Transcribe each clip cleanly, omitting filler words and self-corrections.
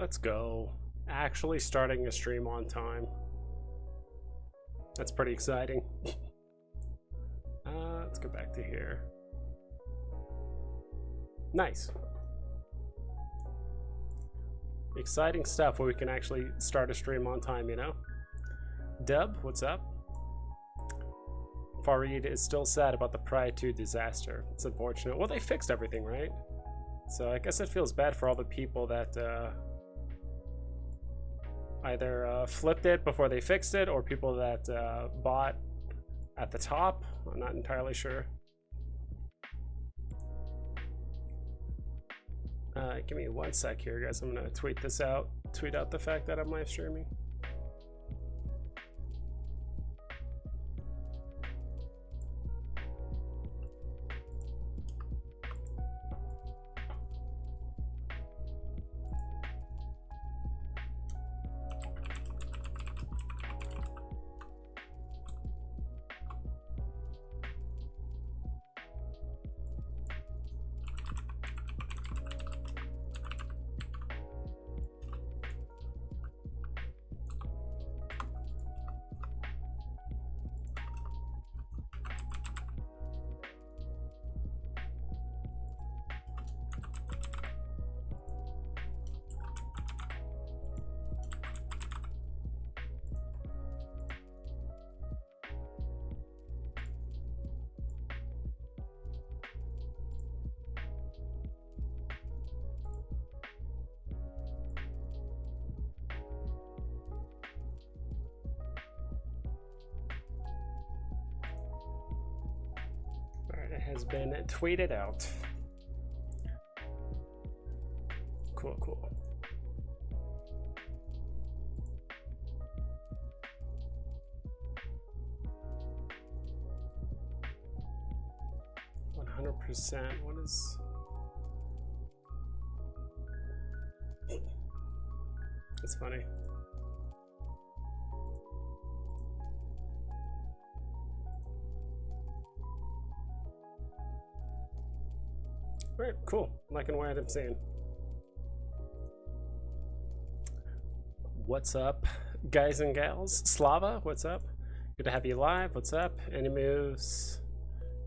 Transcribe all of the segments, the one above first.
Let's go. Actually starting a stream on time. That's pretty exciting. Let's go back to here. Nice. Exciting stuff where we can actually start a stream on time, you know? Dub, what's up? Farid is still sad about the Pride 2 disaster. It's unfortunate. Well, they fixed everything, right? So I guess it feels bad for all the people that either flipped it before they fixed it, or people that bought at the top. I'm not entirely sure. Give me 1 sec here, guys. I'm gonna tweet this out. Tweet out the fact that I'm live streaming. Has been tweeted out. Cool, cool. %. What is? It's funny. Alright, cool. I'm liking what I'm saying. What's up, guys and gals? Slava, what's up? Good to have you live. What's up? Any moves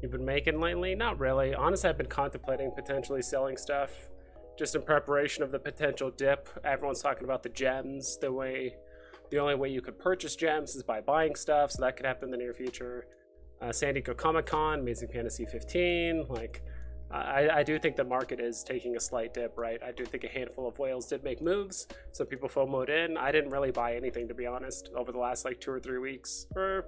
you've been making lately? Not really. Honestly, I've been contemplating potentially selling stuff just in preparation of the potential dip. Everyone's talking about the gems. The only way you could purchase gems is by buying stuff, so that could happen in the near future. San Diego Comic-Con, Amazing Fantasy 15, like I do think the market is taking a slight dip, right? I do think a handful of whales did make moves. Some people FOMO'd in. I didn't really buy anything, to be honest, over the last like 2 or 3 weeks. Or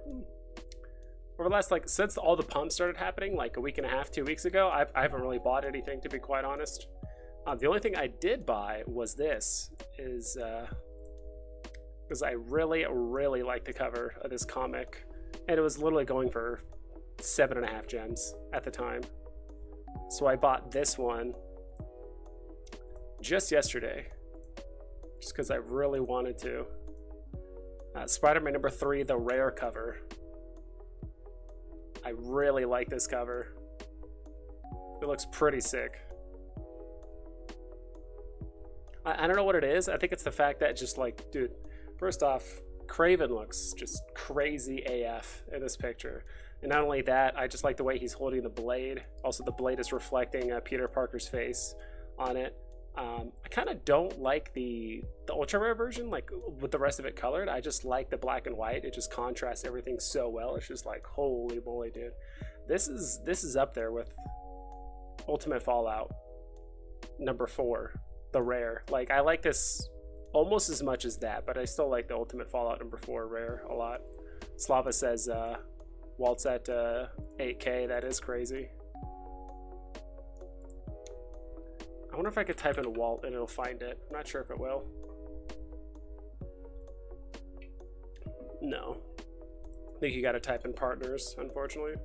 over the last, like, since all the pumps started happening, like a week and a half, 2 weeks ago, I haven't really bought anything, to be quite honest. The only thing I did buy was this, because I really, really like the cover of this comic. And it was literally going for 7.5 gems at the time. So I bought this one just yesterday, just because I really wanted to. Spider-Man number 3, the rare cover. I really like this cover. It looks pretty sick. I don't know what it is. I think it's the fact that just like, dude, first off, Kraven looks just crazy AF in this picture. And not only that, I just like the way he's holding the blade. Also, the blade is reflecting Peter Parker's face on it. I kind of don't like the ultra rare version, like with the rest of it colored. I just like the black and white. It just contrasts everything so well. It's just like, holy moly, dude. This is up there with Ultimate Fallout number 4, the rare. Like, I like this almost as much as that, but I still like the Ultimate Fallout number 4 rare a lot. Slava says, Walt's at 8K. That is crazy. I wonder if I could type in Walt and it'll find it. I'm not sure if it will. No. I think you gotta type in partners, unfortunately.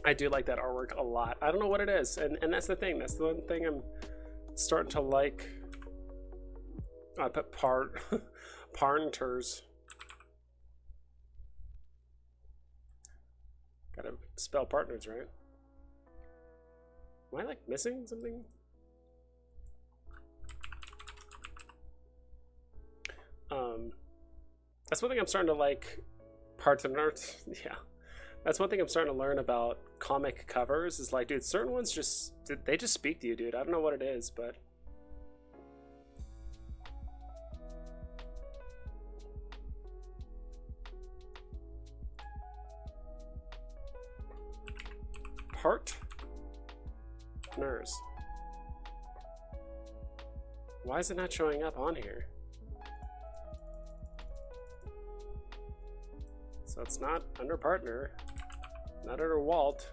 I do like that artwork a lot. I don't know what it is, and that's the thing. That's the one thing I'm starting to like. I put partners. Gotta spell partners, right? Am I like missing something? That's one thing I'm starting to like. Yeah. That's one thing I'm starting to learn about comic covers is like, dude, certain ones they just speak to you, dude. I don't know what it is, but partners. Why is it not showing up on here? So it's not under partner, not under Walt.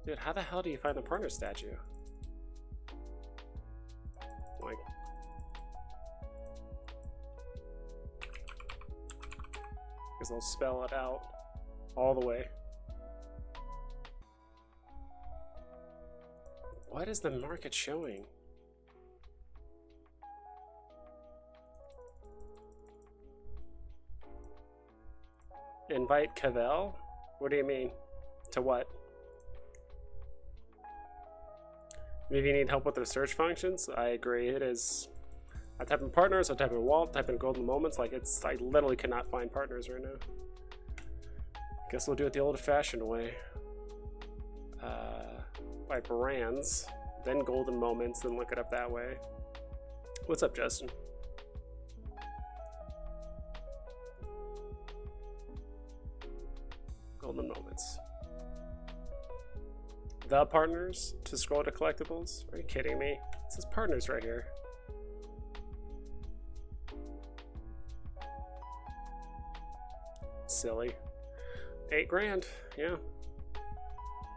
Dude, how the hell do you find the partner statue? Like, because I'll spell it out all the way. What is the market showing? Invite Cavell? What do you mean? To what? Maybe you need help with the search functions? I agree, it is. I type in partners, I type in Walt, type in golden moments, like I literally cannot find partners right now. Guess we'll do it the old-fashioned way. By brands, then golden moments, then look it up that way. What's up, Justin? Golden moments. The partners to scroll to collectibles? Are you kidding me? It says partners right here. Silly. 8 grand, yeah.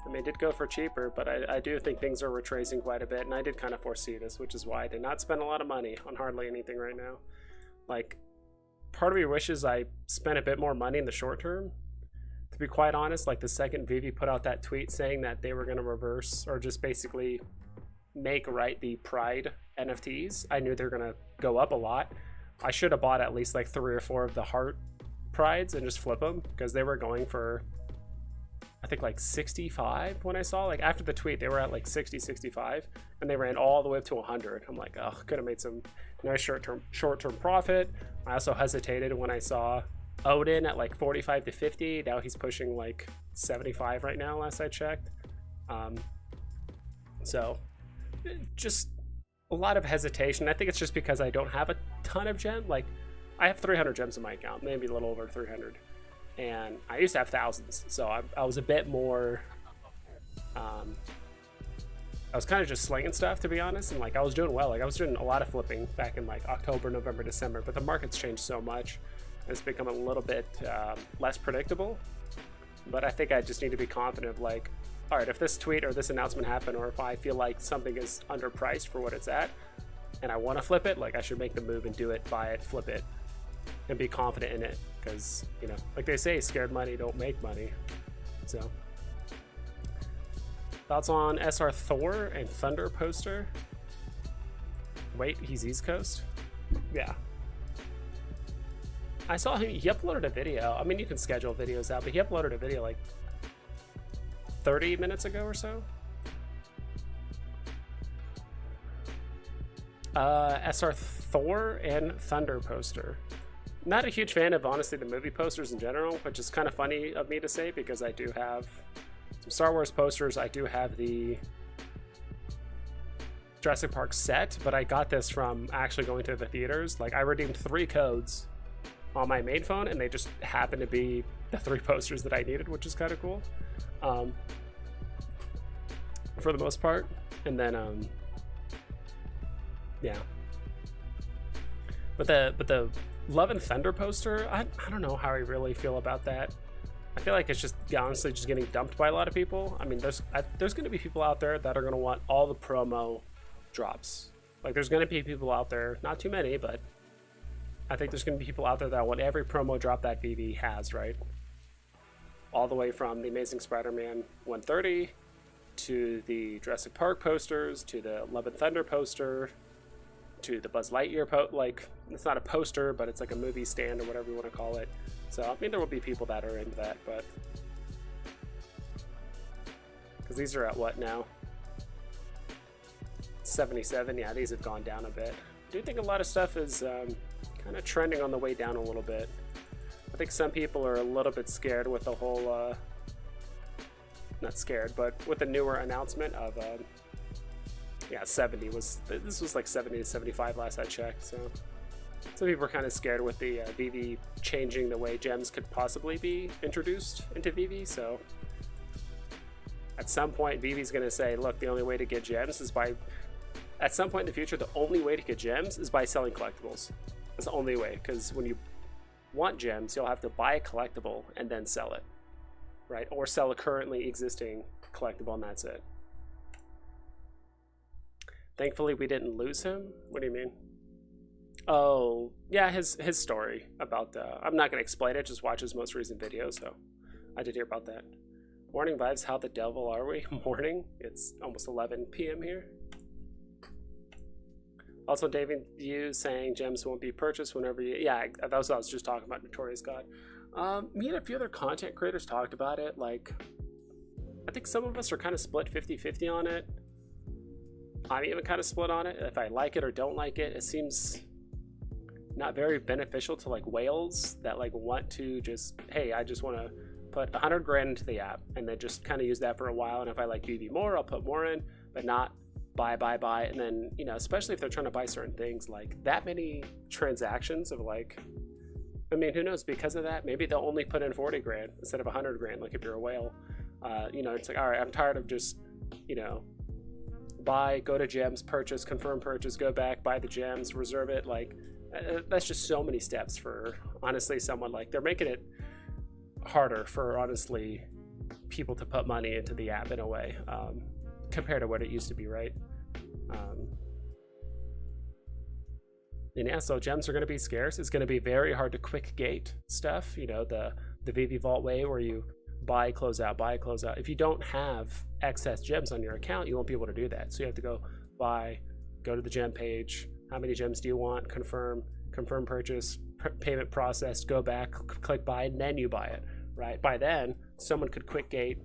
I mean, it did go for cheaper, but I do think things are retracing quite a bit, and I did kind of foresee this, which is why I did not spend a lot of money on hardly anything right now. Like, part of me wishes I spent a bit more money in the short term. To be quite honest, like the second Veve put out that tweet saying that they were going to reverse or just basically make right the Pride NFTs, I knew they were going to go up a lot. I should have bought at least like 3 or 4 of the Heart Prides and just flip them, because they were going for, I think, like 65 when I saw, like after the tweet they were at like 60, 65, and they ran all the way up to 100. I'm like, oh, could have made some nice short-term profit. I also hesitated when I saw Odin at like 45 to 50. Now he's pushing like 75 right now, last I checked. So just a lot of hesitation. I think it's just because I don't have a ton of gems. Like, I have 300 gems in my account, maybe a little over 300, and I used to have thousands, so I was a bit more I was kind of just slinging stuff, to be honest, and like I was doing well. Like, I was doing a lot of flipping back in like October, November, December, but the market's changed so much. It's become a little bit less predictable. But I think I just need to be confident of like, all right, if this tweet or this announcement happened, or if I feel like something is underpriced for what it's at and I want to flip it, like I should make the move and do it, buy it, flip it, and be confident in it. Because, you know, like they say, scared money don't make money. So thoughts on SR Thor and Thunder poster? Wait, he's East Coast? Yeah. I saw him, he uploaded a video. I mean, you can schedule videos out, but he uploaded a video like 30 minutes ago or so. SR Thor and Thunder poster. Not a huge fan of, honestly, the movie posters in general, which is kind of funny of me to say, because I do have some Star Wars posters. I do have the Jurassic Park set, but I got this from actually going to the theaters. Like, I redeemed 3 codes on my main phone, and they just happened to be the 3 posters that I needed, which is kind of cool, for the most part. And then yeah, but the Love and Thunder poster, I don't know how I really feel about that. I feel like it's just honestly just getting dumped by a lot of people. I mean, there's going to be people out there that are going to want all the promo drops. Like, there's going to be people out there, not too many, but I think there's going to be people out there that want every promo drop that Veve has, right? All the way from the Amazing Spider-Man 130 to the Jurassic Park posters to the Love and Thunder poster to the Buzz Lightyear like, it's not a poster, but it's like a movie stand or whatever you want to call it. So I mean, there will be people that are into that, but because these are at what now? 77. Yeah, these have gone down a bit. I do think a lot of stuff is kind of trending on the way down a little bit. I think some people are a little bit scared with the whole, not scared, but with the newer announcement of, yeah, 70 was, this was like 70 to 75 last I checked, so some people are kind of scared with the Veve changing the way gems could possibly be introduced into Veve, so at some point Veve's going to say, look, the only way to get gems is by, at some point in the future, the only way to get gems is by selling collectibles. That's the only way, because when you want gems, you'll have to buy a collectible and then sell it, right? Or sell a currently existing collectible and that's it. Thankfully, we didn't lose him. What do you mean? Oh, yeah, his story about I'm not going to explain it, just watch his most recent video, so I did hear about that. Morning vibes, how the devil are we? Morning, it's almost 11 p.m. here. Also, David, you saying gems won't be purchased whenever you... Yeah, that was what I was just talking about, Notorious God. Me and a few other content creators talked about it. Like, I think some of us are kind of split 50-50 on it. I'm even kind of split on it. If I like it or don't like it, it seems not very beneficial to like whales that like want to just, hey, I just want to put 100 grand into the app and then just kind of use that for a while. And if I like Veve more, I'll put more in, but not buy. And then, you know, especially if they're trying to buy certain things, like that many transactions of like, I mean, who knows, because of that, maybe they'll only put in 40 grand instead of 100 grand. Like if you're a whale, you know, it's like, all right, I'm tired of just, you know, buy, go to gems, purchase, confirm purchase, go back, buy the gems, reserve it. Like that's just so many steps for honestly someone, like they're making it harder for honestly people to put money into the app in a way, compared to what it used to be, right? And yeah, so gems are going to be scarce. It's going to be very hard to quick gate stuff, you know, the Veve Vault way where you buy, close out, buy, close out. If you don't have excess gems on your account, you won't be able to do that. So you have to go buy, go to the gem page. How many gems do you want? Confirm purchase, payment processed, go back, click buy, and then you buy it, right? By then, someone could quick gate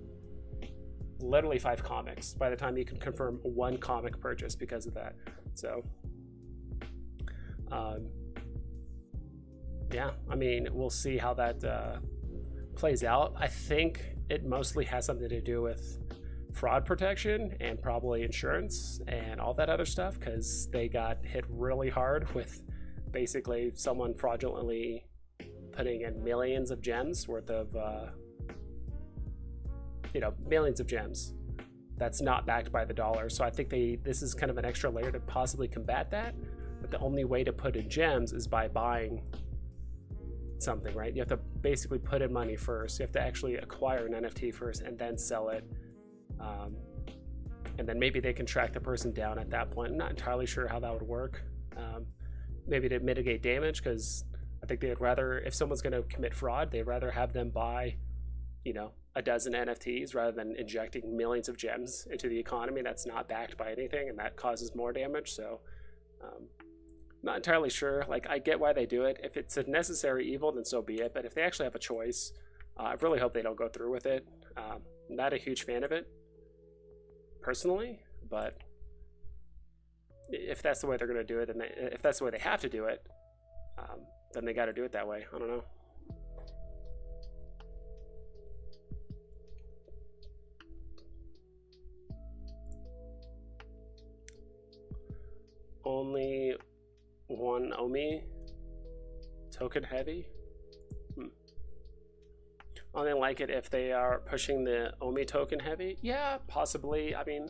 literally 5 comics by the time you can confirm 1 comic purchase because of that. So, yeah, I mean, we'll see how that plays out. I think it mostly has something to do with fraud protection and probably insurance and all that other stuff, because they got hit really hard with basically someone fraudulently putting in millions of gems worth of you know, millions of gems that's not backed by the dollar. So I think this is kind of an extra layer to possibly combat that, but the only way to put in gems is by buying something, right? You have to basically put in money first. You have to actually acquire an NFT first and then sell it, and then maybe they can track the person down at that point. I'm not entirely sure how that would work. Maybe to mitigate damage, because I think they'd rather, if someone's going to commit fraud, they'd rather have them buy, you know, a dozen NFTs rather than injecting millions of gems into the economy that's not backed by anything, and that causes more damage. So not entirely sure. Like, I get why they do it. If it's a necessary evil, then so be it. But if they actually have a choice, I really hope they don't go through with it. Not a huge fan of it personally, but if that's the way they're going to do it, and if that's the way they have to do it, then they got to do it that way. I don't know. Only 1 OMI token heavy. I only like it if they are pushing the OMI token heavy. Yeah, possibly. I mean,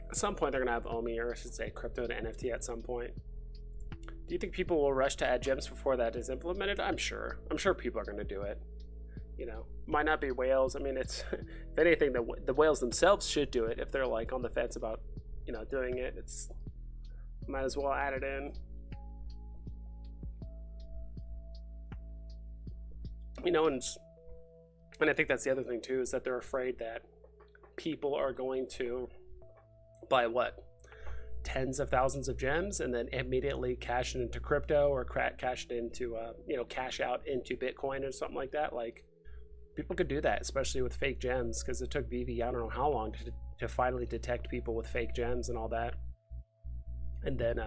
at some point they're gonna have OMI, or I should say crypto to NFT at some point. Do you think people will rush to add gems before that is implemented? I'm sure people are gonna do it. You know, might not be whales. I mean, it's, if anything, the whales themselves should do it. If they're like on the fence about, you know, doing it, it's, might as well add it in. You know, and I think that's the other thing too, is that they're afraid that people are going to buy what, tens of thousands of gems and then immediately cash it into crypto, or cash it into you know, cash out into Bitcoin or something like that. Like, people could do that, especially with fake gems, because it took Veve, I don't know how long to finally detect people with fake gems and all that. And then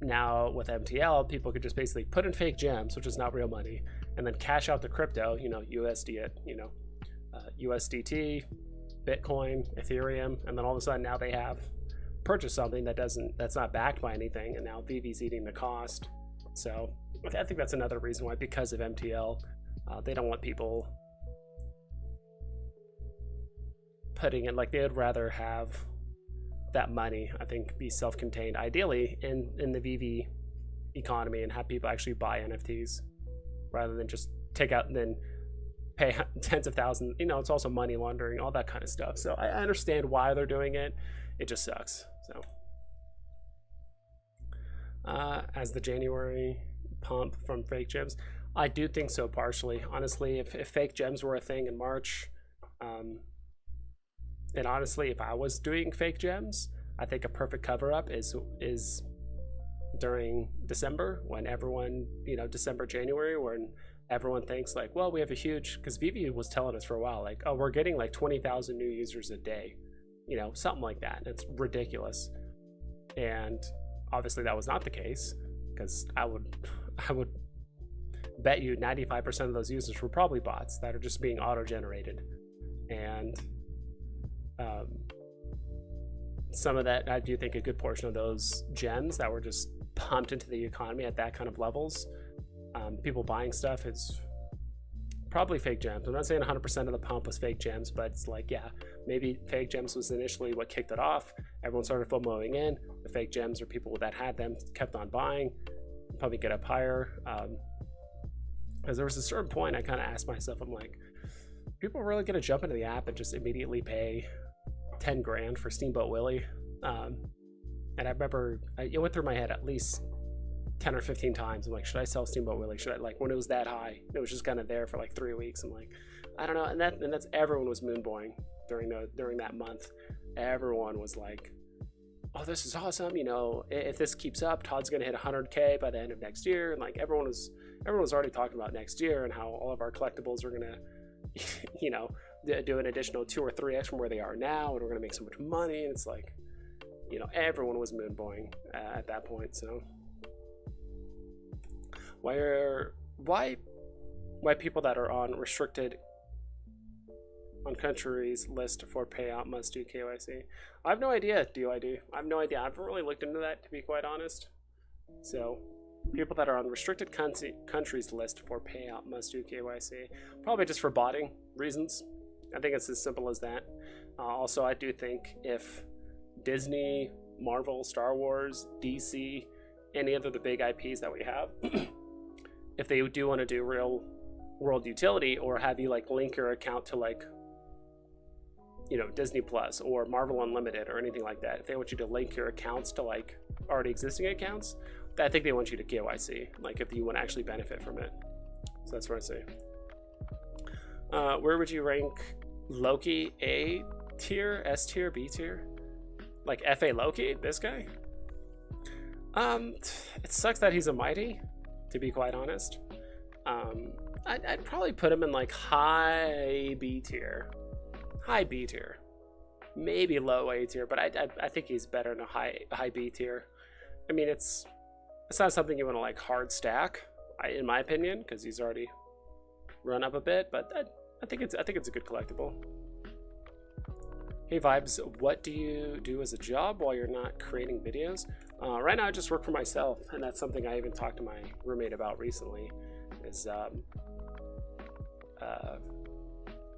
now with MTL, people could just basically put in fake gems, which is not real money, and then cash out the crypto, you know, USD it, you know, USDT, Bitcoin, Ethereum, and then all of a sudden now they have purchased something that's not backed by anything, and now Veve's eating the cost. So I think that's another reason why, because of MTL, they don't want people putting it, like, they would rather have that money, I think, be self-contained, ideally in the Veve economy, and have people actually buy NFTs rather than just take out and then pay tens of thousands. You know, it's also money laundering, all that kind of stuff. So I understand why they're doing it. It just sucks. So as the January pump from fake gems, I do think so, partially. Honestly, if fake gems were a thing in March, and honestly, if I was doing fake gems, I think a perfect cover-up is during December, when everyone, you know, December, January, when everyone thinks like, well, we have a huge, because Veve was telling us for a while, like, oh, we're getting like 20,000 new users a day, you know, something like that. It's ridiculous. And obviously that was not the case, because I would bet you 95% of those users were probably bots that are just being auto-generated. And some of that, I do think a good portion of those gems that were just pumped into the economy at that kind of levels, people buying stuff, is probably fake gems. I'm not saying 100% of the pump was fake gems, but it's like, yeah, maybe fake gems was initially what kicked it off. Everyone started FOMOing in. The fake gems, or people that had them, kept on buying, probably get up higher. Because there was a certain point I kind of asked myself, I'm like, people are really going to jump into the app and just immediately pay 10 grand for Steamboat Willie? And I remember it went through my head at least 10 or 15 times. I'm like, should I sell Steamboat Willie? Should I, like, when it was that high, it was just kind of there for like 3 weeks. I'm like, I don't know. And that's everyone was moonboying during that month. Everyone was like, oh, this is awesome. You know, if this keeps up, Todd's going to hit 100K by the end of next year. And like, everyone was already talking about next year and how all of our collectibles are going to, you know, do an additional 2 or 3x from where they are now, and we're going to make so much money. And it's like, you know, everyone was moonboying at that point. So why people that are on countries list for payout must do KYC? I have no idea. I have no idea. I haven't really looked into that, to be quite honest. So people that are on restricted countries list for payout must do KYC, probably just for botting reasons. I think it's as simple as that. Also, I do think if Disney, Marvel, Star Wars, DC, any other the big IPs that we have, if they do want to do real world utility, or have you like link your account to, like, you know, Disney Plus or Marvel Unlimited or anything like that, if they want you to link your accounts to like already existing accounts, I think they want you to KYC, like, if you want to actually benefit from it. So that's what I say. Where would you rank Loki? A tier, S tier, B tier? Like FA Loki, this guy? It sucks that he's a mighty, to be quite honest. I'd probably put him in like high B tier. High B tier. Maybe low A tier, but I think he's better in a high B tier. I mean, it's not something you want to like hard stack, in my opinion, because he's already run up a bit. But I think it's a good collectible. Hey Vibes, what do you do as a job while you're not creating videos? Right now, I just work for myself, and that's something I even talked to my roommate about recently. Is to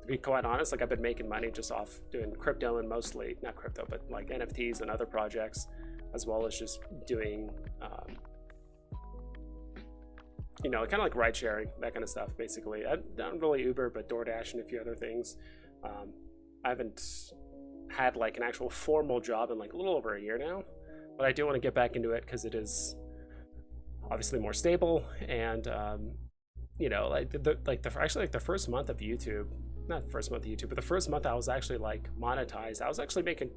be quite honest, like, I've been making money just off doing crypto, and mostly not crypto, but like NFTs and other projects, as well as just doing you know, kind of like ride sharing, that kind of stuff. Basically, not really Uber, but DoorDash and a few other things. I haven't had like an actual formal job in like a little over a year now, but I do want to get back into it because it is obviously more stable. And you know, like the first month of YouTube, not the first month of YouTube, but the first month I was actually like monetized. I was actually making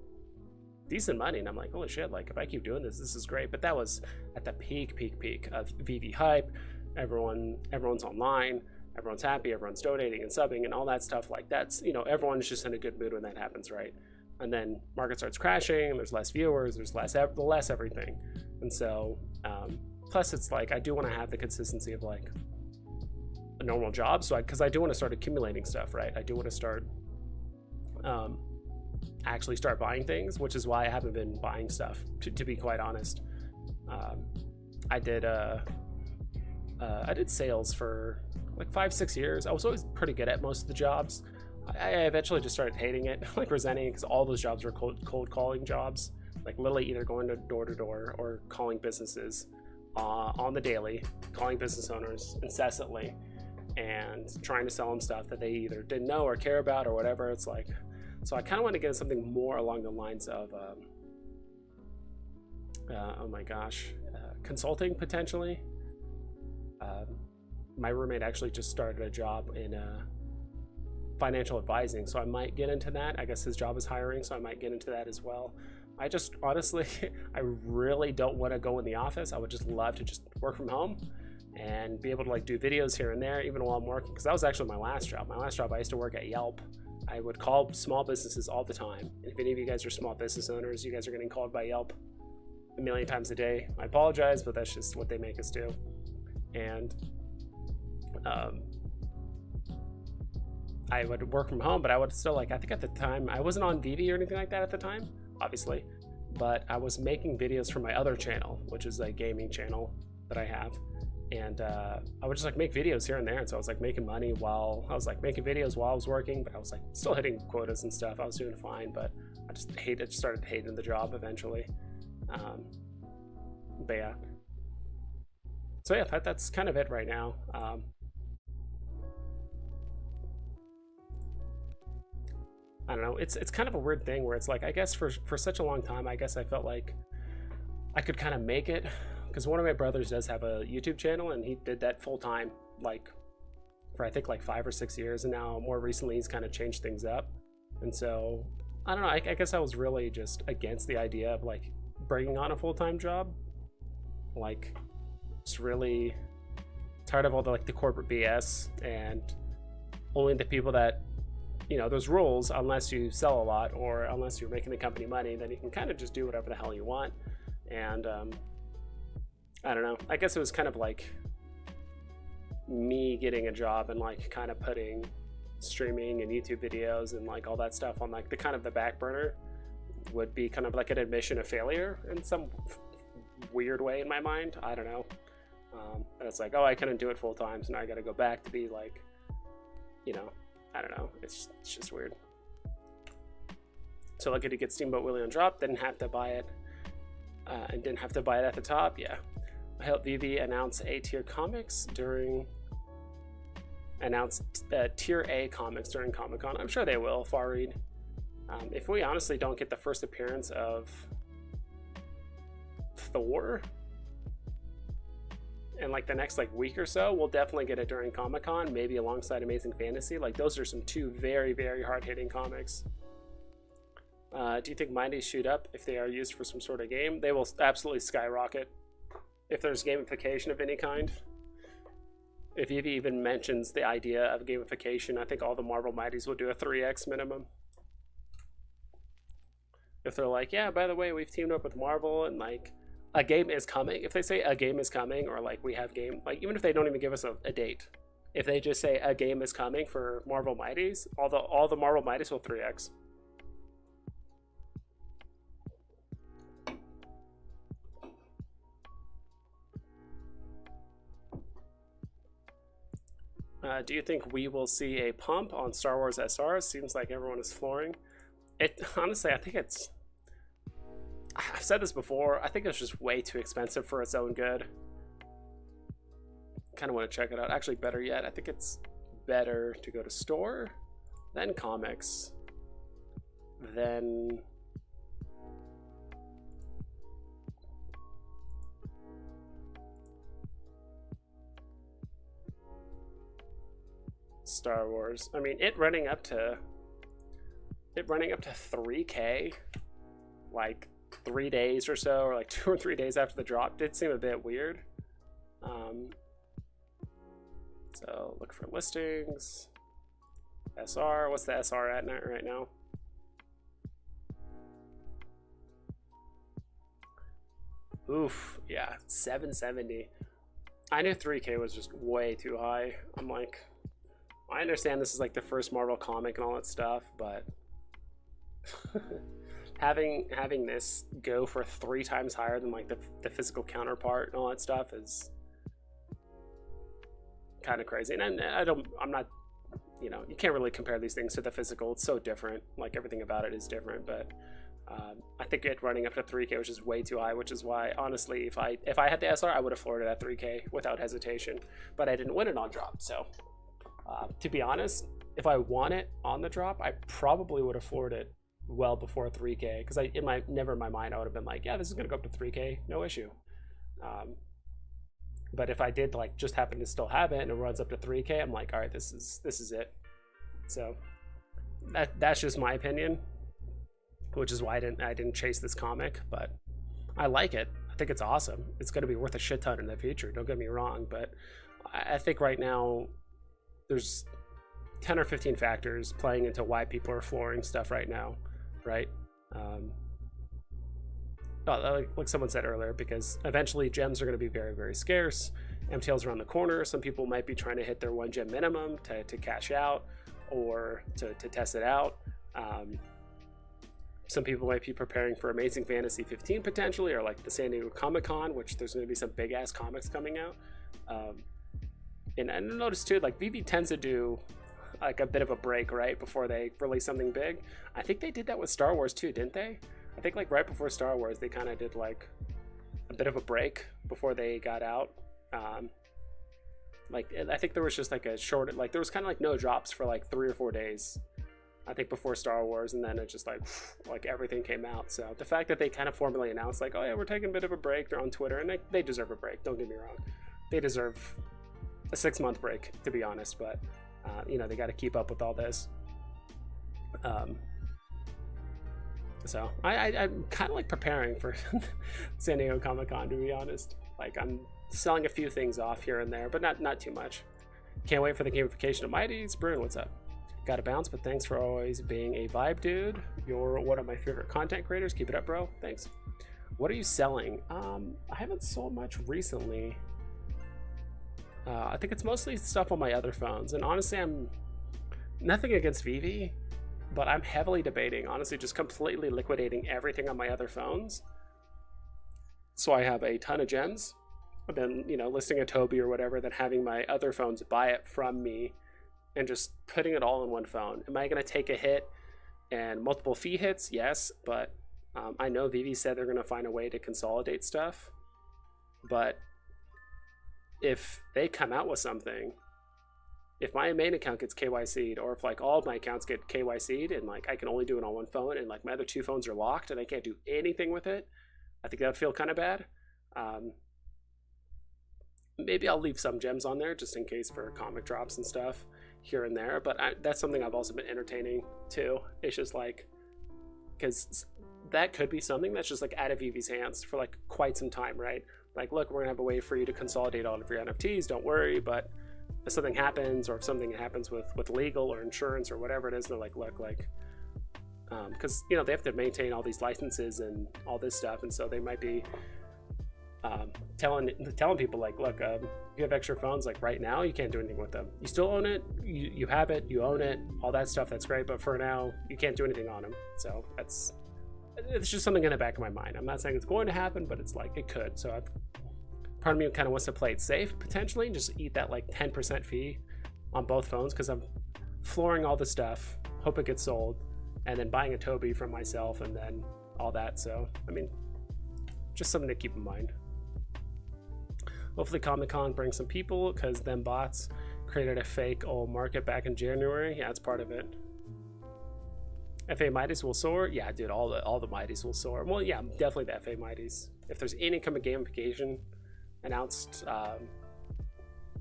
decent money, and I'm like, holy shit, like, if I keep doing this is great. But that was at the peak of Veve hype. Everyone's online, everyone's happy, everyone's donating and subbing and all that stuff. Like that's, you know, everyone's just in a good mood when that happens, right? And then market starts crashing, and there's less viewers, there's less everything. And so plus it's like I do want to have the consistency of like a normal job, so because I do want to start accumulating stuff, right? I do want to start actually start buying things, which is why I haven't been buying stuff, to be quite honest. I did sales for like 5-6 years. I was always pretty good at most of the jobs. I eventually just started hating it, like resenting it, because all those jobs were cold calling jobs, like literally either going door to door or calling businesses on the daily, calling business owners incessantly and trying to sell them stuff that they either didn't know or care about or whatever. It's like, so I kind of want to get something more along the lines of oh my gosh, consulting potentially. My roommate actually just started a job in financial advising, so I might get into that. I guess his job is hiring, so I might get into that as well. I just honestly, I really don't want to go in the office. I would just love to just work from home and be able to like do videos here and there, even while I'm working, because that was actually my last job. My last job, I used to work at Yelp. I would call small businesses all the time. And if any of you guys are small business owners, you guys are getting called by Yelp a million times a day. I apologize, but that's just what they make us do. And I would work from home, but I would still like, I think at the time, I wasn't on Veve or anything like that at the time, obviously, but I was making videos for my other channel, which is a gaming channel that I have. And I would just like make videos here and there. And so I was like making money while I was like making videos while I was working, but I was like still hitting quotas and stuff. I was doing fine, but I just started hating the job eventually. But yeah. So yeah, that's kind of it right now. I don't know. It's kind of a weird thing where it's like, I guess for such a long time, I guess I felt like I could kind of make it, because one of my brothers does have a YouTube channel, and he did that full time, like for I think like 5 or 6 years, and now more recently he's kind of changed things up. And so I don't know. I guess I was really just against the idea of like bringing on a full-time job. Like, just really tired of all the like the corporate BS and only the people that, you know, those rules, unless you sell a lot or unless you're making the company money, then you can kind of just do whatever the hell you want. And I don't know, I guess it was kind of like me getting a job and like kind of putting streaming and YouTube videos and like all that stuff on like the kind of the back burner would be kind of like an admission of failure in some weird way in my mind. I don't know. And it's like, oh, I couldn't do it full time, so now I got to go back to be like, you know, I don't know. It's just weird. So lucky to get Steamboat Willie on drop. Didn't have to buy it, and didn't have to buy it at the top. Yeah, I helped Veve announce tier A comics during Comic-Con. I'm sure they will. Far read. If we honestly don't get the first appearance of Thor in like the next like week or so, we'll definitely get it during Comic-Con, maybe alongside Amazing Fantasy. Like those are some two very, very hard-hitting comics. Do you think Mindies shoot up if they are used for some sort of game? They will absolutely skyrocket if there's gamification of any kind. If Veve even mentions the idea of gamification, I think all the Marvel Mighties will do a 3x minimum. If they're like, yeah, by the way, we've teamed up with Marvel and like a game is coming. If they say a game is coming, or like we have game, like even if they don't even give us a date, if they just say a game is coming for Marvel Mighties, all the Marvel Mighties will 3x. Do you think we will see a pump on Star Wars SR? Seems like everyone is flooring it. Honestly, I think it's, I've said this before, I think it's just way too expensive for its own good. Kind of want to check it out. Actually, better yet, I think it's better to go to store, then comics, then Star Wars. I mean, it running up to 3K, like 3 days or so, or like 2 or 3 days after the drop, did seem a bit weird. So look for listings. SR, what's the SR at right now? Oof, yeah, 770. I knew 3K was just way too high. I'm like, I understand this is like the first Marvel comic and all that stuff, but having this go for 3 times higher than like the physical counterpart and all that stuff is kind of crazy. And I'm not, you know, you can't really compare these things to the physical. It's so different. Like everything about it is different, but I think it running up to 3K was just way too high, which is why, honestly, if I had the SR, I would have floored it at 3K without hesitation. But I didn't win it on drop, so to be honest, if I won it on the drop, I probably would have floored it well before 3K, because never in my mind I would have been like, yeah, this is gonna go up to 3K, no issue. But if I did like just happen to still have it and it runs up to 3K, I'm like, all right, this is it. So that's just my opinion, which is why I didn't chase this comic, but I like it. I think it's awesome. It's going to be worth a shit ton in the future, don't get me wrong, but I think right now there's 10 or 15 factors playing into why people are flooring stuff right now, right? Like someone said earlier, because eventually gems are going to be very, very scarce. MTL's around the corner. Some people might be trying to hit their 1 gem minimum to cash out or to test it out. Some people might be preparing for Amazing Fantasy 15 potentially, or like the San Diego Comic-Con, which there's going to be some big ass comics coming out. And I noticed too, like Veve tends to do like a bit of a break right before they release something big. I think they did that with Star Wars too, didn't they? I think like right before Star Wars, they kind of did like a bit of a break before they got out. Like I think there was just like a short, like there was kind of like no drops for like 3 or 4 days, I think, before Star Wars, and then it just like everything came out. So the fact that they kind of formally announced like, oh yeah, we're taking a bit of a break, they're on Twitter, and they deserve a break, don't get me wrong. They deserve a 6-month break, to be honest, but you know, they got to keep up with all this. So I'm kind of like preparing for San Diego Comic-Con, to be honest. Like I'm selling a few things off here and there, but not too much. Can't wait for the gamification of Mighties. Bruin, what's up? Gotta bounce, but thanks for always being a vibe, dude. You're one of my favorite content creators. Keep it up, bro. Thanks. What are you selling? I haven't sold much recently. I think it's mostly stuff on my other phones, and honestly, I'm nothing against Veve, but I'm heavily debating, honestly, just completely liquidating everything on my other phones. So I have a ton of gems, and then, you know, listing a Toby or whatever, then having my other phones buy it from me and just putting it all in one phone. Am I going to take a hit and multiple fee hits? Yes, but I know Veve said they're going to find a way to consolidate stuff. But if they come out with something, if my main account gets KYC'd, or if like all of my accounts get KYC'd and like I can only do it on one phone and like my other 2 phones are locked and I can't do anything with it, I think that would feel kind of bad. Maybe I'll leave some gems on there just in case for comic drops and stuff here and there, but that's something I've also been entertaining too. It's just like, because that could be something that's just like out of Veve's hands for like quite some time, right? Like, look, we're gonna have a way for you to consolidate all of your NFTs, don't worry, but if something happens, or if something happens with legal or insurance or whatever it is, they're like, look, like, because you know, they have to maintain all these licenses and all this stuff, and so they might be telling people like, look, if you have extra phones, like right now you can't do anything with them. You still own it, you have it, you own it, all that stuff, that's great, but for now you can't do anything on them. So it's just something in the back of my mind. I'm not saying it's going to happen, but it's like it could. So part of me kind of wants to play it safe potentially and just eat that like 10% fee on both phones, because I'm flooring all the stuff, hope it gets sold, and then buying a Toby from myself and then all that. So I mean, just something to keep in mind. Hopefully Comic-Con brings some people, because them bots created a fake old market back in January. Yeah, it's part of it. FA Mighties will soar. Yeah, dude, all the Mighties will soar. Well, yeah, definitely the FA Mighties. If there's any kind of gamification announced,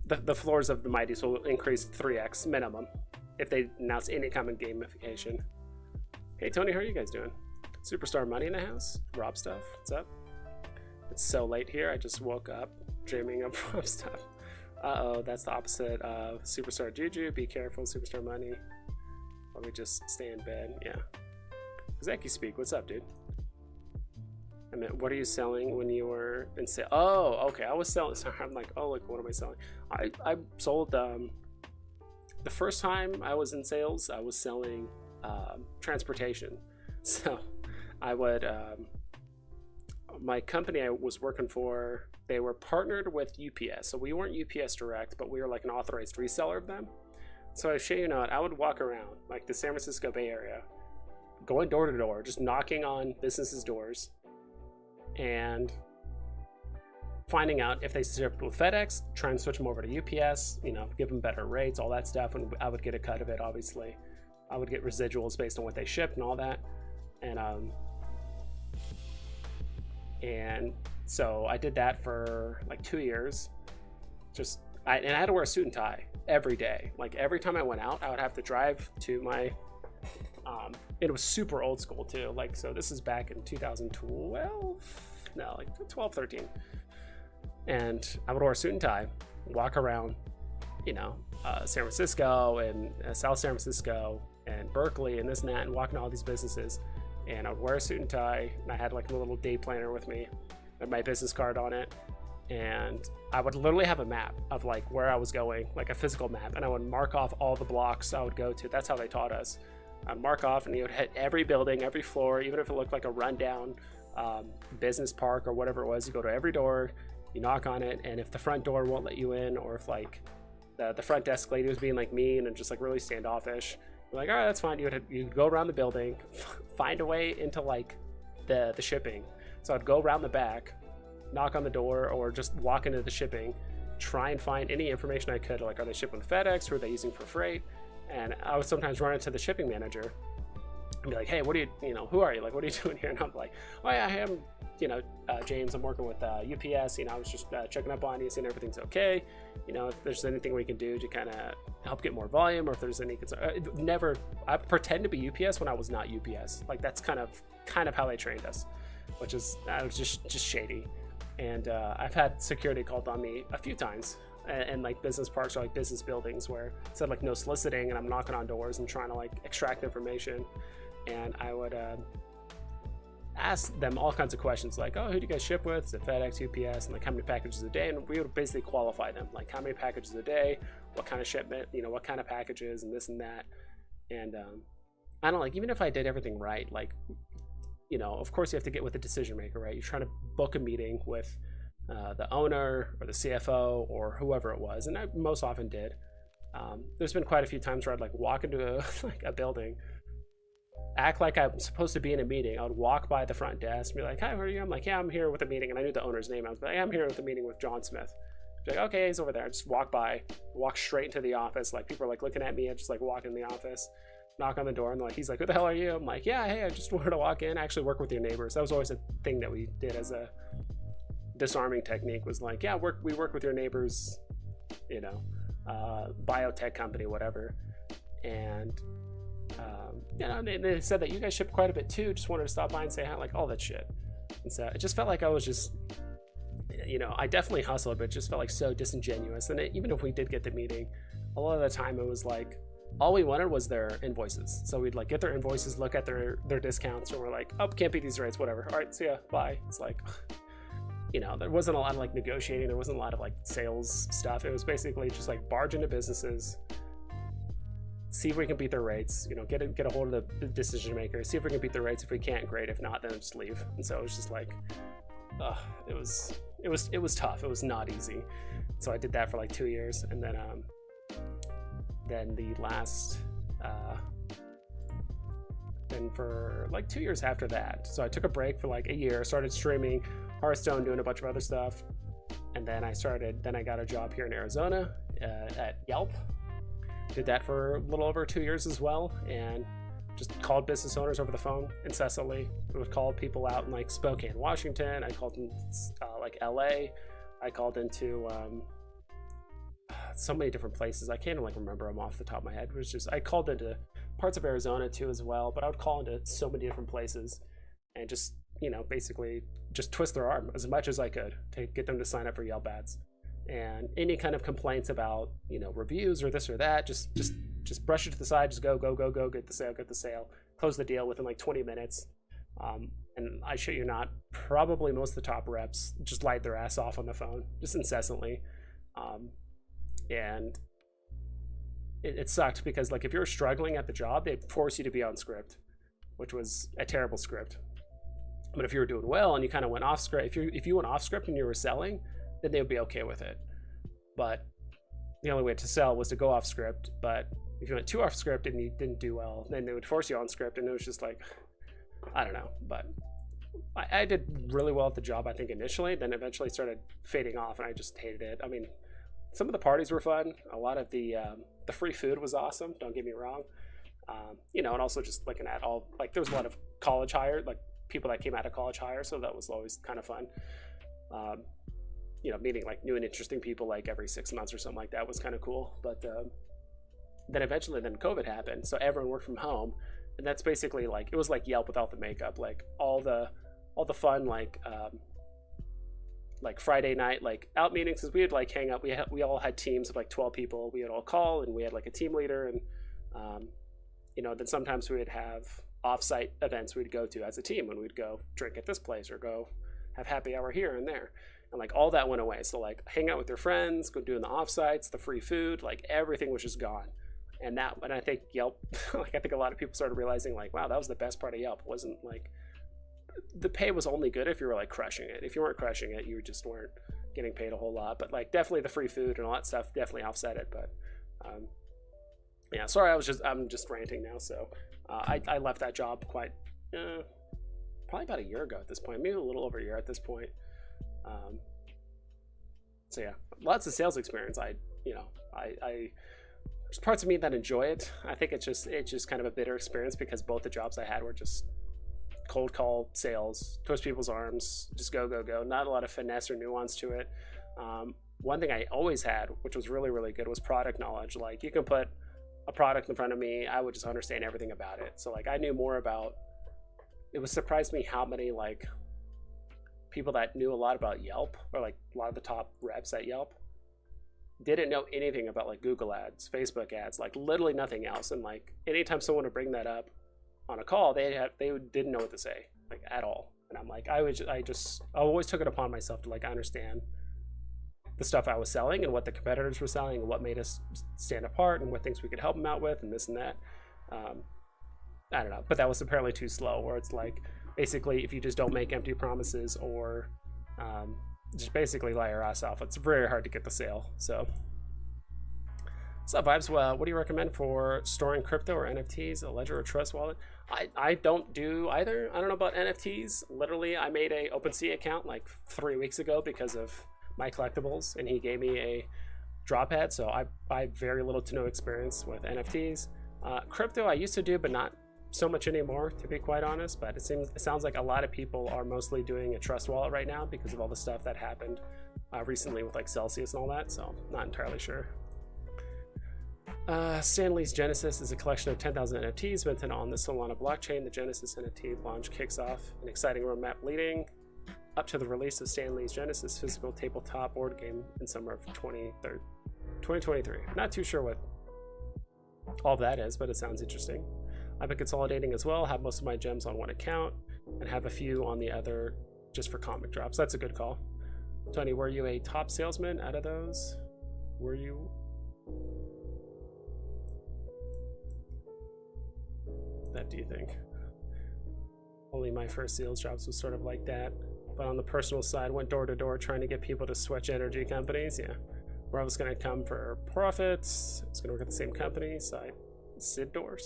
the floors of the Mighties will increase 3x minimum if they announce any kind of gamification. Hey Tony, how are you guys doing? Superstar Money in the house? Rob stuff, what's up? It's so late here, I just woke up dreaming of Rob stuff. Uh-oh, that's the opposite of Superstar Juju. Be careful, Superstar Money. Let me just stay in bed. Yeah. Zeki Speak, what's up, dude? I mean, what are you selling when you were in sale? Oh, okay. I was selling. Sorry, I'm like, oh, look, what am I selling? I sold. The first time I was in sales, I was selling transportation. So I would. My company I was working for, they were partnered with UPS. So we weren't UPS direct, but we were like an authorized reseller of them. So I shit you not, I would walk around like the San Francisco Bay Area, going door to door, just knocking on businesses' doors and finding out if they shipped with FedEx, try and switch them over to UPS, you know, give them better rates, all that stuff. And I would get a cut of it, obviously. I would get residuals based on what they shipped and all that. And so I did that for like 2 years. And I had to wear a suit and tie every day. Like every time I went out, I would have to drive to my, it was super old school too. Like, so this is back in 2012, no, like 12, 13. And I would wear a suit and tie, walk around, you know, San Francisco and South San Francisco and Berkeley and this and that, and walking to all these businesses. And I would wear a suit and tie, and I had like a little day planner with me with my business card on it. And I would literally have a map of like where I was going, like a physical map, and I would mark off all the blocks I would go to. That's how they taught us. I'd mark off, and you would hit every building, every floor, even if it looked like a rundown business park or whatever it was. You go to every door, you knock on it, and if the front door won't let you in, or if like the front desk lady was being like mean and just like really standoffish, you're like, all right, that's fine. You'd go around the building, find a way into like the shipping. So I'd go around the back, knock on the door, or just walk into the shipping, try and find any information I could, like, are they shipping with FedEx, who are they using for freight? And I would sometimes run into the shipping manager and be like, hey, what are you know, who are you? Like, what are you doing here? And I'm like, oh yeah, I am, you know, James, I'm working with UPS, you know, I was just checking up on you, seeing everything's okay. You know, if there's anything we can do to kind of help get more volume, or if there's any concern. I pretend to be UPS when I was not UPS. Like, that's kind of how they trained us, which is, I was just shady. And I've had security called on me a few times, and like business parks or like business buildings where it said like no soliciting, and I'm knocking on doors and trying to like extract information. And I would ask them all kinds of questions like, oh, who do you guys ship with? Is it FedEx, UPS, and like how many packages a day? And we would basically qualify them, like how many packages a day, what kind of shipment, you know, what kind of packages, and this and that. And I don't, like, even if I did everything right, like, you know, of course you have to get with the decision maker, right? You're trying to book a meeting with the owner or the CFO or whoever it was, and I most often did. There's been quite a few times where I'd like walk into a building, act like I'm supposed to be in a meeting. I would walk by the front desk and be like, hi, who are you? I'm like, yeah, I'm here with a meeting. And I knew the owner's name. I was like, I'm here with a meeting with John Smith. Be like, okay, he's over there. I just walk by, walk straight into the office. Like, people are like looking at me. I just like walk in the office, knock on the door, and like, he's like, who the hell are you? I'm like, yeah, hey, I just wanted to walk in, actually work with your neighbors. That was always a thing that we did as a disarming technique, was like, yeah, we work with your neighbors, you know, biotech company, whatever. And you know, they said that you guys ship quite a bit too. Just wanted to stop by and say hi, like all that shit. And so it just felt like I was just, you know, I definitely hustled, but it just felt like so disingenuous. And even if we did get the meeting, a lot of the time it was like, all we wanted was their invoices. So we'd like get their invoices, look at their discounts, and we're like, oh, can't beat these rates, whatever. All right, see ya, bye. It's like, you know, there wasn't a lot of like negotiating. There wasn't a lot of like sales stuff. It was basically just like barge into businesses, see if we can beat their rates, you know, get a hold of the decision maker, see if we can beat their rates. If we can't, great. If not, then just leave. And so it was just like, it was tough. It was not easy. So I did that for like 2 years, and then the last, then for like 2 years after that. So I took a break for like a year, started streaming Hearthstone, doing a bunch of other stuff, and then I got a job here in Arizona at Yelp. Did that for a little over 2 years as well, and just called business owners over the phone incessantly. I would call people out in like Spokane, Washington. I called in like LA. I called into so many different places. I can't even like remember them off the top of my head. It was just, I called into parts of Arizona too as well, but I would call into so many different places and just, you know, basically just twist their arm as much as I could to get them to sign up for Yelp ads. And any kind of complaints about, you know, reviews or this or that, just brush it to the side. Just go, get the sale, close the deal within like 20 minutes. And I shit you not, probably most of the top reps just light their ass off on the phone, just incessantly. And it sucked because, like, if you were struggling at the job, they'd force you to be on script, which was a terrible script. But if you were doing well and you kind of went off script, if you went off script and you were selling, then they would be okay with it. But the only way to sell was to go off script. But if you went too off script and you didn't do well, then they would force you on script, and it was just like, I don't know. But I did really well at the job, I think, initially, then eventually started fading off, and I just hated it. I mean, some of the parties were fun. A lot of the free food was awesome, don't get me wrong. You know, and also just looking at all, like, there was a lot of college hire, like people that came out of college hire, so that was always kind of fun. You know, meeting like new and interesting people like every 6 months or something like that was kind of cool. But then eventually COVID happened, so everyone worked from home, and that's basically like, it was like Yelp without the makeup. Like all the fun, like Friday night, like out meetings, because we would like hang out. We all had teams of like 12 people. We would all call, and we had like a team leader, and you know, then sometimes we would have offsite events we'd go to as a team, when we'd go drink at this place or go have happy hour here and there. And like all that went away. So like hang out with your friends, go doing the offsites, the free food, like everything was just gone. And I think Yelp, like I think a lot of people started realizing like, wow, that was the best part of Yelp. It wasn't like, the pay was only good if you were like crushing it. If you weren't crushing it, you just weren't getting paid a whole lot. But like definitely the free food and all that stuff definitely offset it. But yeah, sorry, I'm just ranting now. So I left that job quite probably about a year ago at this point, maybe a little over a year at this point. So yeah, lots of sales experience. There's parts of me that enjoy it. I think it's just kind of a bitter experience, because both the jobs I had were just cold call sales, twist people's arms, just go. Not a lot of finesse or nuance to it. One thing I always had, which was really, really good, was product knowledge. Like, you can put a product in front of me, I would just understand everything about it. So like I knew more about, it was surprised me how many like people that knew a lot about Yelp, or like a lot of the top reps at Yelp, didn't know anything about like Google ads, Facebook ads, like literally nothing else. And like anytime someone would bring that up on a call, they didn't know what to say, like at all. And I'm like, I always took it upon myself to like understand the stuff I was selling and what the competitors were selling and what made us stand apart and what things we could help them out with and this and that. I don't know, but that was apparently too slow, where it's like, basically, if you just don't make empty promises or just basically lie your ass off, it's very hard to get the sale. So what's up, Vibes? Well, what do you recommend for storing crypto or NFTs, a ledger or trust wallet? I don't do either. I don't know about NFTs. Literally, I made a OpenSea account like 3 weeks ago because of my collectibles, and he gave me a drop head, so I have very little to no experience with NFTs. Crypto I used to do, but not so much anymore, to be quite honest. But it sounds like a lot of people are mostly doing a trust wallet right now because of all the stuff that happened recently with like Celsius and all that, so not entirely sure. Stan Lee's Genesis is a collection of 10,000 NFTs minted on the Solana blockchain. The Genesis NFT launch kicks off an exciting roadmap leading up to the release of Stan Lee's Genesis physical tabletop board game in summer of 2023. Not too sure what all that is, but it sounds interesting. I've been consolidating as well, have most of my gems on one account and have a few on the other just for comic drops. That's a good call. Tony, were you a top salesman out of those? Were you? That do you think? Only my first sales jobs was sort of like that. But on the personal side, went door to door trying to get people to switch energy companies. Yeah, where I was going to come for profits. I was going to work at the same company. Side door.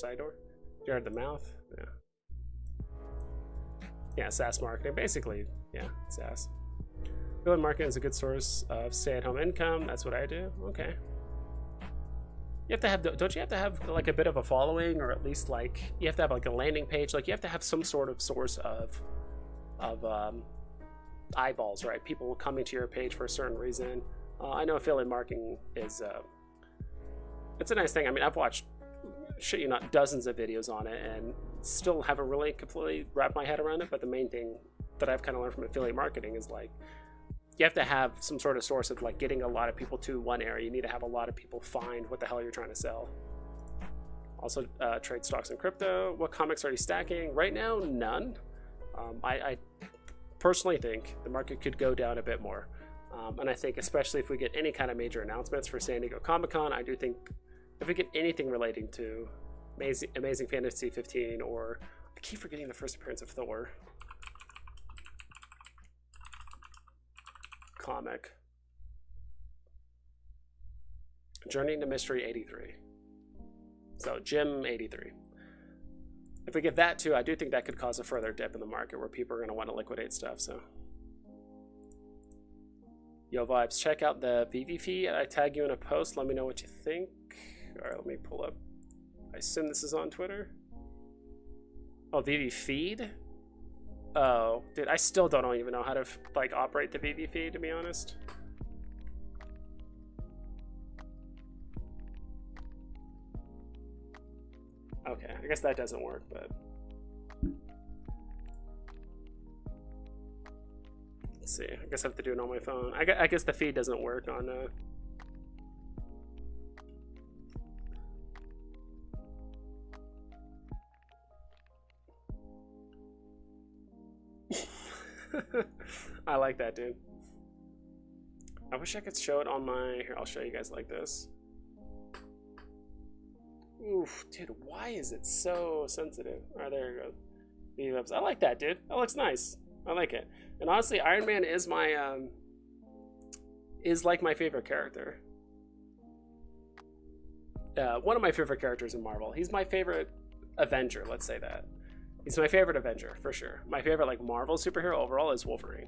Jared the mouth. Yeah, SaaS marketing. Basically, yeah, SaaS. Affiliate marketing is a good source of stay-at-home income. That's what I do. Okay. You have to have, don't you have to have like a bit of a following, or at least like you have to have like a landing page? Like you have to have some sort of source of eyeballs, right? People coming to your page for a certain reason. I know affiliate marketing is it's a nice thing. I mean, I've watched shit you not dozens of videos on it and still haven't really completely wrapped my head around it. But the main thing that I've kind of learned from affiliate marketing is like, you have to have some sort of source of like getting a lot of people to one area. You need to have a lot of people find what the hell you're trying to sell. Also, trade stocks and crypto. What comics are you stacking? Right now, none. I personally think the market could go down a bit more. And I think especially if we get any kind of major announcements for San Diego Comic-Con, I do think if we get anything relating to Amazing Fantasy 15, or I keep forgetting the first appearance of Thor comic. Journey to Mystery 83. So Jim 83. If we get that too, I do think that could cause a further dip in the market where people are going to want to liquidate stuff. So, yo vibes, check out the Veve feed. I tag you in a post. Let me know what you think. All right, let me pull up. I assume this is on Twitter. Oh, Veve feed. Oh, dude, I still don't even know how to like operate the Veve feed, to be honest. Okay, I guess that doesn't work, but let's see. I guess I have to do it on my phone. I guess the feed doesn't work on I like that, dude. I wish I could show it on my... Here, I'll show you guys like this. Oof, dude, why is it so sensitive? All right, there you go. I like that, dude. That looks nice. I like it. And honestly, Iron Man is my is like my favorite character. One of my favorite characters in Marvel. He's my favorite Avenger. Let's say that. He's my favorite Avenger for sure. My favorite like Marvel superhero overall is Wolverine.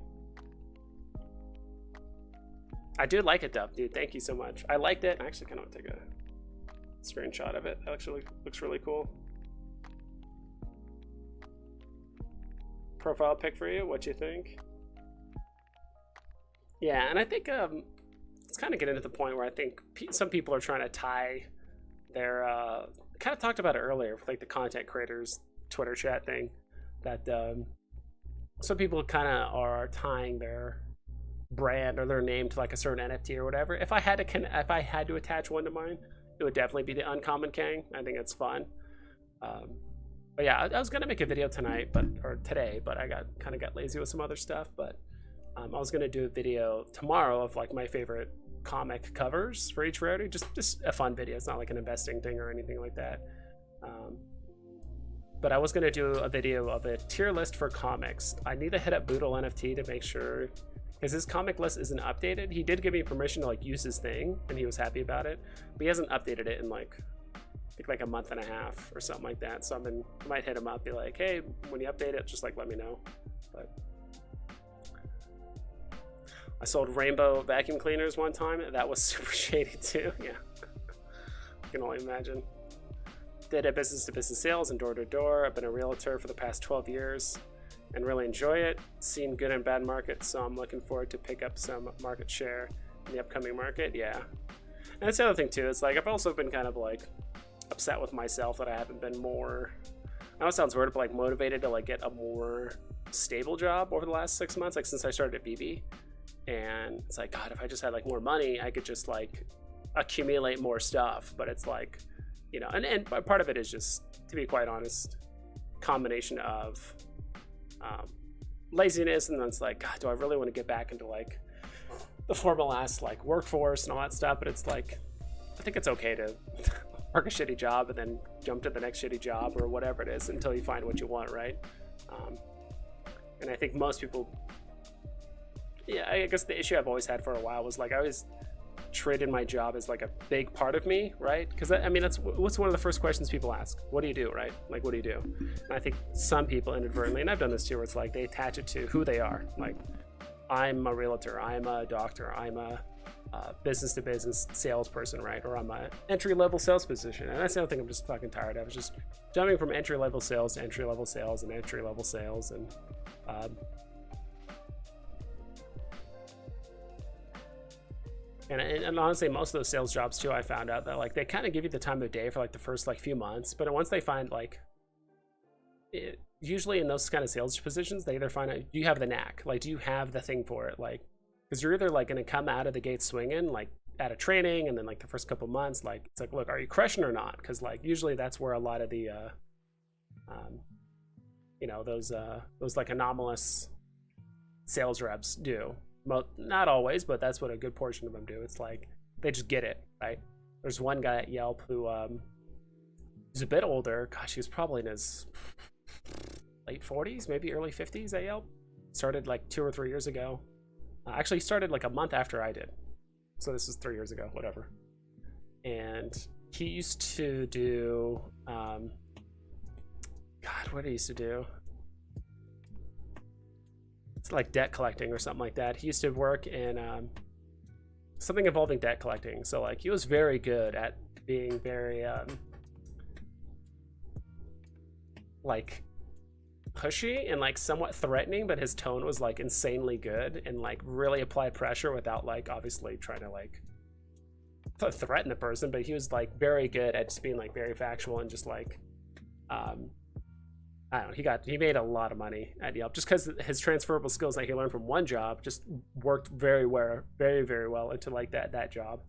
I do like it, Dub, dude. Thank you so much. I liked it. I actually kind of want to take a screenshot of it. That actually looks really cool. Profile pic for you. What you think? Yeah, and I think it's kind of getting to the point where I think some people are trying to tie their kind of talked about it earlier with like the content creators Twitter chat thing, that some people kind of are tying their brand or their name to like a certain NFT or whatever. If I had to attach one to mine, it would definitely be the Uncommon Kang. I think it's fun. But yeah, I was gonna make a video tonight, or today, but I kind of got lazy with some other stuff. But I was gonna do a video tomorrow of like my favorite comic covers for each rarity. Just a fun video. It's not like an investing thing or anything like that. But I was gonna do a video of a tier list for comics. I need to hit up Boodle NFT to make sure, because his comic list isn't updated. He did give me permission to like use his thing, and he was happy about it, but he hasn't updated it in like I think like a month and a half or something like that. So I might hit him up, be like, hey, when you update it, just like let me know. But I sold rainbow vacuum cleaners one time, and that was super shady too. Yeah, I can only imagine. Did a business-to-business sales and door-to-door. I've been a realtor for the past 12 years and really enjoy it. Seen good and bad markets, so I'm looking forward to pick up some market share in the upcoming market. Yeah, and that's the other thing too. It's like I've also been kind of like upset with myself that I haven't been more, I know it sounds weird, but like motivated to like get a more stable job over the last 6 months, like since I started at Veve. And it's like, God, if I just had like more money, I could just like accumulate more stuff. But it's like, you know, and part of it is just, to be quite honest, combination of laziness, and then it's like, God, do I really want to get back into like the formal ass like workforce and all that stuff? But it's like, I think it's okay to work a shitty job and then jump to the next shitty job or whatever it is until you find what you want, right? And I think most people, yeah, I guess the issue I've always had for a while was like I always treated my job as like a big part of me, right? Because I mean, what's one of the first questions people ask? What do you do, right? Like, what do you do? And I think some people inadvertently, and I've done this too, where it's like they attach it to who they are. Like, I'm a realtor, I'm a doctor, I'm a business-to-business salesperson, right? Or I'm a entry-level sales position. And that's the other thing I'm just fucking tired of. It's just jumping from entry-level sales to entry-level sales and entry-level sales, and and honestly, most of those sales jobs too, I found out that like they kind of give you the time of day for like the first like few months, but once they find like usually in those kind of sales positions, they either find out, do you have the knack, like do you have the thing for it, like because you're either like going to come out of the gate swinging, like at a training, and then like the first couple months, like it's like, look, are you crushing or not? Because like usually that's where a lot of the you know, those like anomalous sales reps do. Well, not always, but that's what a good portion of them do. It's like they just get it, right? There's one guy at Yelp who he's a bit older. Gosh, he was probably in his late 40s, maybe early 50s at Yelp. Started like 2 or 3 years ago. Actually, he started like a month after I did. So this is 3 years ago, whatever. And he used to do, God, what did he used to do? It's like debt collecting or something like that. He used to work in something involving debt collecting. So like he was very good at being very like pushy and like somewhat threatening, but his tone was like insanely good and like really apply pressure without like obviously trying to like threaten the person. But he was like very good at just being like very factual and just like I don't know, he made a lot of money at Yelp just because his transferable skills that he learned from one job just worked very well into like that job.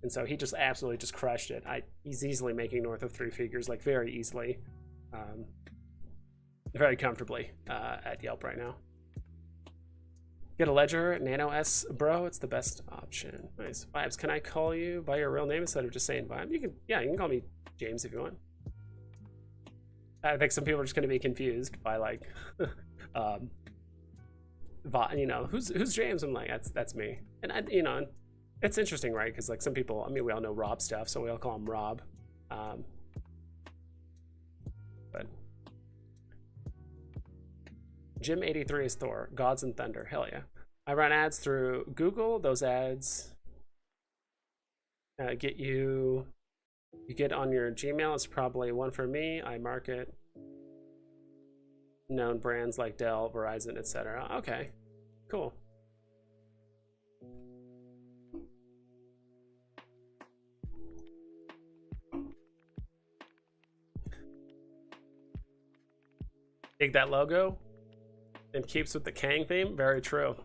And so he just absolutely just crushed it. He's easily making north of 3 figures, like very easily, very comfortably at Yelp right now. Get a Ledger Nano S, bro. It's the best option. Nice. Vibes, can I call you by your real name instead of just saying Vibe? You can, yeah, you can call me James if you want. I think some people are just going to be confused by like, you know, who's James? I'm like, that's me. And you know, it's interesting, right? Because like some people, I mean, we all know Rob stuff, so we all call him Rob. But Jim 83 is Thor. Gods and Thunder. Hell yeah. I run ads through Google. Those ads get you get on your Gmail. It's probably one for me. I market known brands like Dell, Verizon, etc. Okay, cool. Dig that logo and keeps with the Kang theme. Very true.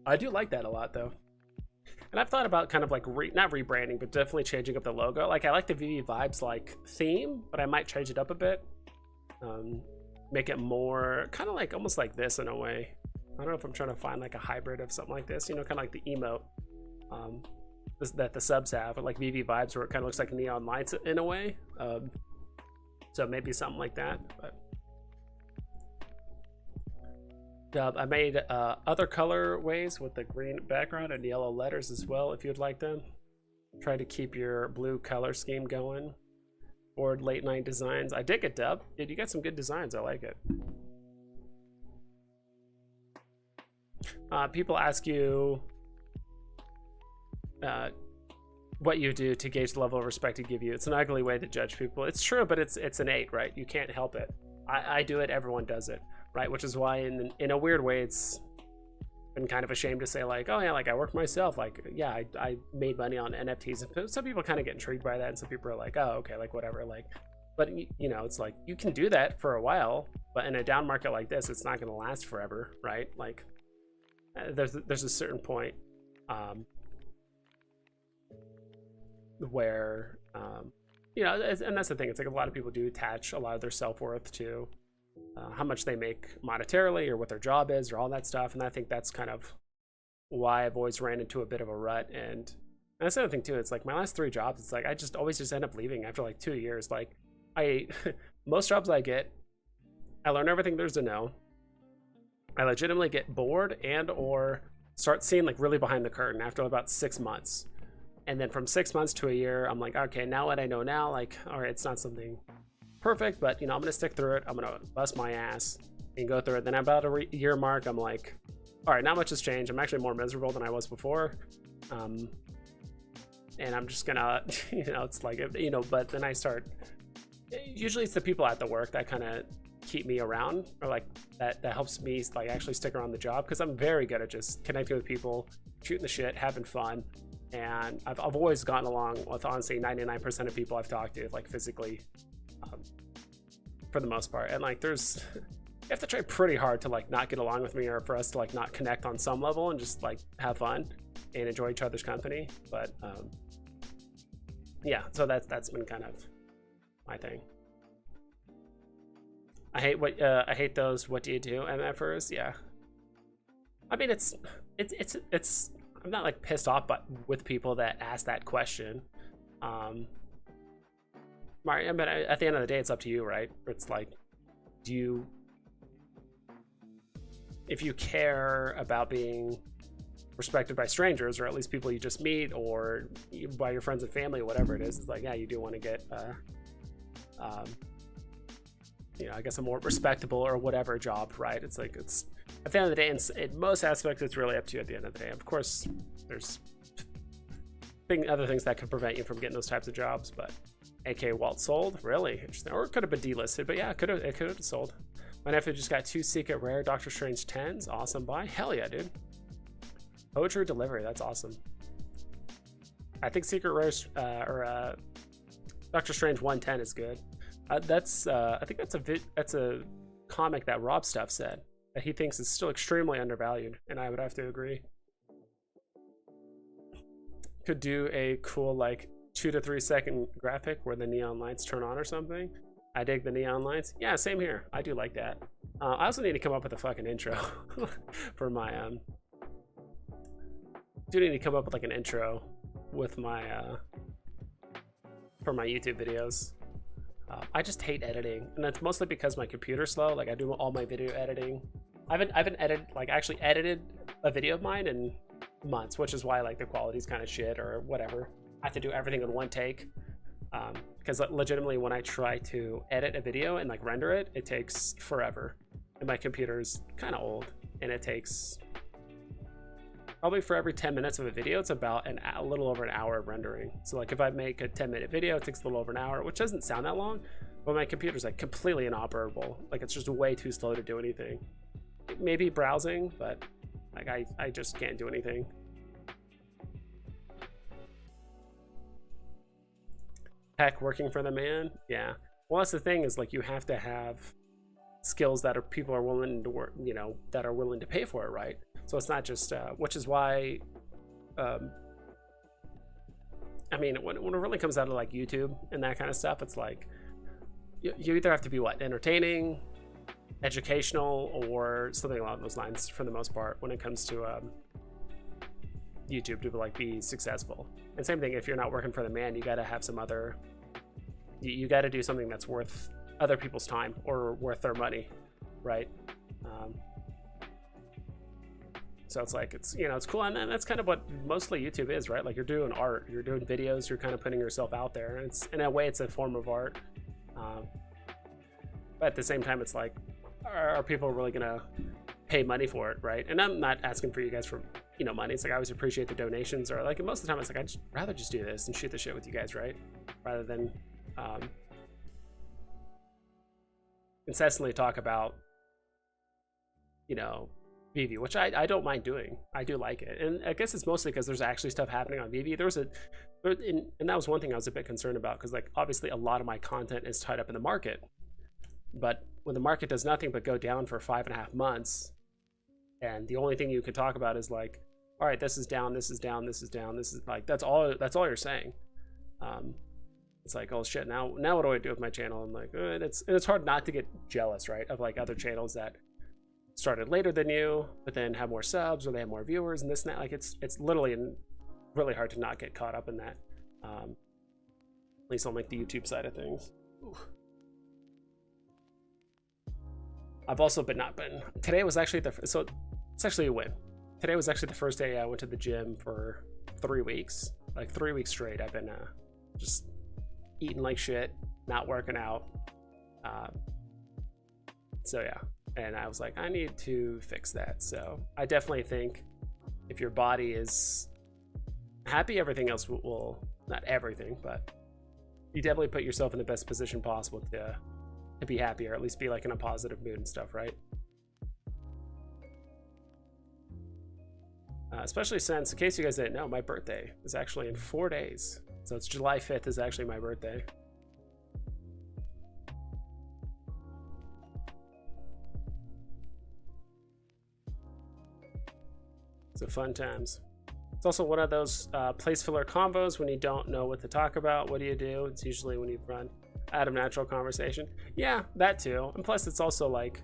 I do like that a lot though. And I've thought about kind of like not rebranding, but definitely changing up the logo. Like I like the Veve Vibes like theme, but I might change it up a bit. Make it more kind of like almost like this in a way. I don't know if I'm trying to find like a hybrid of something like this, you know, kind of like the emote that the subs have, or like Veve Vibes where it kind of looks like neon lights in a way. So maybe something like that. But I made other colorways with the green background and yellow letters as well, if you'd like them. Try to keep your blue color scheme going. Board late night designs. I dig it, Dub. Dude, you got some good designs. I like it. People ask you what you do to gauge the level of respect to give you. It's an ugly way to judge people. It's true, but it's innate, right? You can't help it. I do it. Everyone does it. Right, which is why in a weird way it's been kind of ashamed to say like, oh yeah, like I work myself, like yeah, I made money on NFTs. And some people kind of get intrigued by that, and some people are like, oh okay, like whatever, like, but you know, it's like you can do that for a while, but in a down market like this, it's not going to last forever, right? Like there's a certain point where you know, and that's the thing, it's like a lot of people do attach a lot of their self-worth to how much they make monetarily or what their job is or all that stuff. And I think that's kind of why I've always ran into a bit of a rut. And that's the other thing too, it's like my last 3 jobs, it's like I just always just end up leaving after like 2 years. Like most jobs I get, I learn everything there's to know. I legitimately get bored and or start seeing like really behind the curtain after about 6 months. And then from 6 months to a year, I'm like, okay, now what I know now, like, all right, it's not something perfect, but you know, I'm gonna stick through it. I'm gonna bust my ass and go through it. Then about a year mark, I'm like, all right, not much has changed. I'm actually more miserable than I was before, and I'm just gonna, you know, it's like, you know, but then I start. Usually, it's the people at the work that kind of keep me around, or like that helps me like actually stick around the job, because I'm very good at just connecting with people, shooting the shit, having fun, and I've always gotten along with honestly 99% of people I've talked to, like physically. For the most part. And like there's have to try pretty hard to like not get along with me, or for us to like not connect on some level and just like have fun and enjoy each other's company. But yeah, so that's been kind of my thing. I hate those "what do you do" MFers. Yeah, I mean it's I'm not like pissed off but with people that ask that question. Mario, but at the end of the day, it's up to you, right? It's like, if you care about being respected by strangers, or at least people you just meet, or by your friends and family, or whatever it is, it's like, yeah, you do want to get, you know, I guess a more respectable or whatever job, right? It's like, it's at the end of the day, in most aspects, it's really up to you at the end of the day. Of course, there's other things that could prevent you from getting those types of jobs, but AK Walt sold, really interesting. Or it could have been delisted, but yeah, it could have sold. My nephew just got 2 secret rare Doctor Strange 10s. Awesome buy. Hell yeah, dude. Poetry delivery, that's awesome. I think secret rares Doctor Strange 110 is good. I think that's a comic that Rob Stuff said that he thinks is still extremely undervalued, and I would have to agree. Could do a cool like 2 to 3 second graphic where the neon lights turn on or something. I dig the neon lights. Yeah, same here. I do like that. I also need to come up with a fucking intro for my do need to come up with like an intro with my for my YouTube videos. I just hate editing, and that's mostly because my computer's slow. Like I do all my video editing. I haven't actually edited a video of mine in months, which is why like the quality's kind of shit or whatever. I have to do everything in one take, because legitimately when I try to edit a video and like render it, it takes forever, and my computer's kind of old, and it takes probably for every 10 minutes of a video, it's about a little over an hour of rendering. So like if I make a 10-minute video, it takes a little over an hour, which doesn't sound that long, but my computer's like completely inoperable. Like it's just way too slow to do anything. Maybe browsing, but like I just can't do anything. Heck, working for the man. Yeah, well, that's the thing, is like you have to have skills that people are willing to work, you know, that are willing to pay for it, right? So it's not just which is why I mean, when it really comes down to like YouTube and that kind of stuff, it's like you either have to be what, entertaining, educational, or something along those lines for the most part when it comes to YouTube to like be successful. And same thing, if you're not working for the man, you got to have some other, you got to do something that's worth other people's time or worth their money, right? So it's like, it's, you know, it's cool, and that's kind of what mostly YouTube is, right? Like you're doing art, you're doing videos, you're kind of putting yourself out there, and it's, in a way, it's a form of art. But at the same time, it's like, are people really gonna pay money for it, right? And I'm not asking for you guys for, you know, money. It's like I always appreciate the donations, or like most of the time it's like I'd rather just do this and shoot the shit with you guys, right? Rather than incessantly talk about, you know, Veve, which I don't mind doing. I do like it, and I guess it's mostly because there's actually stuff happening on Veve. And that was one thing I was a bit concerned about, because like obviously a lot of my content is tied up in the market, but when the market does nothing but go down for 5.5 months, and the only thing you can talk about is like, all right, this is down, this is down, this is down, this is like, that's all you're saying. It's like, oh shit, now what do I do with my channel? I'm like, and it's hard not to get jealous, right, of like other channels that started later than you but then have more subs, or they have more viewers and this and that. Like it's literally really hard to not get caught up in that, at least on like the YouTube side of things. Ooh. I've also today was actually so it's actually a win. Today was actually the first day I went to the gym for 3 weeks, like 3 weeks straight. I've been just eating like shit, not working out, so yeah. And I was like, I need to fix that. So I definitely think if your body is happy, everything else will, not everything, but you definitely put yourself in the best position possible to be happy, or at least be like in a positive mood and stuff, right? Especially since, in case you guys didn't know, my birthday is actually in 4 days. So it's July 5th is actually my birthday. So fun times. It's also one of those place filler combos when you don't know what to talk about. What do you do? It's usually when you run out of natural conversation. Yeah, that too. And plus, it's also like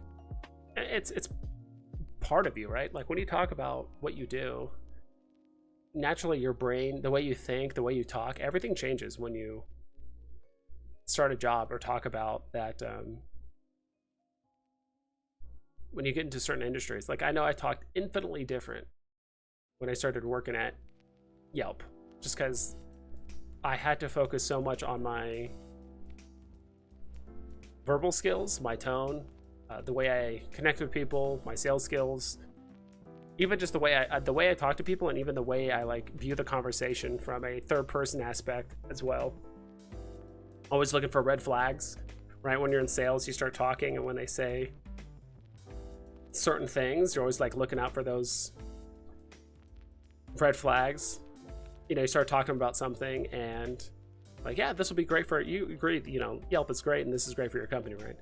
it's part of you, right? Like when you talk about what you do, naturally your brain, the way you think, the way you talk, everything changes when you start a job or talk about that. When you get into certain industries, like I know I talked infinitely different when I started working at Yelp, just because I had to focus so much on my verbal skills, my tone, the way I connect with people, my sales skills, even just the way I talk to people, and even the way I like view the conversation from a third person aspect as well. Always looking for red flags, right? When you're in sales, you start talking, and when they say certain things, you're always like looking out for those red flags. You know, you start talking about something and like, yeah, this will be great for you. Agreed, you know, Yelp is great and this is great for your company, right?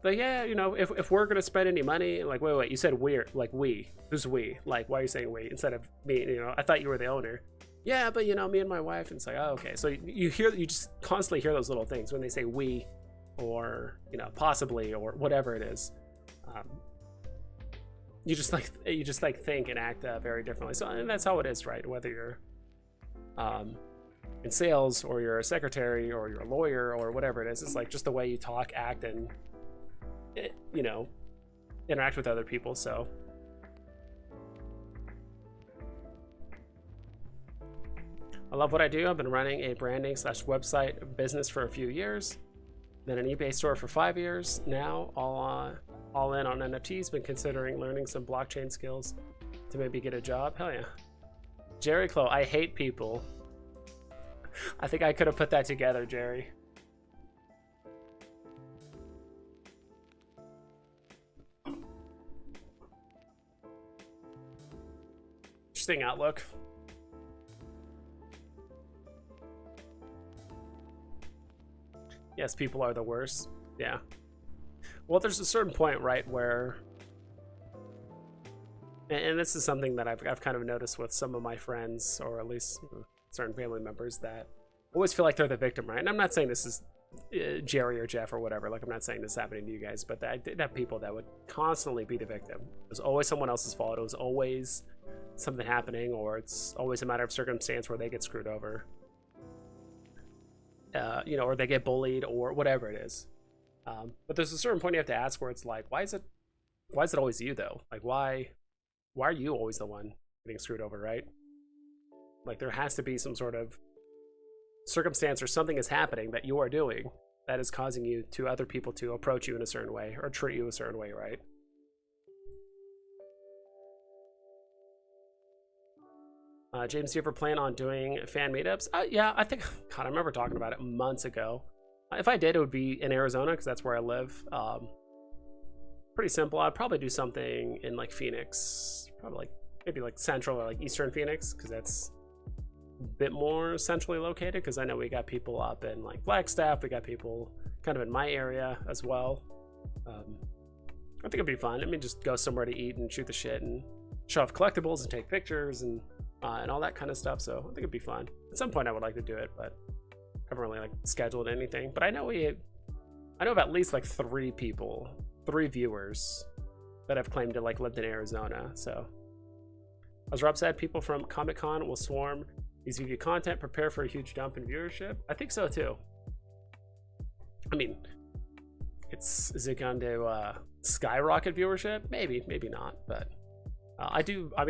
Like, yeah, you know, if we're gonna spend any money, like, wait, you said we're, like, we, who's we? Like, why are you saying we instead of me? You know, I thought you were the owner. Yeah, but you know, me and my wife. And it's like, oh, okay. So you just constantly hear those little things when they say we, or you know, possibly, or whatever it is. You just like think and act very differently. So, and that's how it is, right? Whether you're in sales or you're a secretary or you're a lawyer or whatever it is, it's like just the way you talk, act, and you know, interact with other people. So I love what I do. I've been running a branding / website business for a few years, then an eBay store for 5 years now, all in on NFTs. Been considering learning some blockchain skills to maybe get a job. Hell yeah. Jerry Clo, I hate people. I think I could have put that together, Jerry. Interesting outlook. Yes, people are the worst. Yeah. Well, there's a certain point, right, where, and this is something that I've kind of noticed with some of my friends, or at least certain family members, that always feel like they're the victim, right? And I'm not saying this is Jerry or Jeff or whatever. Like, I'm not saying this is happening to you guys, but I did have people that would constantly be the victim. It was always someone else's fault. It was always something happening, or it's always a matter of circumstance where they get screwed over. You know, or they get bullied or whatever it is. But there's a certain point you have to ask where it's like, why is it always you though? Like, why are you always the one getting screwed over, right? Like, there has to be some sort of circumstance or something is happening that you are doing that is causing you to other people to approach you in a certain way or treat you a certain way, right? James, do you ever plan on doing fan meetups? Yeah, I think, God, I remember talking about it months ago. If I did, it would be in Arizona because that's where I live. Pretty simple. I'd probably do something in like Phoenix, probably like maybe like central or like eastern Phoenix, because that's a bit more centrally located. Because I know we got people up in like Flagstaff, we got people kind of in my area as well. I think it'd be fun. I mean, just go somewhere to eat and shoot the shit and show off collectibles and take pictures and all that kind of stuff. So I think it'd be fun. At some point, I would like to do it, but I haven't really like scheduled anything. But I know of at least like 3 viewers that have claimed to like lived in Arizona. So as Rob said, people from Comic-Con will swarm these Veve content, prepare for a huge dump in viewership. I think so too. I mean, is it going to skyrocket viewership? Maybe not. But I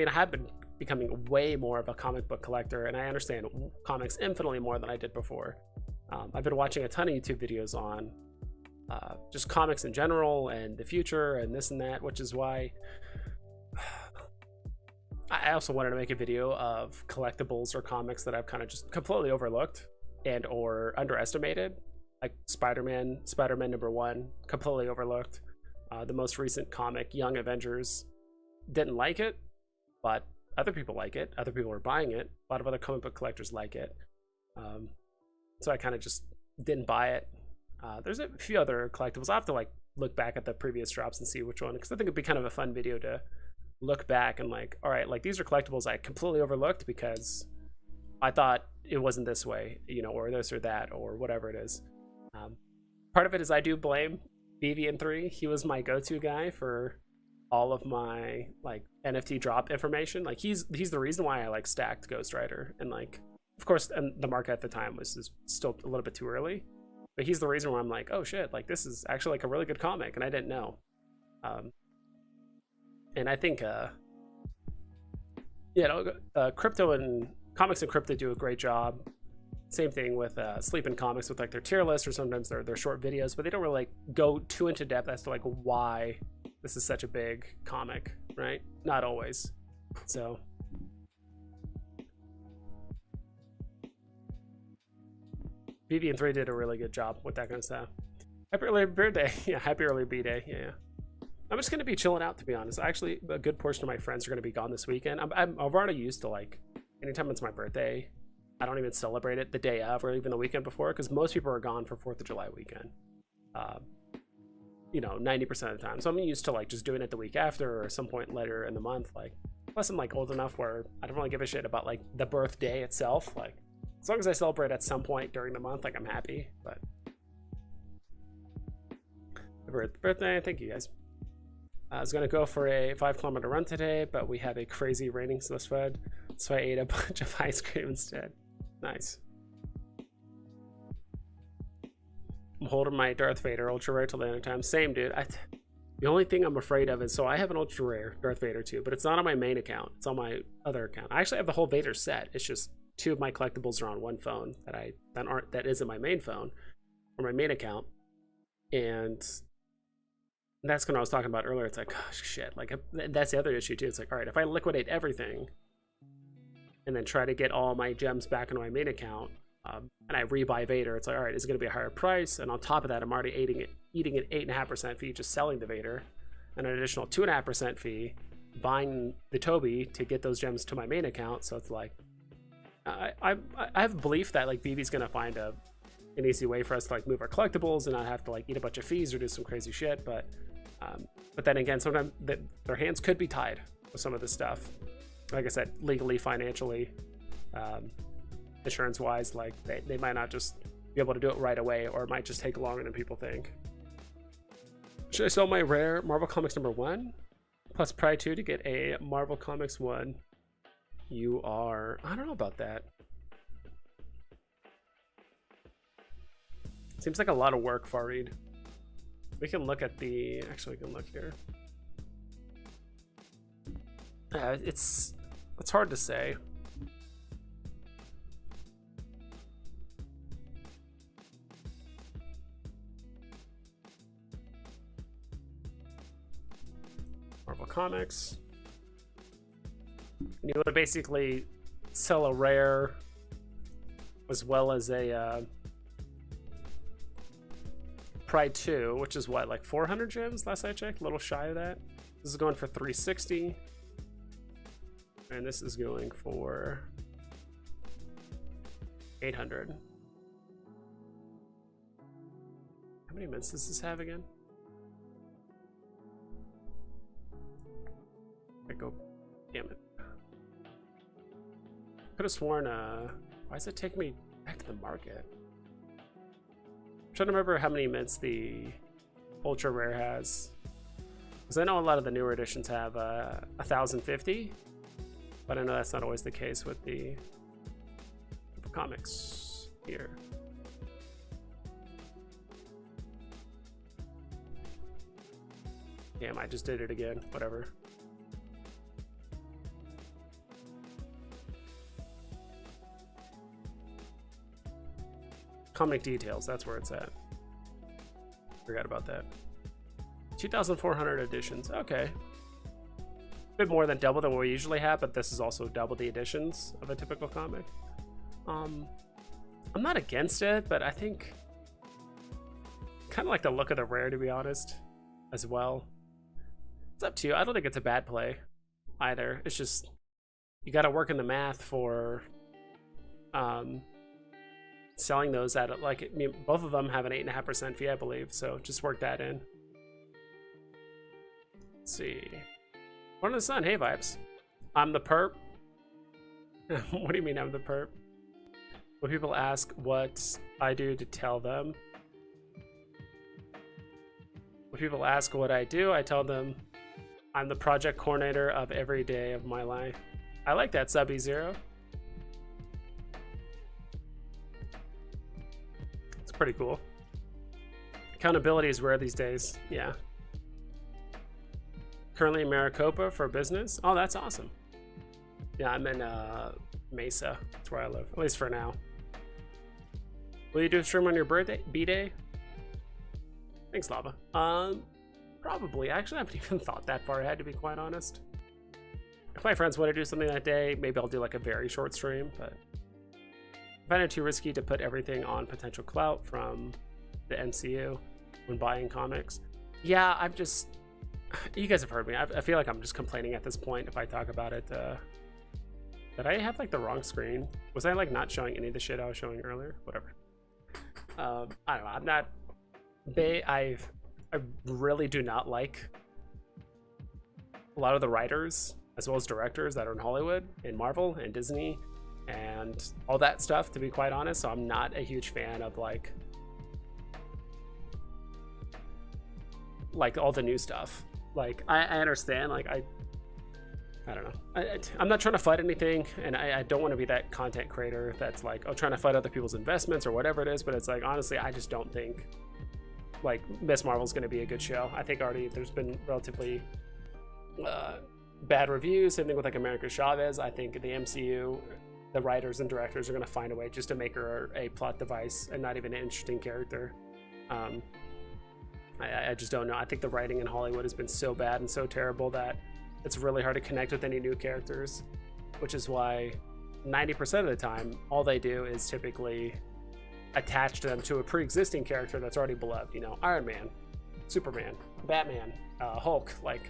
have been becoming way more of a comic book collector, and I understand comics infinitely more than I did before. I've been watching a ton of YouTube videos on just comics in general and the future and this and that, which is why I also wanted to make a video of collectibles or comics that I've kind of just completely overlooked and or underestimated, like Spider-Man #1, completely overlooked. The most recent comic, Young Avengers, didn't like it, but other people like it. Other people are buying it. A lot of other comic book collectors like it. So I kind of just didn't buy it. There's a few other collectibles. I'll have to like look back at the previous drops and see which one, because I think it'd be kind of a fun video to look back and like, all right, like these are collectibles I completely overlooked because I thought it wasn't this way, you know, or this or that or whatever it is. Part of it is I do blame Veve3. He was my go-to guy for all of my like NFT drop information. Like he's the reason why I like stacked Ghost Rider, and like of course, and the market at the time was still a little bit too early, but he's the reason why I'm like, oh shit, like this is actually like a really good comic, and I didn't know. And I think crypto and comics and crypto do a great job. Same thing with Sleep and Comics with like their tier list, or sometimes their short videos, but they don't really like go too into depth as to like why this is such a big comic, right? Not always. So Veve3 did a really good job with that kind of stuff. Happy early birthday. Yeah, happy early B-Day. Yeah. I'm just going to be chilling out, to be honest. Actually, a good portion of my friends are going to be gone this weekend. I'm already used to like, anytime it's my birthday, I don't even celebrate it the day of or even the weekend before, because most people are gone for 4th of July weekend. You know, 90% of the time. So I'm used to like just doing it the week after or some point later in the month. Like, plus I'm like old enough where I don't really give a shit about like the birthday itself. Like, as long as I celebrate at some point during the month, like I'm happy. But birthday, thank you guys. I was gonna go for a 5-kilometer run today, but we have a crazy raining spread, so I ate a bunch of ice cream instead. Nice. I'm holding my Darth Vader ultra rare till the end of time. Same, dude. The only thing I'm afraid of is, so I have an ultra rare Darth Vader too, but it's not on my main account. It's on my other account. I actually have the whole Vader set. It's just 2 of my collectibles are on one phone that isn't my main phone or my main account, and that's what I was talking about earlier. It's like, gosh, shit. Like, that's the other issue too. It's like, all right, if I liquidate everything and then try to get all my gems back into my main account, and I rebuy Vader, it's like, all right, is it going to be a higher price? And on top of that, I'm already eating an 8.5% fee just selling the Vader, and an additional 2.5% fee buying the Toby to get those gems to my main account. So it's like, I have a belief that like Veve's going to find an easy way for us to like move our collectibles and not have to like eat a bunch of fees or do some crazy shit. But then again, sometimes their hands could be tied with some of this stuff. Like I said, legally, financially, insurance-wise, like they might not just be able to do it right away, or it might just take longer than people think. Should I sell my rare Marvel Comics #1 plus Pride 2 to get a Marvel Comics 1? You are... I don't know about that. Seems like a lot of work, Farid. We can look at the... Actually, we can look here. It's hard to say. Marvel Comics. And you would basically sell a rare as well as a Pride 2, which is what, like 400 gems last I checked, a little shy of that. This is going for 360, and this is going for 800. How many minutes does this have again? I go, damn it. Could have sworn, why is it taking me back to the market? I'm trying to remember how many mints the ultra rare has, because I know a lot of the newer editions have 1050, but I know that's not always the case with the comics here. Damn, I just did it again. Whatever. Comic details, that's where it's at. Forgot about that. 2,400 editions. Okay. A bit more than double than what we usually have, but this is also double the editions of a typical comic. I'm not against it, but I think kind of like the look of the rare, to be honest, as well. It's up to you. I don't think it's a bad play either. It's just you got to work in the math for selling those at, like, I mean, both of them have an 8.5% fee, I believe, so just work that in. Let's see. Born in the sun. Hey, vibes. I'm the perp. What do you mean I'm the perp? When people ask what I do to tell them. When people ask what I do, I tell them I'm the project coordinator of every day of my life. I like that, Subby Zero. It's pretty cool. Accountability is rare these days. Yeah. Currently in Maricopa for business. Oh, that's awesome. Yeah, I'm in Mesa. That's where I live, at least for now. Will you do a stream on your birthday, B-Day? Thanks, Lava. Probably. Actually, I haven't even thought that far ahead, to be quite honest. If my friends want to do something that day, maybe I'll do like a very short stream, but I find it too risky to put everything on potential clout from the MCU when buying comics. Yeah, I'm just... You guys have heard me. I feel like I'm just complaining at this point if I talk about it. Did I have like the wrong screen? Was I like not showing any of the shit I was showing earlier? Whatever. I don't know. I'm not... I really do not like a lot of the writers as well as directors that are in Hollywood and Marvel and Disney and all that stuff, to be quite honest. So I'm not a huge fan of like all the new stuff. Like I understand, like I don't know. I'm not trying to fight anything, and I don't want to be that content creator that's like, oh, trying to fight other people's investments or whatever it is. But it's like, honestly, I just don't think like Miss Marvel's going to be a good show. I think already there's been relatively bad reviews. Same thing with like America Chavez. I think the MCU, the writers and directors are going to find a way just to make her a plot device and not even an interesting character. I just don't know. I think the writing in Hollywood has been so bad and so terrible that it's really hard to connect with any new characters, which is why 90% of the time, all they do is typically attach them to a pre-existing character that's already beloved. You know, Iron Man, Superman, Batman, Hulk. Like,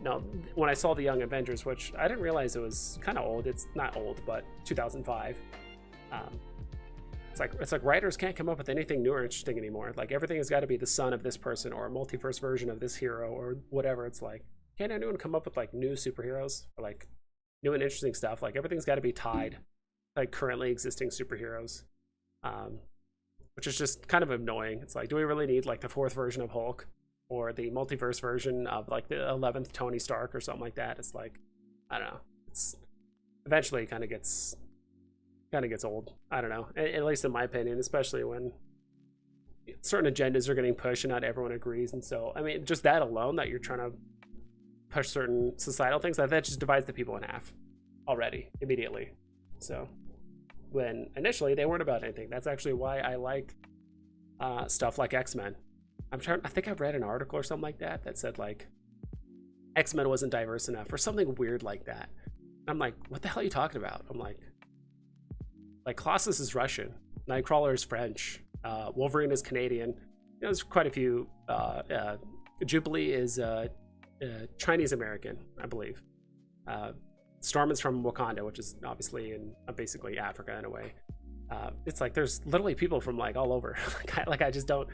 no, when I saw the Young Avengers, which I didn't realize it was kind of old. It's not old, but 2005. It's like writers can't come up with anything new or interesting anymore. Like everything has got to be the son of this person or a multiverse version of this hero or whatever. It's like, can't anyone come up with like new superheroes or like new and interesting stuff? Like everything's got to be tied like currently existing superheroes, which is just kind of annoying. It's like, do we really need like the 4th version of Hulk or the multiverse version of like the 11th Tony Stark or something like that? It's like, I don't know. It's eventually kind of gets old. I don't know, at least in my opinion, especially when certain agendas are getting pushed and not everyone agrees. And so, I mean, just that alone, that you're trying to push certain societal things, that just divides the people in half already, immediately. So when initially they weren't about anything. That's actually why I like stuff like X-Men. I think I've read an article or something like that that said like X-Men wasn't diverse enough or something weird like that. I'm like, what the hell are you talking about? I'm like Colossus is Russian, Nightcrawler is French, Wolverine is Canadian. You know, there's quite a few. Jubilee is Chinese American, I believe. Storm is from Wakanda, which is obviously in basically Africa in a way. It's like there's literally people from like all over. like I just don't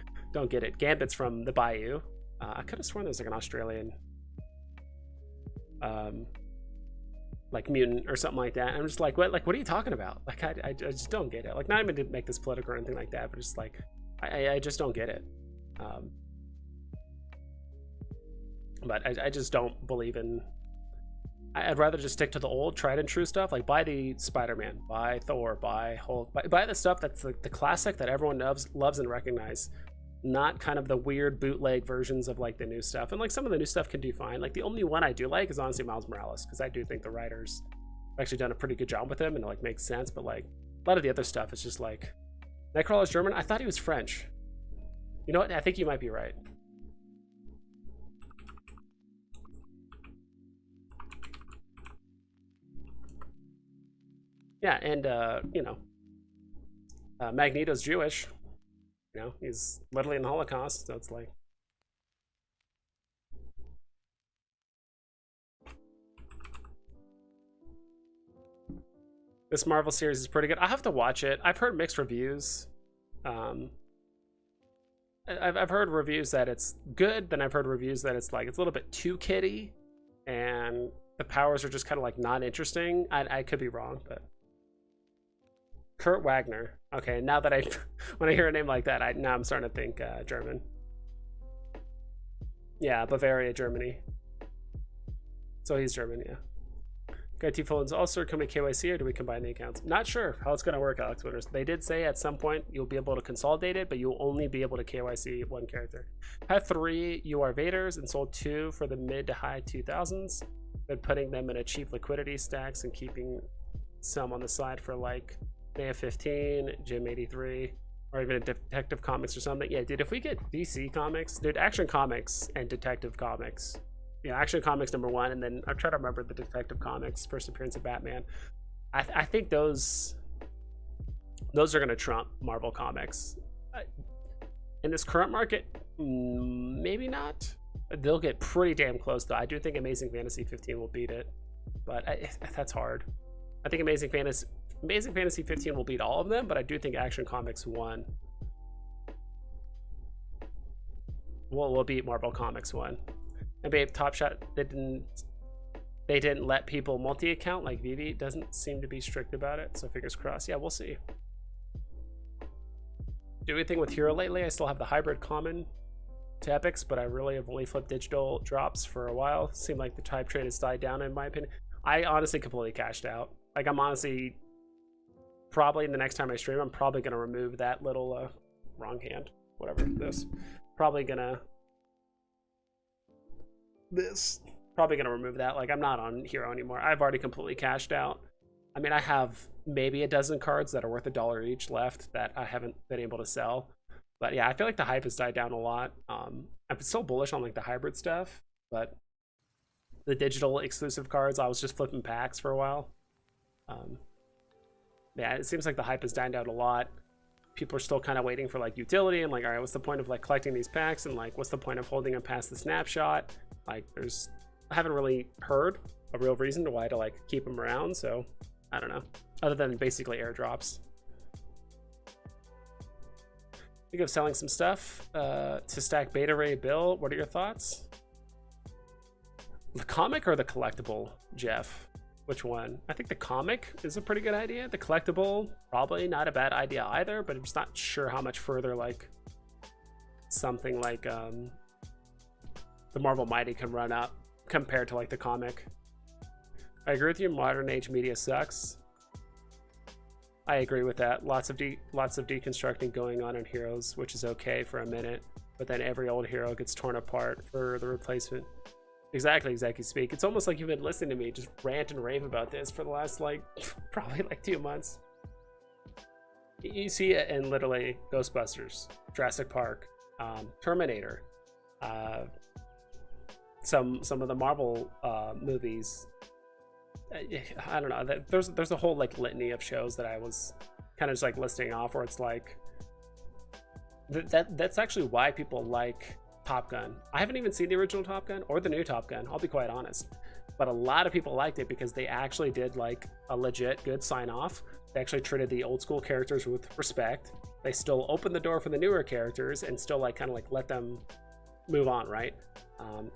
get it. Gambit's from the Bayou. I could have sworn there's like an Australian like mutant or something like that. And I'm just like, what are you talking about? Like I just don't get it. Like, not even to make this political or anything like that, but just like I just don't get it. But I just don't believe in... I'd rather just stick to the old tried and true stuff. Like, buy the Spider-Man, buy Thor, buy Hulk, buy the stuff that's the classic that everyone loves and recognize. Not kind of the weird bootleg versions of like the new stuff. And like some of the new stuff can do fine. Like the only one I do like is honestly Miles Morales, because I do think the writers have actually done a pretty good job with him and it like makes sense. But like a lot of the other stuff is just like, Nightcrawler's German. I thought he was French. You know what? I think you might be right. Yeah, and you know, Magneto's Jewish. You know, he's literally in the Holocaust, so it's like... This Marvel series is pretty good. I have to watch it. I've heard mixed reviews. I've heard reviews that it's good, then I've heard reviews that it's like, it's a little bit too kiddie. and the powers are just kind of like not interesting. I could be wrong, but Kurt Wagner. Okay, now that when I hear a name like that, now I'm starting to think German. Yeah, Bavaria, Germany. So he's German, yeah. Got two phones also coming KYC, or do we combine the accounts? Not sure how it's going to work, Alex Winners. They did say at some point you'll be able to consolidate it, but you'll only be able to KYC one character. Have 3 UR Vaders and sold 2 for the mid to high 2000s. Been putting them in a cheap liquidity stacks and keeping some on the side for like Naya 15, Jim 83, or even a Detective Comics or something. Yeah, dude, if we get DC Comics, dude, Action Comics and Detective Comics. Yeah, Action Comics #1, and then I'm trying to remember the Detective Comics first appearance of Batman. I think those are going to trump Marvel Comics. In this current market, maybe not. They'll get pretty damn close, though. I do think Amazing Fantasy 15 will beat it, but that's hard. I think Amazing Fantasy 15 will beat all of them, but I do think Action Comics 1 will beat Marvel Comics 1. And babe, Top Shot, they didn't let people multi-account like Veve. Doesn't seem to be strict about it, so fingers crossed. Yeah, we'll see. Do anything with Hero lately? I still have the hybrid common to epics, but I really have only flipped digital drops for a while. Seemed like the type trade has died down in my opinion. I honestly completely cashed out. Like, I'm honestly probably the next time I stream, I'm probably gonna remove that little wrong hand, whatever this. Probably gonna remove that. Like, I'm not on Hero anymore. I've already completely cashed out. I mean, I have maybe a dozen cards that are worth $1 each left that I haven't been able to sell. But yeah, I feel like the hype has died down a lot. I'm still bullish on like the hybrid stuff, but the digital exclusive cards, I was just flipping packs for a while. Yeah, it seems like the hype has died down a lot. People are still kind of waiting for like utility and like, all right, what's the point of like collecting these packs, and like what's the point of holding them past the snapshot? Like, I haven't really heard a real reason to why to like keep them around, so I don't know, other than basically airdrops. Think of selling some stuff to stack Beta Ray Bill. What are your thoughts? The comic or the collectible, Jeff? Which one? I think the comic is a pretty good idea. The collectible, probably not a bad idea either, but I'm just not sure how much further like something like the Marvel Mighty can run up compared to like the comic. I agree with you, modern age media sucks. I agree with that. Lots of deconstructing going on in Heroes, which is okay for a minute, but then every old hero gets torn apart for the replacement. Exactly, speak. It's almost like you've been listening to me just rant and rave about this for the last like probably like 2 months. You see it in literally Ghostbusters, Jurassic Park, Terminator, some of the Marvel movies. I don't know. There's a whole like litany of shows that I was kind of just like listing off, where it's like that's actually why people like Top Gun. I haven't even seen the original Top Gun or the new Top Gun, I'll be quite honest, but a lot of people liked it because they actually did like a legit good sign off. They actually treated the old school characters with respect. They still opened the door for the newer characters and still like kind of like let them move on, right?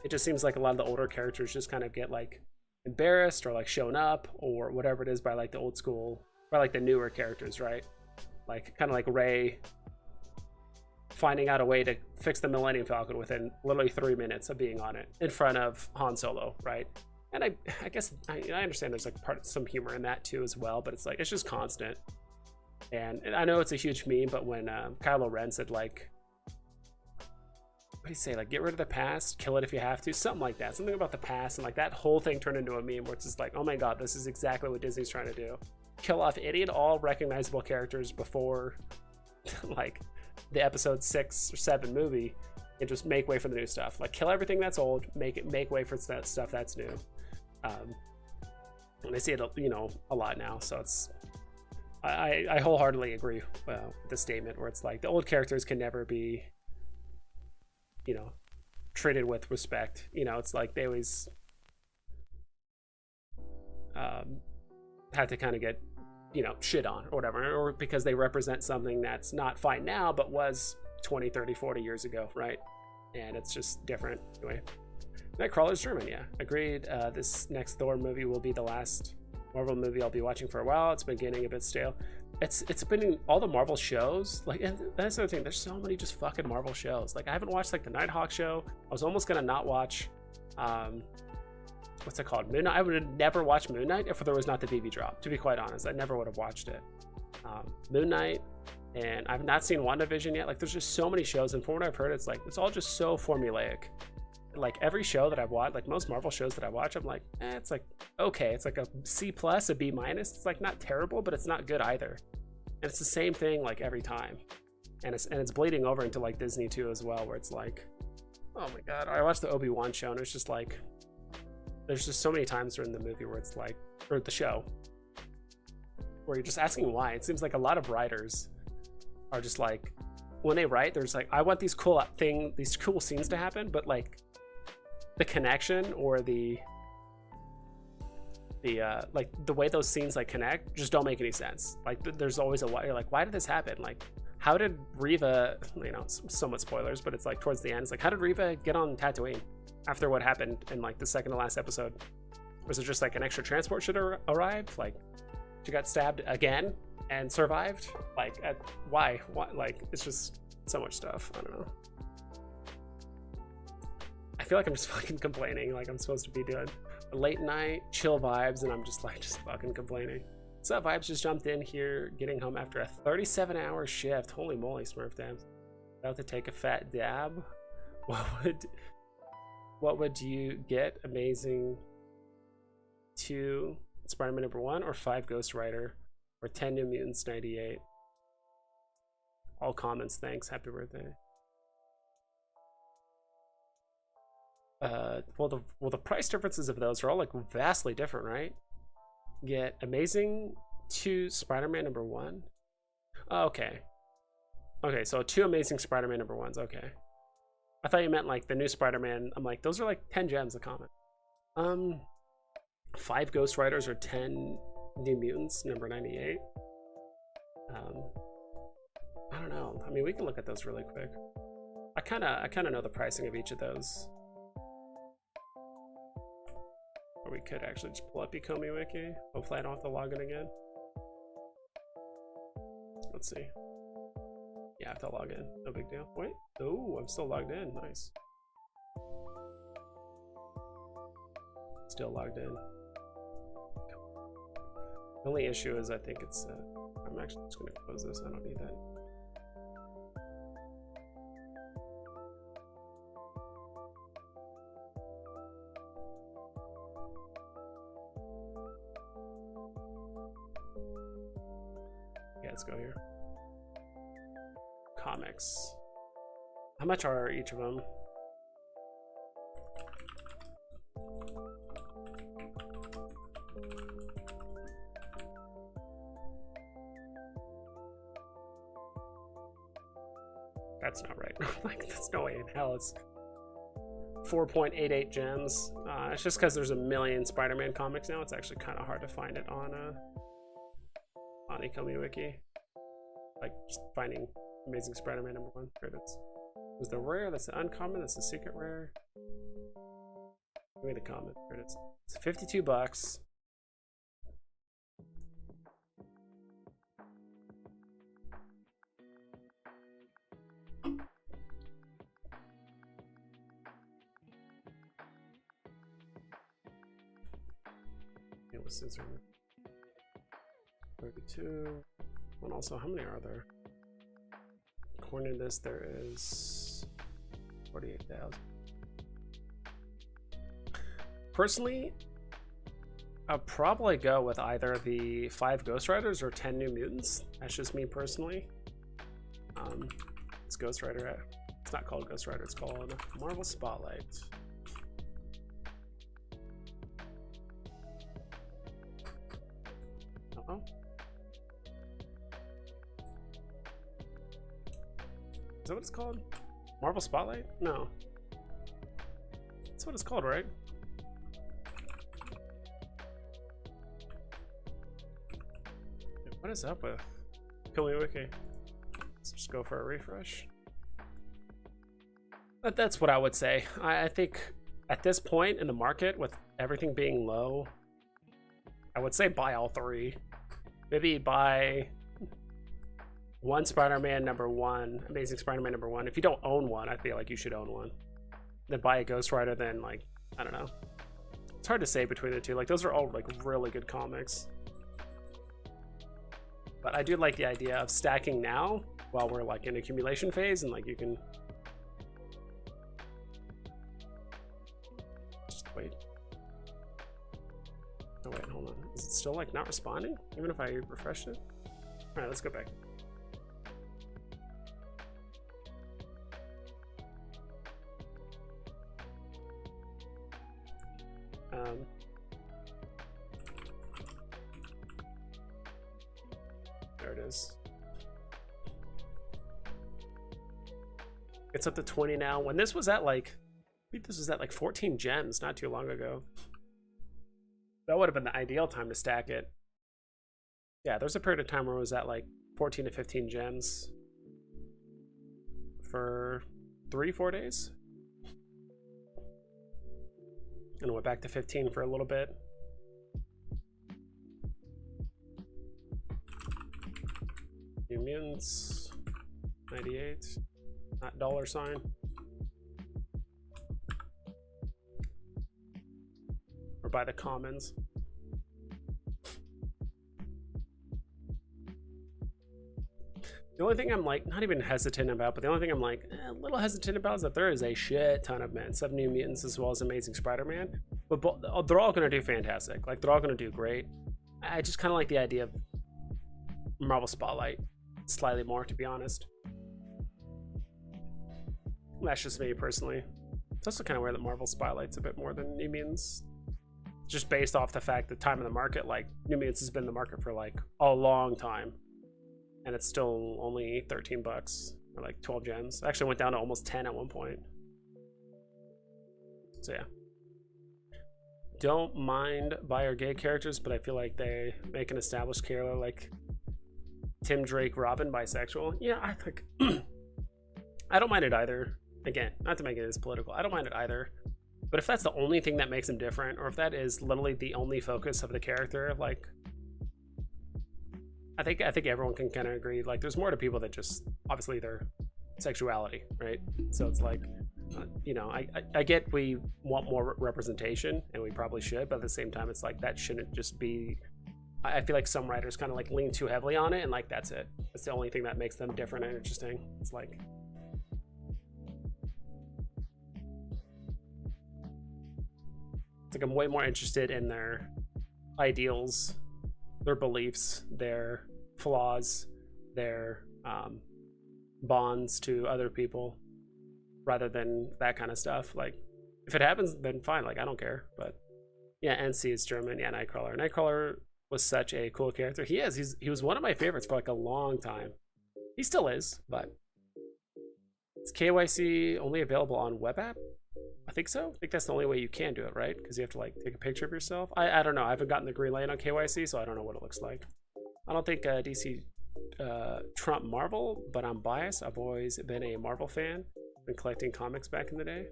It just seems like a lot of the older characters just kind of get like embarrassed or like shown up or whatever it is by like the old school, by like the newer characters, right? Like kind of like Rey finding out a way to fix the Millennium Falcon within literally 3 minutes of being on it in front of Han Solo, right? And I guess I understand there's like some humor in that too as well, but it's like it's just constant. And I know it's a huge meme, but when Kylo Ren said like, what do you say, like get rid of the past, kill it if you have to, something like that, something about the past, and like that whole thing turned into a meme where it's just like, oh my god, this is exactly what Disney's trying to do. Kill off any and all recognizable characters before like the episode 6 or 7 movie, and just make way for the new stuff. Like kill everything that's old, make way for that stuff that's new. And I see it, you know, a lot now. So it's I wholeheartedly agree with the statement where it's like the old characters can never be, you know, treated with respect. You know, it's like they always have to kind of get, you know, shit on or whatever, or because they represent something that's not fine now but was 20, 30, 40 years ago, right? And it's just different. Anyway, Nightcrawler's German, yeah. Agreed. This next Thor movie will be the last Marvel movie I'll be watching for a while. It's been getting a bit stale. It's been in all the Marvel shows. Like, and that's the other thing. There's so many just fucking Marvel shows. Like, I haven't watched like the Nighthawk show. I was almost gonna not watch. What's it called? Moon Knight. I would have never watched Moon Knight if there was not the Veve drop. To be quite honest, I never would have watched it. Moon Knight, and I've not seen WandaVision yet. Like, there's just so many shows, and from what I've heard, it's like it's all just so formulaic. Like every show that I've watched, like most Marvel shows that I watch, I'm like, it's like okay, it's like a C+, a B-. It's like not terrible, but it's not good either. And it's the same thing like every time, and it's bleeding over into like Disney too as well, where it's like, oh my god, I watched the Obi-Wan show, and it's just like, there's just so many times during the movie where it's like, or the show, where you're just asking why. It seems like a lot of writers are just like, when they write, there's like, I want these cool scenes to happen, but like the connection or the like the way those scenes like connect just don't make any sense. Like there's always a why. You're like, why did this happen? Like, how did Reva, you know, somewhat spoilers, but it's like towards the end, it's like, how did Reva get on Tatooine after what happened in like the second to last episode? Was it just like an extra transport should arrive? Like she got stabbed again and survived? Like why? Like it's just so much stuff. I don't know. I feel like I'm just fucking complaining, like I'm supposed to be doing a late night chill vibes, and I'm just like fucking complaining. What's up, Vibes? Just jumped in here, getting home after a 37-hour shift. Holy moly, Smurf Dabs. About to take a fat dab. What would you get? Amazing 2 Spider-Man #1 or 5 Ghost Rider or 10 New Mutants 98? All comments, thanks. Happy birthday. Well, the price differences of those are all like vastly different, right? Get Amazing 2 Spider-Man #1. Oh, okay. Okay, so 2 Amazing Spider-Man #1s. Okay. I thought you meant like the new Spider-Man. I'm like, those are like 10 gems a comment. 5 Ghost Riders or 10 New Mutants #98. I don't know. I mean, we can look at those really quick. I kind of know the pricing of each of those. Or we could actually just pull up Ecomi Wiki. Hopefully I don't have to log in again. Let's see. Yeah, I have to log in. No big deal. Wait. Oh, I'm still logged in. Nice. Still logged in. The only issue is I think it's... I'm actually just going to close this. I don't need that. Let's go here. Comics. How much are each of them? That's not right. Like, that's no way in hell. It's 4.88 gems. It's just because there's a million Spider-Man comics now. It's actually kind of hard to find it on Ecomi Wiki. Like just finding Amazing Spider-Man #1 credits. There's the rare, that's the uncommon, that's the secret rare. Give me the common credits. It's 52 bucks. Yeah, what's this? 32. And also, how many are there? According to this, there is 48,000. Personally, I'll probably go with either the 5 Ghost Riders or 10 New Mutants. That's just me personally. It's Ghost Rider. It's not called Ghost Rider. It's called Marvel Spotlight. Uh-oh. Is that what it's called? Marvel Spotlight? No. That's what it's called, right? What is up with Ecomi Wiki? Let's just go for a refresh. But that's what I would say. I think At this point in the market, with everything being low, I would say buy all three. Maybe buy one Spider-Man #1, Amazing Spider-Man #1. If you don't own one, I feel like you should own one. Then buy a Ghost Rider, then like, I don't know. It's hard to say between the two. Like, those are all like really good comics. But I do like the idea of stacking now while we're like in accumulation phase, and like you can just wait. Oh wait, hold on. Is it still like not responding? Even if I refreshed it? All right, let's go back. There it is. It's up to 20 now. When this was at like, I think this was at like 14 gems not too long ago. That would have been the ideal time to stack it. Yeah, there's a period of time where it was at like 14 to 15 gems for 3-4 days. And it went back to 15 for a little bit. New Mutants, 98, not $. Or buy the commons. The only thing I'm like, not even hesitant about, but the only thing I'm like a little hesitant about is that there is a shit ton of men, 7 New Mutants as well as Amazing Spider-Man. But they're all going to do fantastic. Like, they're all going to do great. I just kind of like the idea of Marvel Spotlight slightly more, to be honest. That's just me personally. It's also kind of weird that Marvel Spotlight's a bit more than New Mutants. Just based off the fact that time in the market, like, New Mutants has been in the market for like a long time. And it's still only 13 bucks or like 12 gems. Actually went down to almost 10 at one point. So yeah. Don't mind bi or gay characters, but I feel like they make an established character like Tim Drake Robin bisexual. Yeah, I think I don't mind it either. Again, not to make it as political. I don't mind it either. But if that's the only thing that makes them different, or if that is literally the only focus of the character, like, I think everyone can kind of agree. Like, there's more to people that just obviously their sexuality, right? So it's like, you know, I get we want more representation, and we probably should, but at the same time, it's like that shouldn't just be. I feel like some writers kind of like lean too heavily on it, and like that's it. That's the only thing that makes them different and interesting. It's like. It's like I'm way more interested in their ideals, their beliefs, their flaws, their bonds to other people, rather than that kind of stuff. Like, if it happens, then fine. Like, I don't care. But yeah, NC is German. Yeah, Nightcrawler. Nightcrawler was such a cool character. He was one of my favorites for like a long time. He still is, but it's KYC only available on web app. I think so. I think that's the only way you can do it, right? Because you have to like take a picture of yourself. I don't know. I haven't gotten the green light on KYC, so I don't know what it looks like. I don't think DC Trump Marvel, but I'm biased. I've always been a Marvel fan. Been collecting comics back in the day.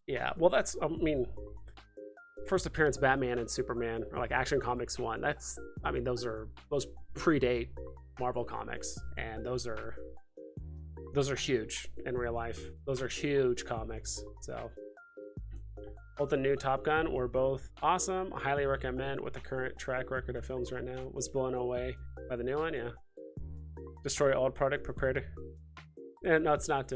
Yeah, well, that's, I mean, first appearance Batman and Superman, or like Action Comics 1. That's, I mean, those predate Marvel comics, and those are huge in real life. Those are huge comics. So both the new Top Gun were both awesome. I highly recommend. With the current track record of films right now, was blown away by the new one. Yeah, destroy old product, prepare to. And no, it's not.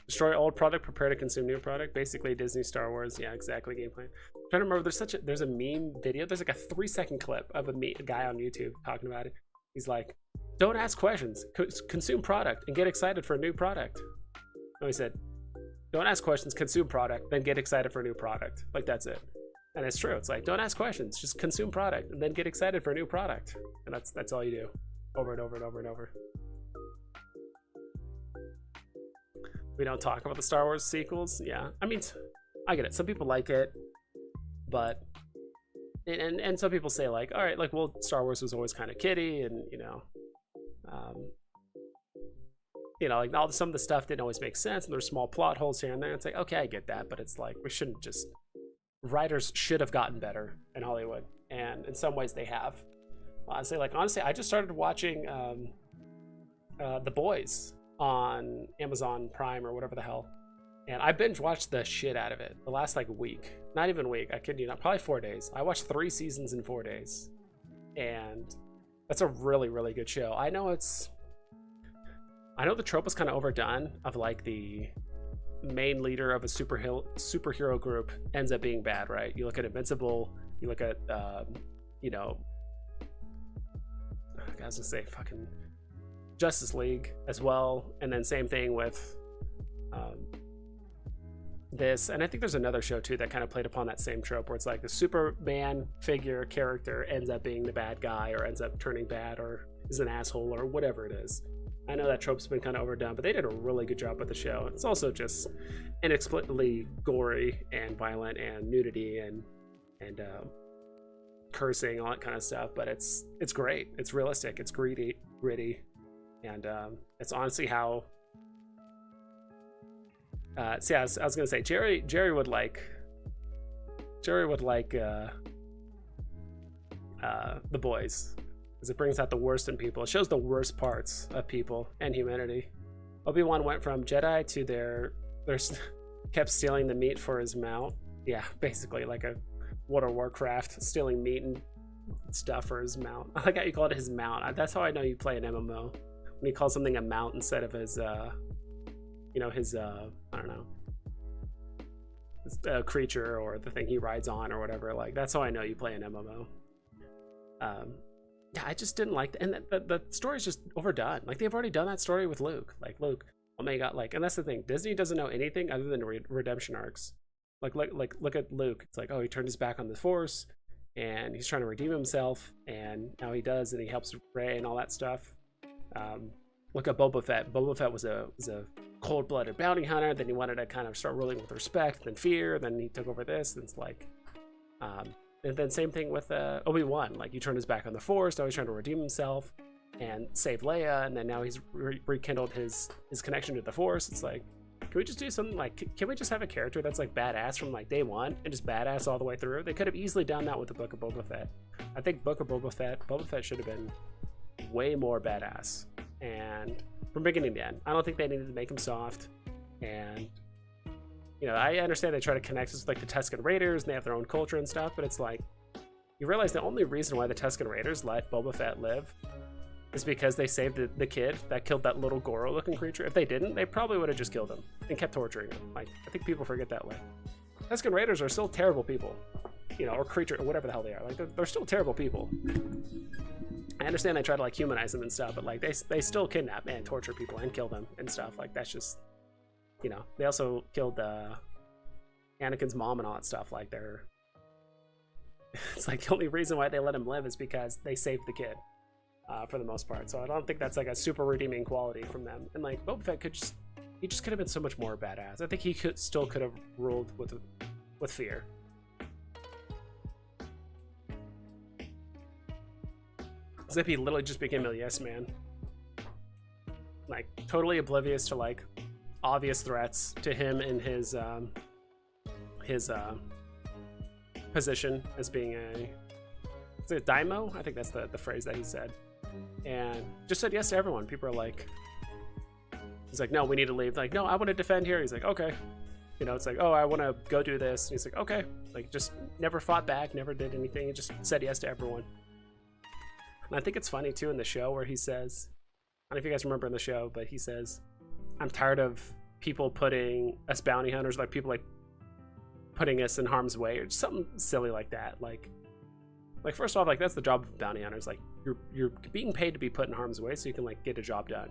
Destroy old product, prepare to consume new product. Basically, Disney, Star Wars. Yeah, exactly. Game plan. I'm trying to remember. There's a meme video. There's like a 3-second clip of a guy on YouTube talking about it. He's like, don't ask questions, consume product and get excited for a new product. No, he said, don't ask questions, consume product, then get excited for a new product. Like, that's it. And it's true. It's like, don't ask questions, just consume product and then get excited for a new product. And that's all you do, over and over and over and over. We don't talk about the Star Wars sequels. Yeah, I mean, I get it. Some people like it, but and some people say like, all right, like, well, Star Wars was always kind of kiddie, and you know. you know, like all some of the stuff didn't always make sense, and there's small plot holes here and there. It's like, okay, I get that, but it's like we shouldn't just, writers should have gotten better in Hollywood, and in some ways they have. Honestly, I just started watching The Boys on Amazon Prime or whatever the hell, and I binge watched the shit out of it the last like week, not even a week, I kid you not, probably 4 days. I watched 3 seasons in 4 days, and that's a really, really good show. I know the trope was kind of overdone of like the main leader of a superhero group ends up being bad, right? You look at Invincible, you look at you know, I was gonna say fucking Justice League as well, and then same thing with this, and I think there's another show too that kind of played upon that same trope where it's like the Superman figure character ends up being the bad guy, or ends up turning bad, or is an asshole, or whatever it is. I know that trope's been kind of overdone, but they did a really good job with the show. It's also just inexplicably gory and violent and nudity and cursing, all that kind of stuff. But it's great. It's realistic. It's gritty, and it's honestly how. So yeah, I was gonna say Jerry would like The Boys, because it brings out the worst in people. It shows the worst parts of people and humanity. Obi-Wan went from Jedi to their kept stealing the meat for his mount. Yeah, basically like a World of Warcraft, stealing meat and stuff for his mount. I like how you call it his mount. That's how I know you play an MMO, when you call something a mount instead of his you know, his I don't know, his creature or the thing he rides on or whatever. Like that's how I know you play an MMO. Yeah, I just didn't like and the story's just overdone. Like they've already done that story with Luke. Like Luke, oh my god, like, and that's the thing, Disney doesn't know anything other than redemption arcs. Like look at Luke. It's like, oh, he turned his back on the Force and he's trying to redeem himself, and now he does, and he helps Rey and all that stuff. Look at Boba Fett. Boba Fett was a cold-blooded bounty hunter, then he wanted to kind of start ruling with respect, then fear, then he took over this, and it's like and then same thing with Obi-Wan. Like, he turned his back on the Force, now he's trying to redeem himself and save Leia, and then now he's rekindled his connection to the Force. It's like, can we just do something like, can we just have a character that's like badass from like day one and just badass all the way through? They could have easily done that with the Book of Boba Fett. I think Book of Boba Fett should have been way more badass, and from beginning to end. I don't think they needed to make him soft. And you know, I understand they try to connect us with like the Tusken Raiders and they have their own culture and stuff, but it's like, you realize the only reason why the Tusken Raiders let Boba Fett live is because they saved the kid that killed that little Goro looking creature. If they didn't, they probably would have just killed him and kept torturing him. Like, I think people forget that way. Tusken Raiders are still terrible people, you know, or creature, or whatever the hell they are. Like, they're still terrible people. I understand they try to like humanize them and stuff, but like they still kidnap and torture people and kill them and stuff. Like, that's just, you know, they also killed Anakin's mom and all that stuff. Like, they're, it's like the only reason why they let him live is because they saved the kid, for the most part. So I don't think that's like a super redeeming quality from them. And like Boba Fett could just could have been so much more badass. I think he still could have ruled with fear. Zippy literally just became a yes man, like totally oblivious to like obvious threats to him in his position as being is it daimyo? I think that's the phrase that he said, and just said yes to everyone. People are like, he's like, no, we need to leave. Like, no, I want to defend here. He's like, okay, you know, it's like, oh, I want to go do this. And he's like, okay, like just never fought back, never did anything. He just said yes to everyone. And I think it's funny too in the show where he says, I don't know if you guys remember in the show, but he says, I'm tired of people putting us bounty hunters, like people like putting us in harm's way, or just something silly like that. Like first off, like that's the job of bounty hunters. Like you're being paid to be put in harm's way so you can like get a job done.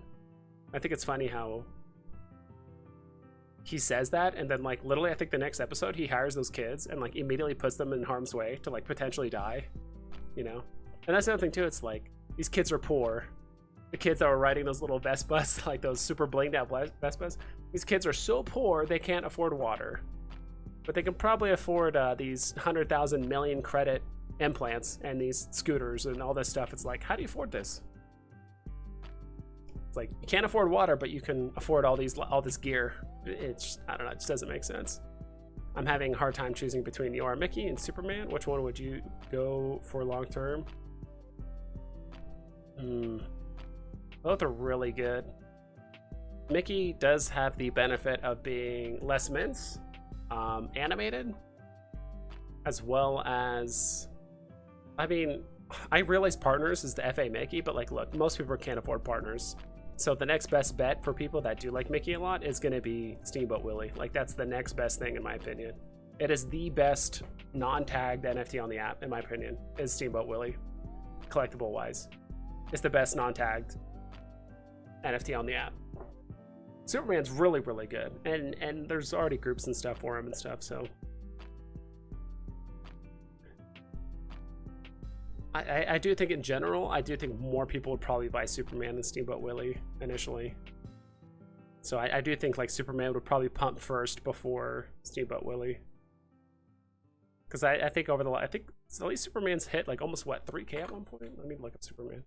I think it's funny how he says that, and then like literally I think the next episode he hires those kids and like immediately puts them in harm's way to like potentially die, you know. And that's the other thing too, it's like these kids are poor. The kids that were riding those little Vespas, like those super blinged out Vespas, these kids are so poor they can't afford water, but they can probably afford these 100,000 million credit implants and these scooters and all this stuff. It's like, how do you afford this? like you can't afford water, but you can afford all this gear. It's, I don't know, it just doesn't make sense. I'm having a hard time choosing between Eeyore Mickey and Superman. Which one would you go for long term? Both are really good. Mickey does have the benefit of being less mince, animated, as well as, I mean, I realize Partners is the FA Mickey, but like, look, most people can't afford Partners. So the next best bet for people that do like Mickey a lot is going to be Steamboat Willie. Like, that's the next best thing in my opinion. It is the best non-tagged NFT on the app, in my opinion, is Steamboat Willie, collectible wise. It's the best non-tagged NFT on the app. Superman's really, really good, and there's already groups and stuff for him and stuff, so I do think in general, I do think more people would probably buy Superman than Steamboat Willie initially. So I do think like Superman would probably pump first before Steamboat Willie, because I think over the, I think at least Superman's hit like almost what, 3K at one point. Let me look up Superman.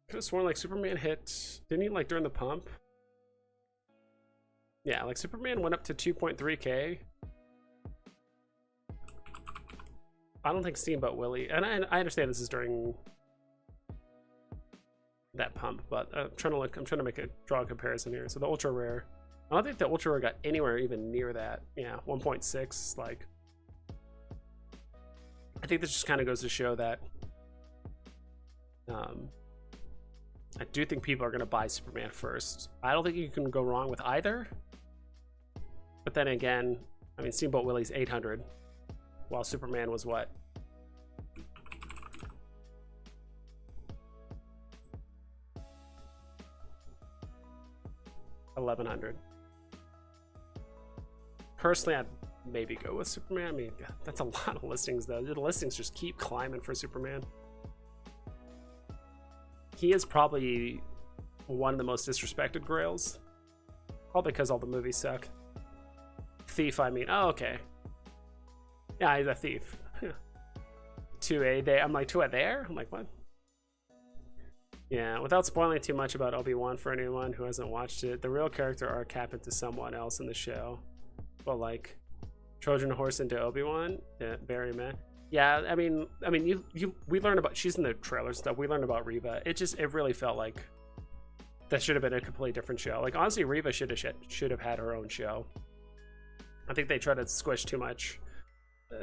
Could have sworn like Superman hit, didn't he, like during the pump? Yeah, like Superman went up to 2.3K. I don't think Steamboat Willie, and I understand this is during that pump, but I'm trying to draw a comparison here. So the ultra rare, I don't think the ultra rare got anywhere even near that. Yeah, 1.6. Like, I think this just kind of goes to show that I do think people are going to buy Superman first. I don't think you can go wrong with either. But then again, I mean, Steamboat Willie's 800, while Superman was what? $1,100. Personally, I'd maybe go with Superman. I mean, that's a lot of listings, though. The listings just keep climbing for Superman. He is probably one of the most disrespected grails. Probably because all the movies suck. Thief, I mean, oh, okay. Yeah, he's a thief. 2A there. I'm like, 2A there? I'm like, what? Yeah, without spoiling too much about Obi-Wan for anyone who hasn't watched it, the real character arc happened to someone else in the show. Well, like, Trojan horse into Obi-Wan? Yeah, very meh. Yeah, I mean, we learned about, she's in the trailer stuff. We learned about Reva. It really felt like that should have been a completely different show. Like, honestly, Reva should have had her own show. I think they try to squish too much.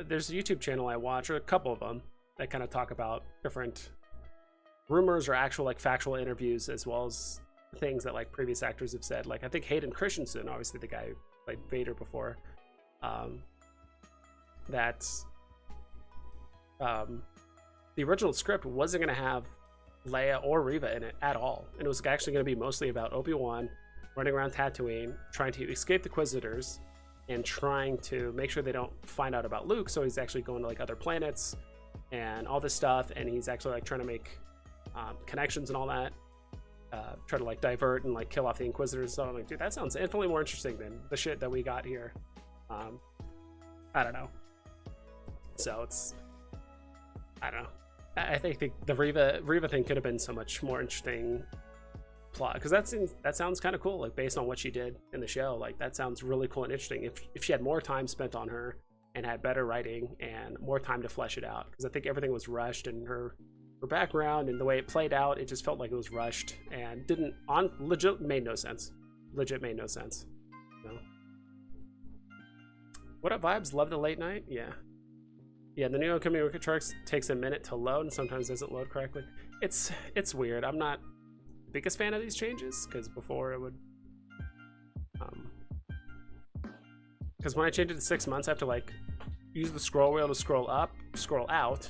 There's a YouTube channel I watch, or a couple of them, that kind of talk about different rumors or actual like factual interviews, as well as things that like previous actors have said. Like, I think Hayden Christensen, obviously the guy who played Vader before, the original script wasn't going to have Leia or Reva in it at all, and it was actually going to be mostly about Obi-Wan running around Tatooine trying to escape the Inquisitors and trying to make sure they don't find out about Luke. So he's actually going to like other planets and all this stuff, and he's actually like trying to make connections and all that, try to like divert and like kill off the Inquisitors. So I'm like, dude, that sounds infinitely more interesting than the shit that we got here. I don't know. So it's, I don't know. I think the Reva thing could have been so much more interesting plot, because that sounds kind of cool, like based on what she did in the show. Like, that sounds really cool and interesting if she had more time spent on her and had better writing and more time to flesh it out, because I think everything was rushed, and her background and the way it played out, it just felt like it was rushed and legit made no sense. No. What up, vibes? Love the late night. Yeah, the new upcoming Wicked Sharks takes a minute to load and sometimes doesn't load correctly. It's weird. I'm not the biggest fan of these changes, because before it would, because when I change it to 6 months, I have to like use the scroll wheel to scroll up, scroll out,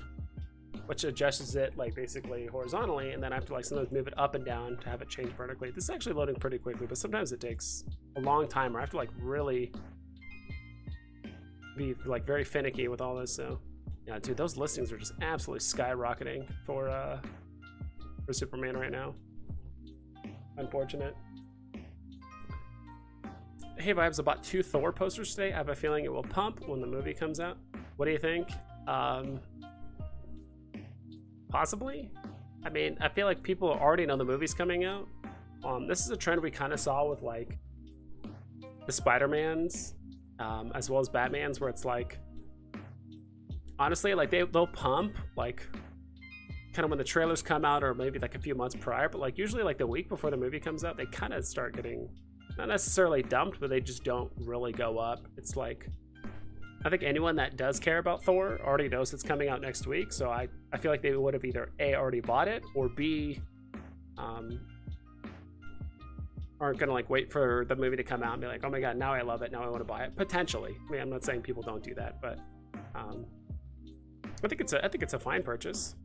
which adjusts it like basically horizontally, and then I have to like sometimes move it up and down to have it change vertically. This is actually loading pretty quickly, but sometimes it takes a long time, or I have to like really be like very finicky with all this. So yeah, dude, those listings are just absolutely skyrocketing for Superman right now. Unfortunate. Hey vibes, I bought 2 Thor posters today. I have a feeling it will pump when the movie comes out. What do you think? Possibly. I mean, I feel like people already know the movie's coming out. This is a trend we kind of saw with like the Spider-Mans, as well as Batman's, where it's like, honestly, like they'll pump like kind of when the trailers come out, or maybe like a few months prior, but like usually like the week before the movie comes out, they kind of start getting not necessarily dumped, but they just don't really go up. It's like, I think anyone that does care about Thor already knows it's coming out next week, so I feel like they would have either A, already bought it, or B, aren't gonna like wait for the movie to come out and be like, oh my god, now I love it, now I want to buy it. Potentially. I mean, I'm not saying people don't do that, but I think it's a fine purchase.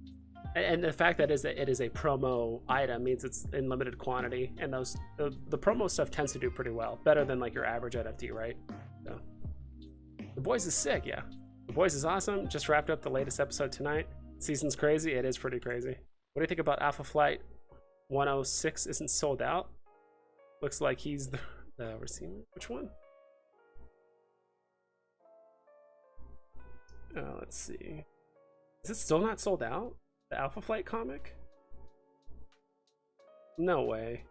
And the fact that it is a promo item means it's in limited quantity, and the promo stuff tends to do pretty well, better than like your average NFT, right? So The Boys is sick, yeah. The Boys is awesome. Just wrapped up the latest episode tonight. Season's crazy. It is pretty crazy. What do you think about Alpha Flight 106 isn't sold out? Looks like he's the receiver. Which one? Let's see. Is it still not sold out? The Alpha Flight comic? No way.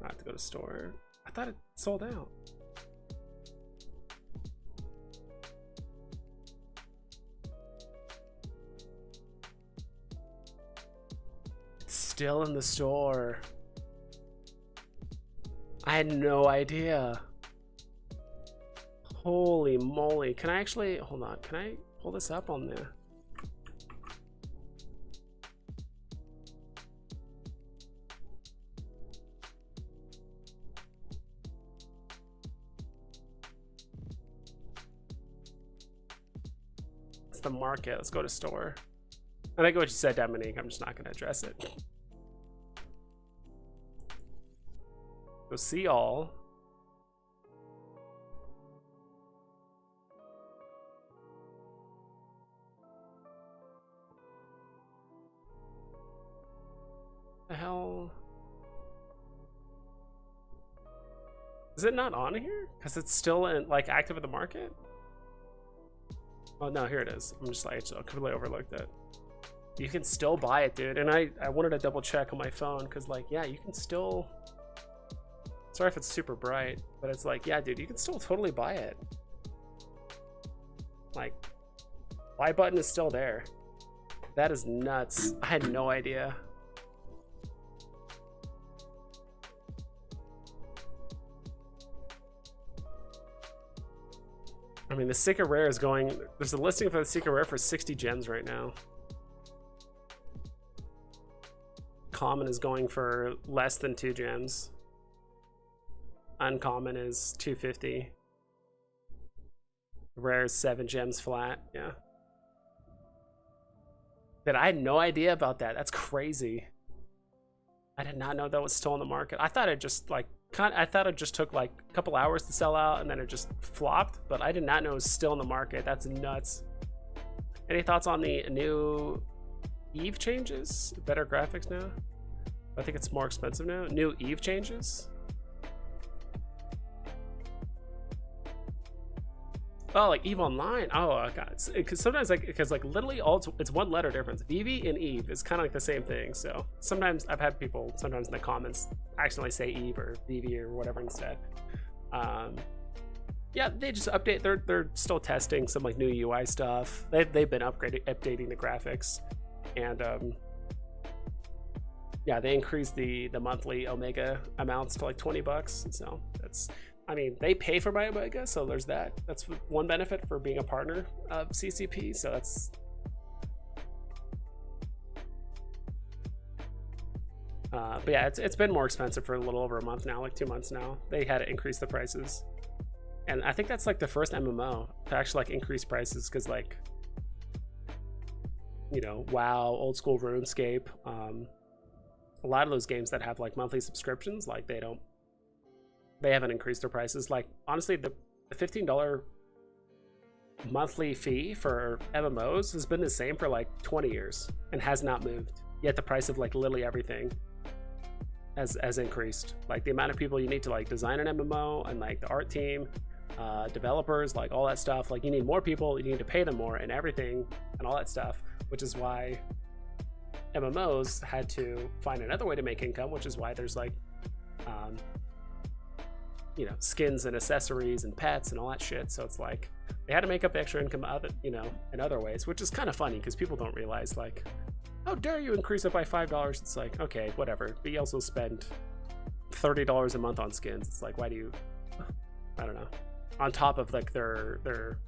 I have to go to store. I thought it sold out. It's still in the store. I had no idea. Holy moly. Can I actually, hold on, can I pull this up on there? It's the market. Let's go to store. I think what you said, Dominique. I'm just not going to address it. Go see all. The hell? Is it not on here? Because it's still in, like, active in the market? Oh no, here it is. I'm just like, I completely overlooked it. You can still buy it, dude. And I wanted to double check on my phone because, like, yeah, you can still. Sorry if it's super bright, but it's like, yeah, dude, you can still totally buy it. Like, buy button is still there. That is nuts. I had no idea. I mean, the Secret Rare is going, there's a listing for the Secret Rare for 60 gems right now. Common is going for less than 2 gems. Uncommon is 250. Rare is 7 gems flat, yeah. But I had no idea about that. That's crazy. I did not know that was still on the market. I thought it just like, I thought it just took like a couple hours to sell out and then it just flopped, but I did not know it was still in the market. That's nuts. Any thoughts on the new Eve changes? Better graphics now? I think it's more expensive now. New Eve changes? Oh, like Eve Online. Oh, God. Because sometimes, like, because like literally all it's one letter difference. Veve and Eve is kind of like the same thing. So sometimes I've had people sometimes in the comments accidentally say Eve or Veve or whatever instead. Yeah, they just update. They're still testing some like new UI stuff. They've been updating the graphics, and yeah, they increased the monthly Omega amounts to like $20. So that's. I mean, they pay for my Omega, so there's that. That's one benefit for being a partner of CCP. So that's. But yeah, it's been more expensive for a little over a month now, like 2 months now. They had to increase the prices, and I think that's like the first MMO to actually like increase prices because like, you know, WoW, old school RuneScape, a lot of those games that have like monthly subscriptions, like they haven't increased their prices. Like honestly, the $15 monthly fee for MMOs has been the same for like 20 years and has not moved. Yet the price of like literally everything has increased. Like the amount of people you need to like design an MMO and like the art team, developers, like all that stuff. Like you need more people, you need to pay them more and everything and all that stuff, which is why MMOs had to find another way to make income, which is why there's like you know, skins and accessories and pets and all that shit. So it's like they had to make up extra income other, you know, in other ways, which is kind of funny because people don't realize, like, how dare you increase it by $5? It's like, okay, whatever, but you also spend $30 a month on skins. It's like, why do you, I don't know, on top of like their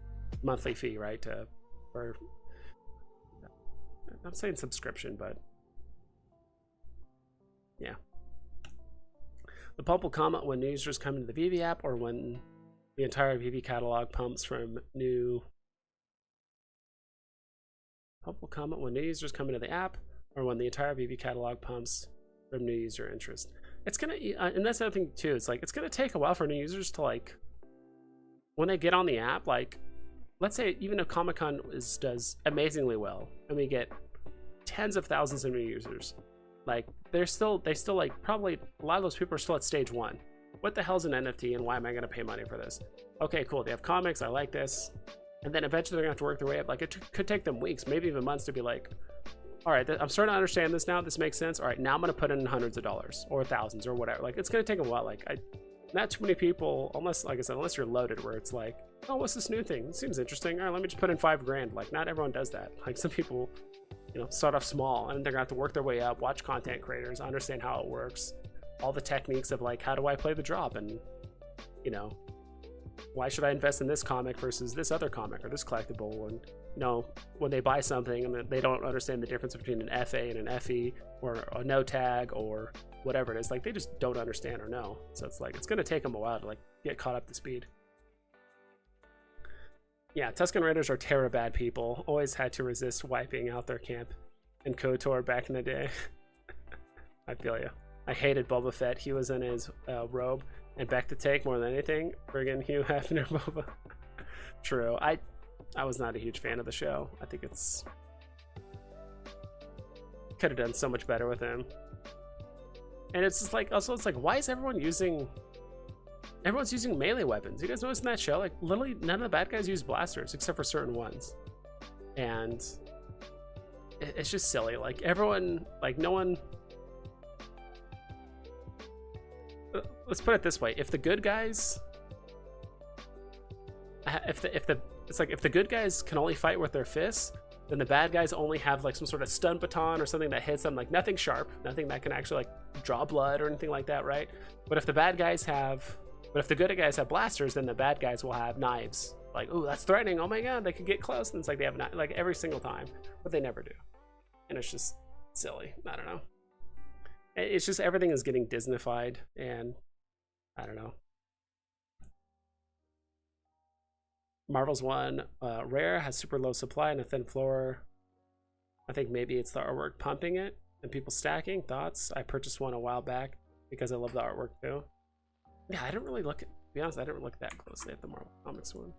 monthly fee, right? Or I'm saying subscription, but yeah. The pump will come when new users come into the Veve app, or when the entire Veve catalog pumps from new. Pump will come when new users come into the app, or when the entire Veve catalog pumps from new user interest. It's gonna, and that's the other thing too. It's like it's gonna take a while for new users to, like, when they get on the app. Like, let's say even if Comic-Con does amazingly well, and we get tens of thousands of new users. Like they still like, probably a lot of those people are still at stage 1. What the hell's an NFT and why am I going to pay money for this? Okay, cool. They have comics. I like this. And then eventually they're going to have to work their way up. Like it could take them weeks, maybe even months to be like, all right, I'm starting to understand this now. This makes sense. All right, now I'm going to put in hundreds of dollars or thousands or whatever. Like it's going to take a while. Like not too many people, unless, like I said, unless you're loaded, where it's like, oh, what's this new thing? It seems interesting. All right, let me just put in $5,000. Like not everyone does that. Like some people, you know, start off small and they're gonna have to work their way up, watch content creators, understand how it works, all the techniques of like, how do I play the drop, and you know, why should I invest in this comic versus this other comic or this collectible? And you know, when they buy something and they don't understand the difference between an FA and an FE, or a no tag or whatever it is, like they just don't understand or know. So it's like it's gonna take them a while to like get caught up to speed. Yeah, Tusken Raiders are terror bad people. Always had to resist wiping out their camp in KOTOR back in the day. I feel you. I hated Boba Fett. He was in his robe and back to take more than anything. Friggin' Hugh Hefner Boba. True. I was not a huge fan of the show. I think it's could have done so much better with him. And it's just like, also it's like, why is everyone's using melee weapons? You guys notice in that show, like literally none of the bad guys use blasters except for certain ones, and it's just silly. Like everyone, like no one. Let's put it this way: if the good guys, if the good guys can only fight with their fists, then the bad guys only have like some sort of stun baton or something that hits them, like nothing sharp, nothing that can actually like draw blood or anything like that, right? But if the good guys have blasters, then the bad guys will have knives. Like, oh, that's threatening. Oh my god, they could get close. And it's like they have like every single time, but they never do. And it's just silly. I don't know. It's just everything is getting Disneyfied, and I don't know. Marvel's one rare, has super low supply and a thin floor. I think maybe it's the artwork pumping it and people stacking. Thoughts? I purchased one a while back because I love the artwork too. Yeah, I didn't really look at, to be honest, I didn't look that closely at the Marvel Comics one.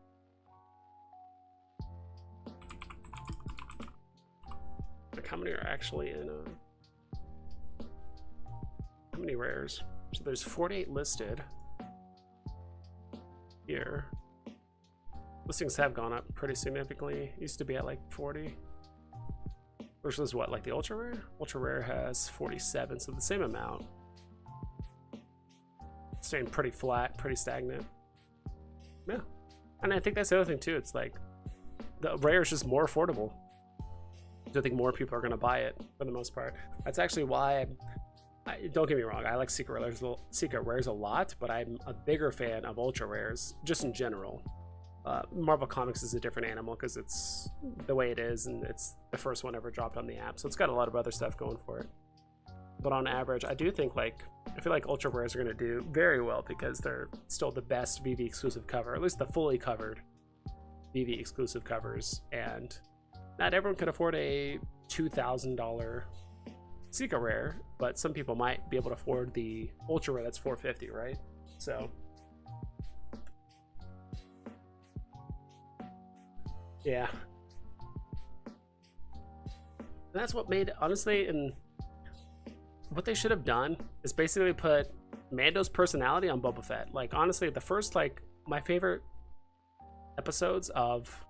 Like how many are actually in how many rares? So there's 48 listed here. Listings have gone up pretty significantly. Used to be at like 40. Versus what, like the ultra rare? Ultra rare has 47, so the same amount. Staying pretty flat, pretty stagnant. Yeah. And I think that's the other thing too. It's like the rare is just more affordable. I think more people are going to buy it for the most part. That's actually why don't get me wrong, I like secret rares a lot, but I'm a bigger fan of ultra rares just in general. Marvel Comics is a different animal because it's the way it is, and it's the first one ever dropped on the app, so it's got a lot of other stuff going for it. But on average, I do think I feel like ultra rares are going to do very well because they're still the best Veve exclusive cover, at least the fully covered Veve exclusive covers, and not everyone can afford a $2,000 secret rare, but some people might be able to afford the ultra rare that's $450, right? So yeah, and that's what made, honestly, and what they should have done is basically put Mando's personality on Boba Fett. Like honestly, the first, like my favorite episodes of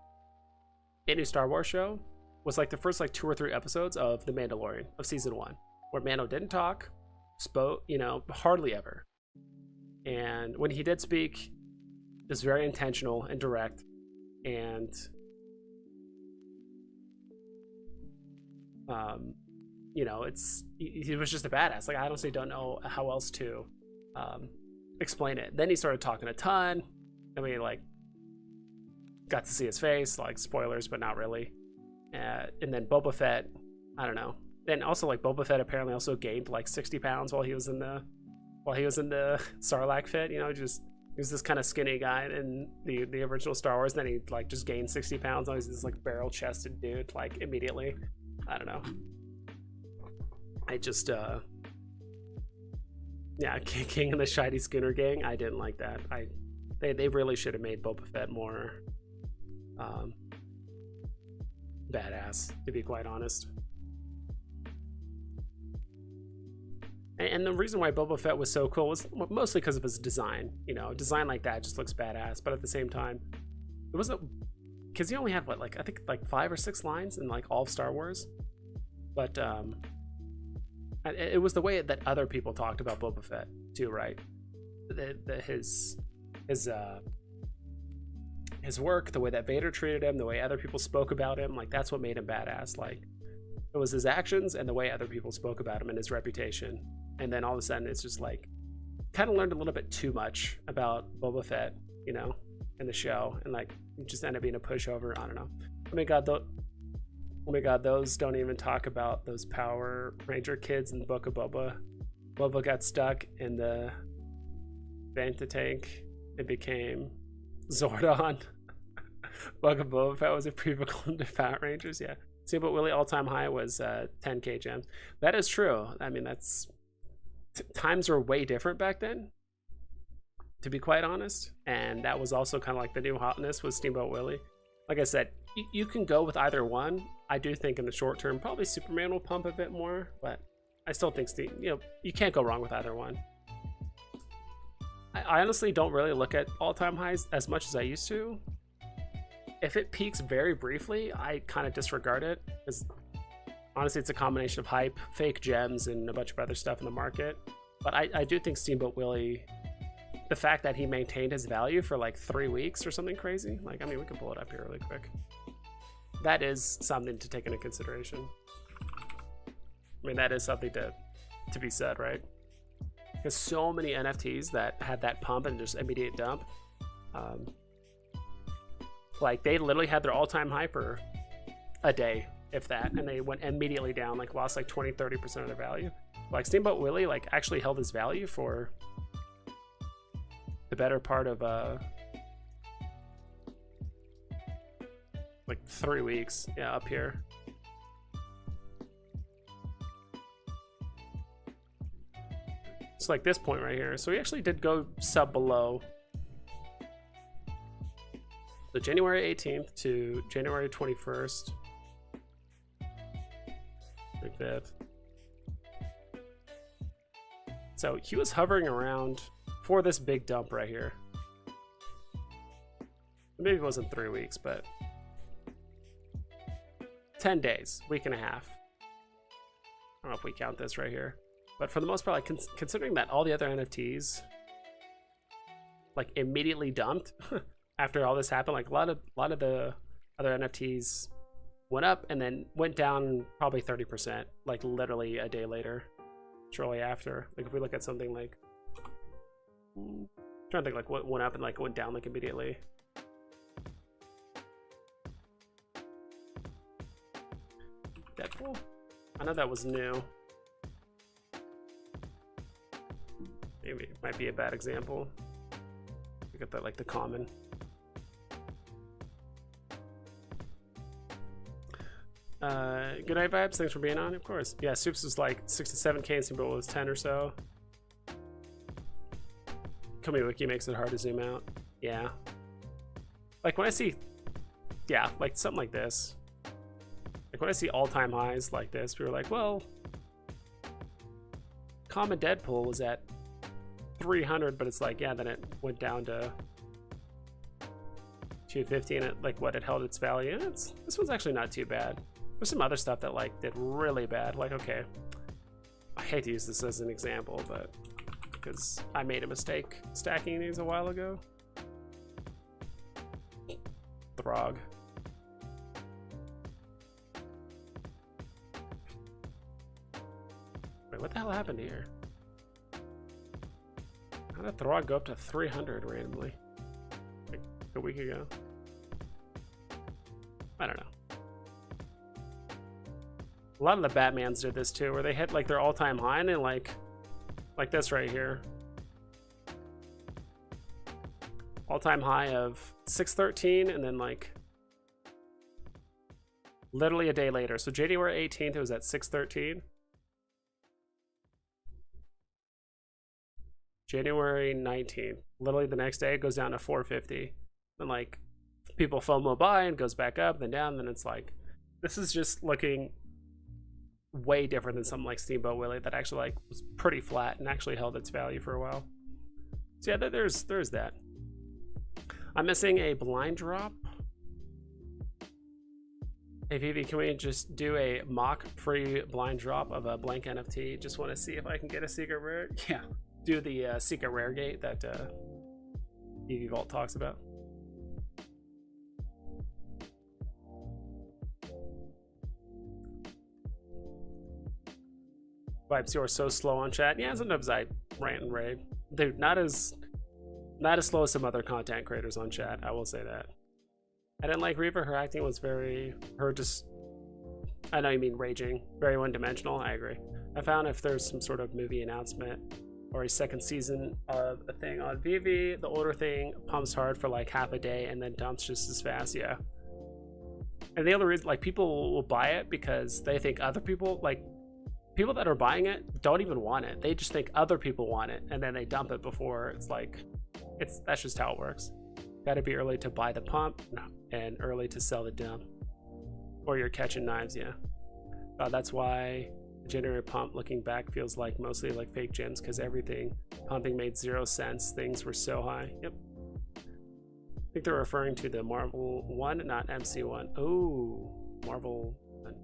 any Star Wars show was like the first like 2 or 3 episodes of The Mandalorian of season 1, where Mando didn't talk, spoke, you know, hardly ever. And when he did speak, it was very intentional and direct, and you know, he was just a badass. Like, I honestly don't know how else to explain it. Then he started talking a ton. I mean, like, got to see his face, like, spoilers, but not really. And then Boba Fett, I don't know. Then also, like, Boba Fett apparently also gained like 60 pounds while he was in the Sarlacc pit. You know, he was this kind of skinny guy in the original Star Wars. And then he like just gained 60 pounds. Now he's this like barrel chested dude, like, immediately. I don't know. I just yeah, King and the Shiny Schooner Gang, I didn't like that. They really should have made Boba Fett more badass, to be quite honest. And the reason why Boba Fett was so cool was mostly because of his design. You know, design like that just looks badass. But at the same time, it wasn't, because he only had what, like, I think like 5 or 6 lines in like all of Star Wars. But it was the way that other people talked about Boba Fett too, right? His work, the way that Vader treated him, the way other people spoke about him, like, that's what made him badass. Like, it was his actions and the way other people spoke about him and his reputation. And then all of a sudden, it's just like, kind of learned a little bit too much about Boba Fett, you know, in the show, and like, it just ended up being a pushover. I don't know. Oh my god, those don't even talk about those Power Ranger kids in the Book of Boba. Boba got stuck in the Bantha tank. It became Zordon. Book of Boba Fett was a prequel to Power Rangers. Yeah. Steamboat Willie all-time high was 10k gems. That is true. I mean, that's times were way different back then, to be quite honest. And that was also kind of like the new hotness with Steamboat Willie. Like I said, you can go with either one. I do think in the short term, probably Superman will pump a bit more, but I still think you can't go wrong with either one. I honestly don't really look at all-time highs as much as I used to. If it peaks very briefly, I kind of disregard it, because honestly, it's a combination of hype, fake gems, and a bunch of other stuff in the market. But I do think Steamboat Willie, the fact that he maintained his value for like 3 weeks or something crazy, like, I mean, we can pull it up here really quick. That is something to take into consideration. I mean, that is something to be said, right? Because so many NFTs that had that pump and just immediate dump, like, they literally had their all-time high for a day, if that, and they went immediately down, like, lost like 20-30% of their value. Like, Steamboat Willie, like, actually held his value for the better part of like 3 weeks. Yeah, up here. It's like this point right here. So he actually did go sub below. So January 18th to January 21st. 5th. So he was hovering around for this big dump right here. Maybe it wasn't 3 weeks, but 10 days, week and a half. I don't know if we count this right here, but for the most part, like, considering that all the other NFTs like immediately dumped after all this happened, like a lot of the other NFTs went up and then went down probably 30%, like literally a day later, shortly after. Like, if we look at something like, I'm trying to think like what went up and like went down like immediately. Deadpool? I know that was new. Maybe it might be a bad example. We got that, like, the common. Good night vibes, thanks for being on, of course. Yeah, Soups was like 67k and Steamboat was 10 or so. Komi Wiki makes it hard to zoom out. Yeah. Like, when I see, yeah, like something like this. Like, when I see all-time highs like this, we were like, well, common Deadpool was at 300, but it's like, yeah, then it went down to 250 and it like what it held its value. This one's actually not too bad. There's some other stuff that like did really bad. Like, okay, I hate to use this as an example, but because I made a mistake stacking these a while ago. Throg. Wait, what the hell happened here? How did Throg go up to 300 randomly? Like a week ago? I don't know. A lot of the Batmans did this too, where they hit like their all-time high and then like this right here. All-time high of 613 and then like literally a day later. So January 18th it was at 613. January 19th, literally the next day it goes down to 450. And like people FOMO buy and goes back up, then down, then it's like this is just looking way different than something like Steamboat Willie that actually like was pretty flat and actually held its value for a while. So yeah, there's that. I'm missing a blind drop. Hey Vivi, can we just do a mock free blind drop of a blank NFT? Just want to see if I can get a secret rare. Yeah, do the secret rare gate that Vivi Vault talks about. Vibes, you are so slow on chat. Yeah, sometimes I rant and rave. Dude, not as slow as some other content creators on chat, I will say that. I didn't like Reaver. Her acting was I know you mean raging, very one-dimensional. I agree. I found if there's some sort of movie announcement or a second season of a thing on Veve, the older thing pumps hard for like half a day and then dumps just as fast. Yeah. And the other reason, like, people will buy it because they think other people, like, people that are buying it don't even want it. They just think other people want it and then they dump it before. It's like, that's just how it works. Gotta be early to buy the pump and early to sell the dump, or you're catching knives. Yeah, that's why the January pump looking back feels like mostly like fake gems, because everything pumping made 0 sense. Things were so high. Yep. I think they're referring to the Marvel one, not MC1. Oh, Marvel one.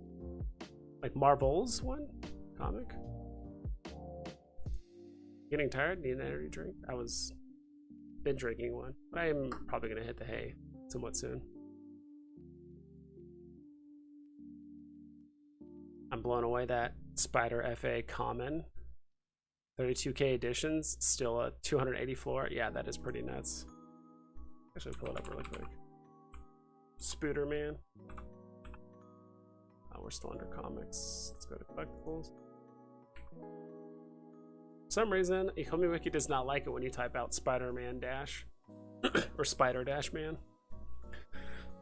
Like Marvel's one comic. Getting tired? Need an energy drink? I was been drinking one, but I am probably gonna hit the hay somewhat soon. I'm blown away that Spider FA common 32k editions, still a 280 floor. Yeah, that is pretty nuts. Actually, pull it up really quick. Spooderman. Oh, we're still under comics. Let's go to collectibles. For some reason, Economy Wiki does not like it when you type out Spider-Man dash or Spider Dash Man.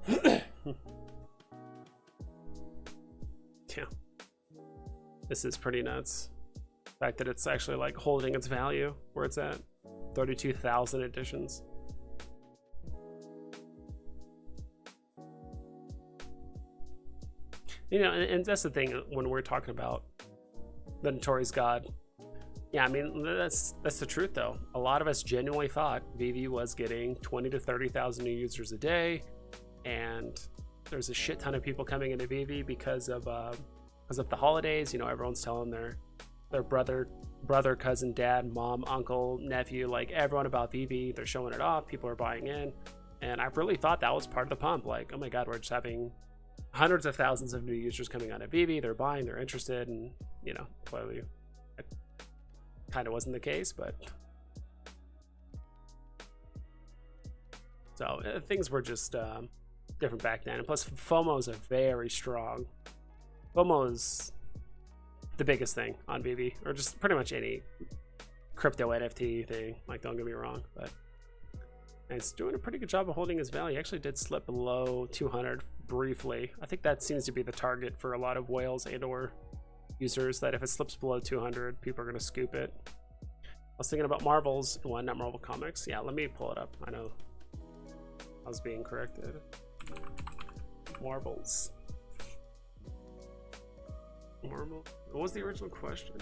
Yeah, this is pretty nuts. The fact that it's actually like holding its value where it's at. 32,000 editions. You know, and that's the thing when we're talking about the Notorious God. Yeah, I mean, that's the truth though. A lot of us genuinely thought Veve was getting 20 to 30,000 new users a day, and there's a shit ton of people coming into Veve because of the holidays. You know, everyone's telling their brother, cousin, dad, mom, uncle, nephew, like everyone about Veve. They're showing it off. People are buying in, and I really thought that was part of the pump. Like, oh my god, we're just having hundreds of thousands of new users coming on at Veve. They're buying, they're interested, and you know, clearly it kind of wasn't the case, but so things were just different back then. And plus, FOMO is FOMO is the biggest thing on Veve, or just pretty much any crypto NFT thing. Like, don't get me wrong, but it's doing a pretty good job of holding its value. Actually did slip below 200 briefly. I think that seems to be the target for a lot of whales and or users, that if it slips below 200, people are going to scoop it. I was thinking about Marvel's one, not Marvel Comics. Yeah, let me pull it up. I know I was being corrected. Marvel. What was the original question?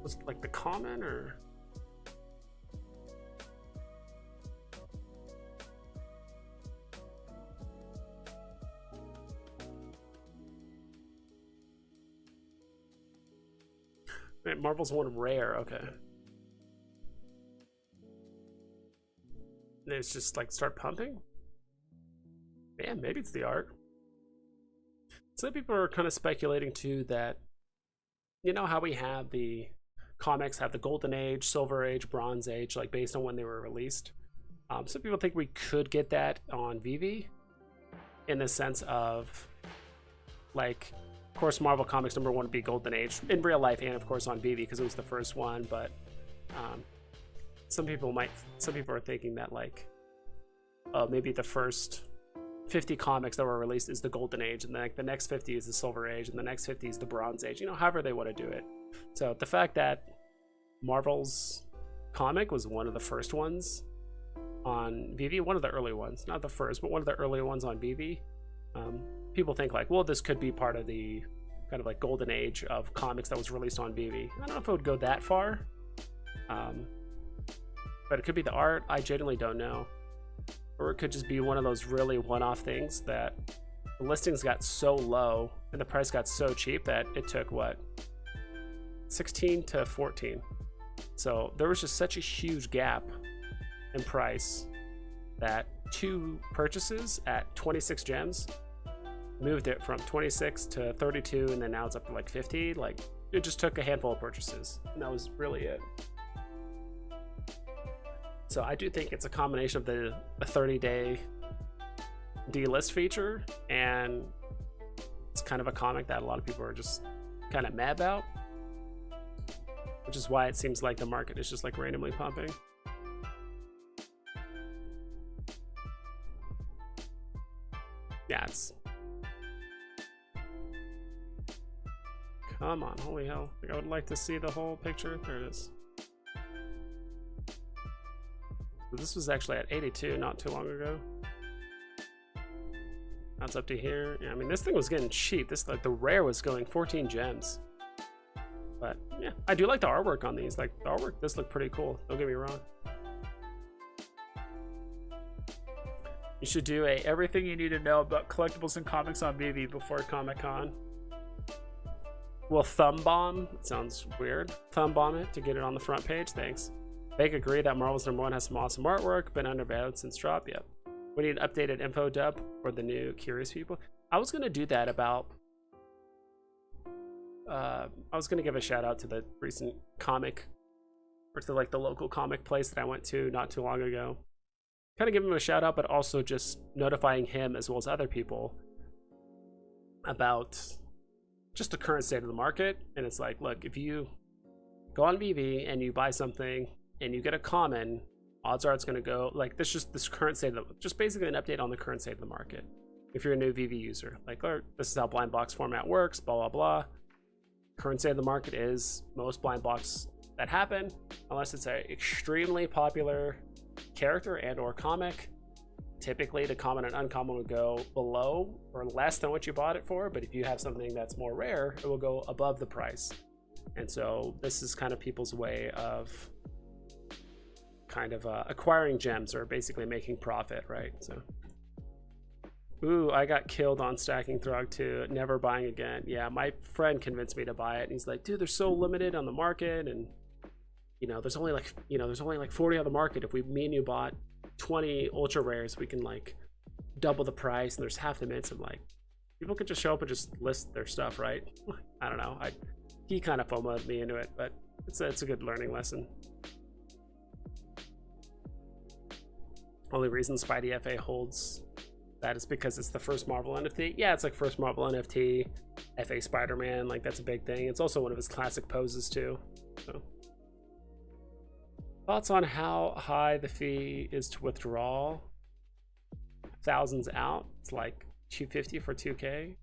Was it like the common or? Right, Marvel's one rare, okay. And it's just like start pumping? Man, maybe it's the art. Some people are kind of speculating too that, you know how we have the comics have the Golden Age, Silver Age, Bronze Age, like based on when they were released. Some people think we could get that on Veve in the sense of, like, of course, Marvel Comics #1 would be Golden Age in real life, and of course on Veve because it was the first one. But some people are thinking that, like, maybe the first 50 comics that were released is the Golden Age, and then like the next 50 is the Silver Age, and the next 50 is the Bronze Age. You know, however they want to do it. So the fact that Marvel's comic was one of the first ones on Veve, one of the early ones, not the first, but one of the early ones on Veve. People think like, well, this could be part of the kind of like Golden Age of comics that was released on Veve. I don't know if it would go that far, but it could be the art. I genuinely don't know. Or it could just be one of those really one-off things that the listings got so low and the price got so cheap that it took, what, 16 to 14. So there was just such a huge gap in price that 2 purchases at 26 gems moved it from 26 to 32, and then now it's up to like 50. Like, it just took a handful of purchases, and that was really it. So I do think it's a combination of the 30-day delist feature, and it's kind of a comic that a lot of people are just kind of mad about, which is why it seems like the market is just like randomly pumping. Yeah, it's... Come on, holy hell. Like, I would like to see the whole picture. There it is. This was actually at 82 not too long ago. Now it's up to here. Yeah, I mean, this thing was getting cheap. This, like, the rare was going 14 gems. But yeah, I do like the artwork on these. Like, the artwork does look pretty cool. Don't get me wrong. You should do a everything you need to know about collectibles and comics on Veve before Comic-Con. Well, thumb bomb. It sounds weird. Thumb bomb it to get it on the front page. Thanks. Big agree that Marvel's #1 has some awesome artwork, been undervalued since drop. Yep. We need an updated info dub for the new curious people. I was gonna do that about. I was gonna give a shout out to the recent comic, or to like the local comic place that I went to not too long ago. Kind of give him a shout out, but also just notifying him as well as other people about just the current state of the market. And it's like, look, if you go on Veve and you buy something and you get a common, odds are it's going to go like this. Just this current state of the, just basically an update on the current state of the market. If you're a new Veve user, like, oh, this is how blind box format works, blah blah blah. Current state of the market is most blind box that happen, unless it's a extremely popular character and or comic, typically the common and uncommon will go below or less than what you bought it for. But if you have something that's more rare, it will go above the price. And so this is kind of people's way of kind of acquiring gems, or basically making profit, right? So, ooh, I got killed on stacking Throg 2, never buying again. Yeah, my friend convinced me to buy it, and he's like, dude, they're so limited on the market, and you know, there's only like 40 on the market. If me and you bought 20 ultra rares, we can like double the price, and there's half the mints. I'm like, people could just show up and just list their stuff, right? I don't know. He kind of FOMO'd me into it, but it's a good learning lesson. Only reason Spidey FA holds that is because it's the first Marvel NFT. Yeah, it's like first Marvel NFT, FA Spider-Man, like that's a big thing. It's also one of his classic poses too. So. Thoughts on how high the fee is to withdraw? Thousands out. It's like $250 for 2K.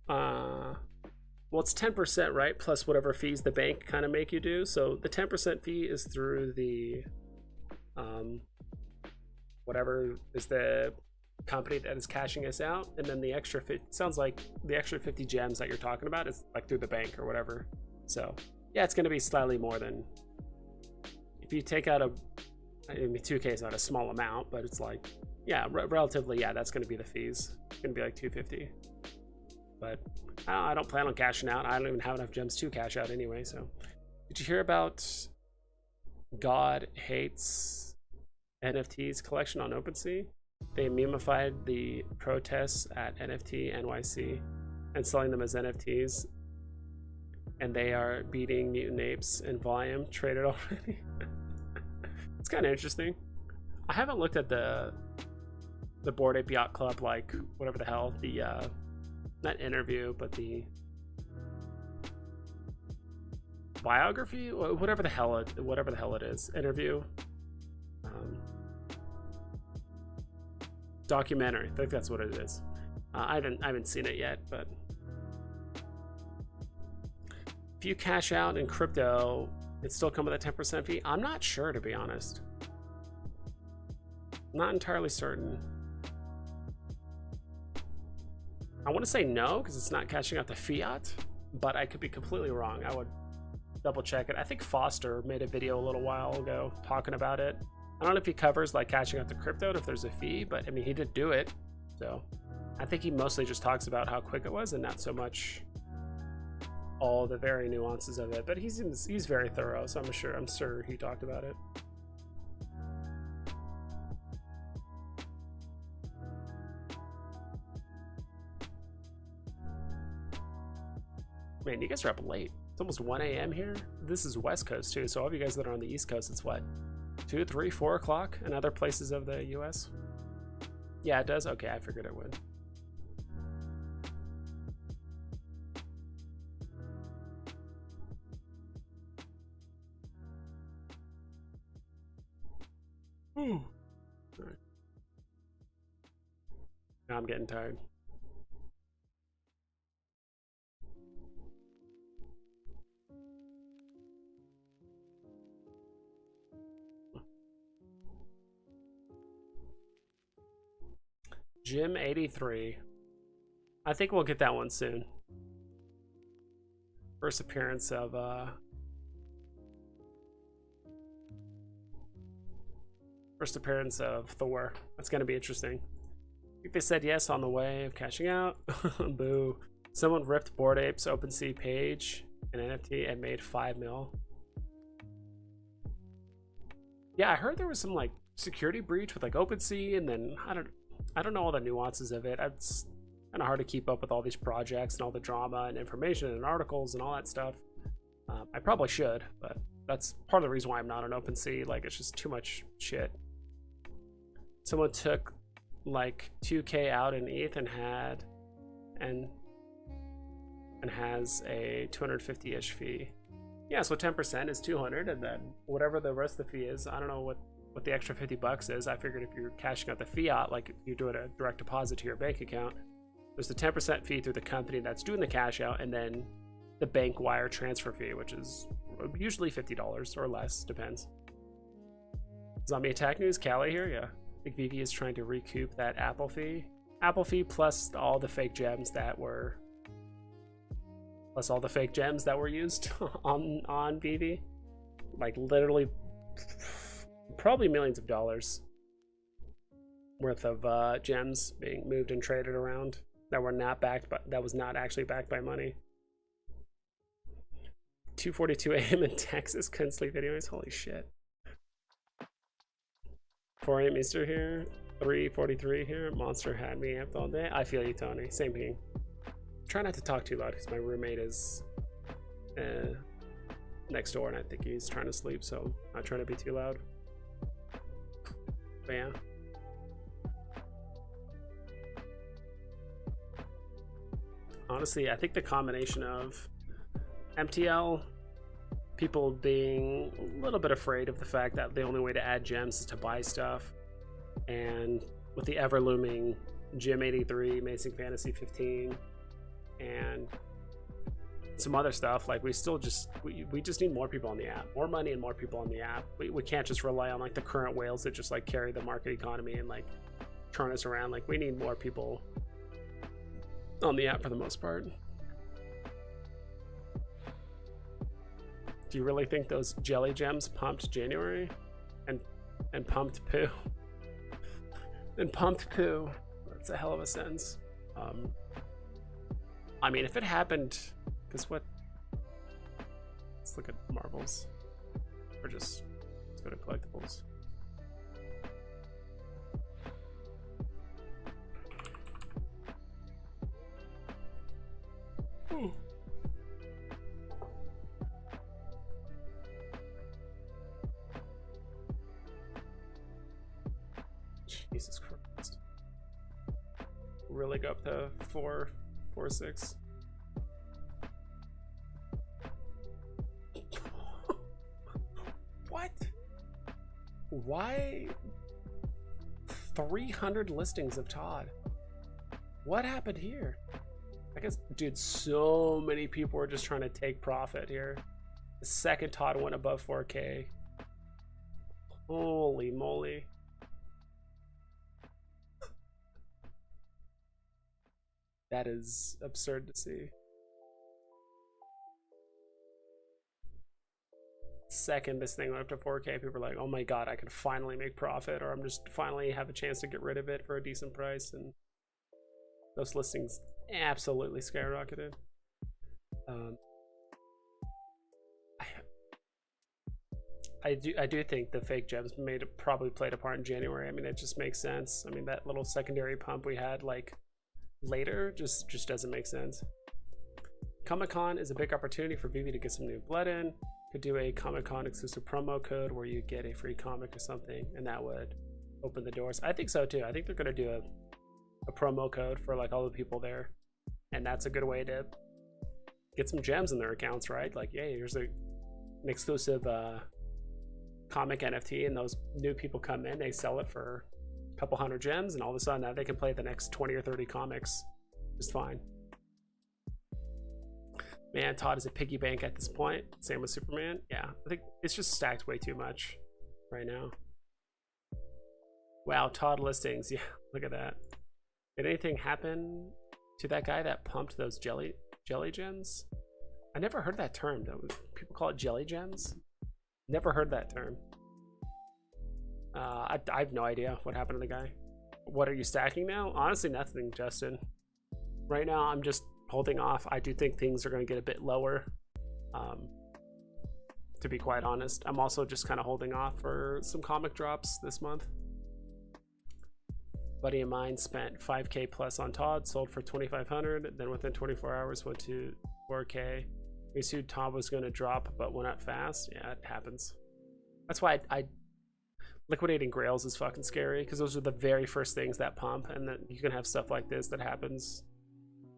Well, it's 10%, right? Plus whatever fees the bank kind of make you do. So the 10% fee is through the whatever is the company that is cashing us out, and then the extra 50, sounds like the extra 50 gems that you're talking about is like through the bank or whatever. So yeah, it's going to be slightly more than if you take out I mean, 2K is not a small amount, but it's like, yeah, relatively, yeah, that's going to be the fees. It's going to be like 250. But I don't plan on cashing out. I don't even have enough gems to cash out anyway. So, did you hear about God Hates NFTs collection on OpenSea? They memified the protests at NFT NYC and selling them as NFTs, and they are beating Mutant Apes in volume traded already. It's kind of interesting. I haven't looked at the Bored Ape Yacht Club, like whatever the hell, the not interview, but the biography, whatever the hell it is, interview, documentary. I think that's what it is. I haven't seen it yet, but if you cash out in crypto, it still come with a 10% fee. I'm not sure, to be honest. Not entirely certain. I want to say no because it's not cashing out the fiat, but I could be completely wrong. I would double check it. I think Foster made a video a little while ago talking about it. I don't know if he covers like cashing out the crypto and if there's a fee, but I mean, he did do it. So I think he mostly just talks about how quick it was and not so much all the very nuances of it, but he's very thorough, so I'm sure he talked about it. Man, you guys are up late. It's almost 1 a.m. here. This is West Coast too, so all of you guys that are on the East Coast, it's what, 2, 3, 4 o'clock in other places of the US? Yeah, it does? Okay, I figured it would. Right. Now I'm getting tired. Jim 83. I think we'll get that one soon. First appearance of Thor. That's gonna be interesting. I think they said yes on the way of cashing out. Boo. Someone ripped Bored Ape's OpenSea page and NFT and made 5 mil. Yeah, I heard there was some like security breach with like OpenSea, and then I don't know all the nuances of it. It's kind of hard to keep up with all these projects and all the drama and information and articles and all that stuff. I probably should, but that's part of the reason why I'm not on OpenSea. Like, it's just too much shit. Someone took like 2K out in ETH and has a 250-ish fee. Yeah, so 10% is 200, and then whatever the rest of the fee is, I don't know what the extra $50 is. I figured if you're cashing out the fiat, like if you're doing a direct deposit to your bank account, there's the 10% fee through the company that's doing the cash out, and then the bank wire transfer fee, which is usually $50 or less, depends. Zombie Attack News, Callie here, yeah. I think Veve is trying to recoup that Apple fee. Apple fee plus all the fake gems that were used on Veve. Like literally probably millions of dollars worth of gems being moved and traded around that were not backed by, that was not actually backed by money. 2:42 a.m. in Texas, couldn't sleep anyways. Holy shit. 4 a.m. Easter here, 3:43 here. Monster had me amped all day. I feel you, Tony. Same thing. Try not to talk too loud because my roommate is next door and I think he's trying to sleep, so I'm not trying to be too loud. But yeah. Honestly, I think the combination of MTL, people being a little bit afraid of the fact that the only way to add gems is to buy stuff, and with the ever looming Gym 83, Amazing Fantasy 15, and some other stuff, like we just need more people on the app, more money and more people on the app. We can't just rely on like the current whales that just like carry the market economy and like turn us around. Like we need more people on the app for the most part. Do you really think those jelly gems pumped January and pumped poo? And pumped poo. That's a hell of a sentence. I mean, if it happened, because what? Let's look at marbles, or just let's go to collectibles. Jesus Christ. Really go up to 446. What? Why 300 listings of Todd? What happened here? I guess, dude, so many people were just trying to take profit here. The second Todd went above 4K. Holy moly. That is absurd to see. Second this thing went up to 4K, people were like, oh my god, I can finally make profit, or I'm just finally have a chance to get rid of it for a decent price, and those listings absolutely skyrocketed. I do think the fake gems probably played a part in January. I mean, it just makes sense. I mean, that little secondary pump we had like later just doesn't make sense. Comic-Con is a big opportunity for Veve to get some new blood in. Could do a Comic-Con exclusive promo code where you get a free comic or something, and that would open the doors. I think so too. I think they're gonna do a promo code for like all the people there, and that's a good way to get some gems in their accounts, right? Like, yeah, here's an exclusive comic NFT, and those new people come in, they sell it for a couple hundred gems, and all of a sudden now they can play the next 20 or 30 comics just fine. Man, Todd is a piggy bank at this point. Same with Superman. Yeah, I think it's just stacked way too much right now. Wow, Todd listings. Yeah, look at that. Did anything happen to that guy that pumped those jelly gems? I never heard that term. People call it jelly gems. Never heard that term. I have no idea what happened to the guy. What are you stacking now? Honestly, nothing, Justin. Right now, I'm just holding off. I do think things are going to get a bit lower. To be quite honest, I'm also just kind of holding off for some comic drops this month. Buddy of mine spent 5K plus on Todd, sold for 2,500. Then within 24 hours went to 4K. We assumed Todd was going to drop, but went up fast. Yeah, it happens. That's why I liquidating grails is fucking scary, because those are the very first things that pump, and then you can have stuff like this that happens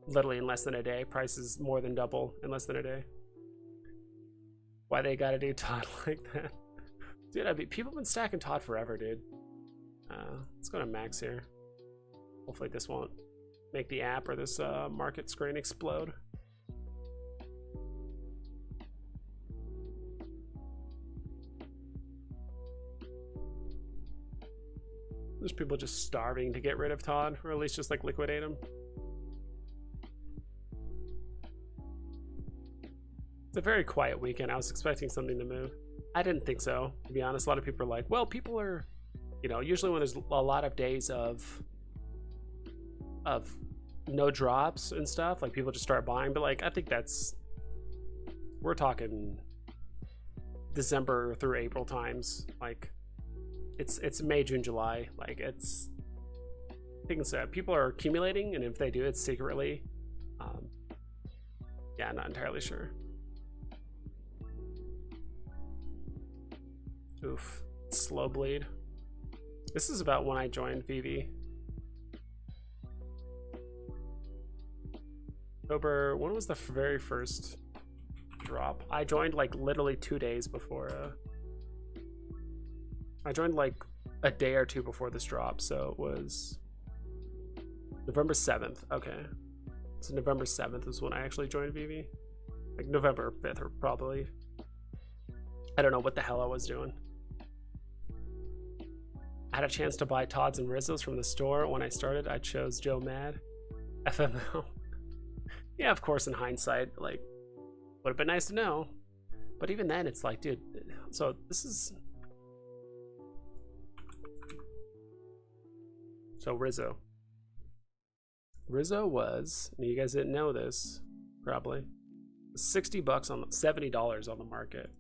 literally in less than a day. Prices more than double in less than a day. Why they gotta do Todd like that? Dude, I mean, people have been stacking Todd forever, dude. Let's go to max here. Hopefully this won't make the app or this market screen explode. There's people just starving to get rid of Todd, or at least just like liquidate him. It's a very quiet weekend. I was expecting something to move. I didn't think so, to be honest. A lot of people are like, well, people are, you know, usually when there's a lot of days of no drops and stuff, like people just start buying. But like, I think we're talking December through April times. Like, it's May, June, July. Like, it's things that people are accumulating, and if they do it secretly, yeah, not entirely sure. Oof, slow bleed. This is about when I joined Veve. October, when was the very first drop? I joined like literally 2 days before. I joined like a day or two before this drop, so it was November 7th. Okay, so November 7th is when I actually joined Veve. Like November 5th, or probably. I don't know what the hell I was doing. I had a chance to buy Todds and Rizzos from the store. When I started, I chose Joe Mad. FML. Yeah, of course, in hindsight, like, would have been nice to know. But even then, it's like, dude, so this is... So Rizzo. Rizzo was, and you guys didn't know this, probably, $60 on $70 on the market,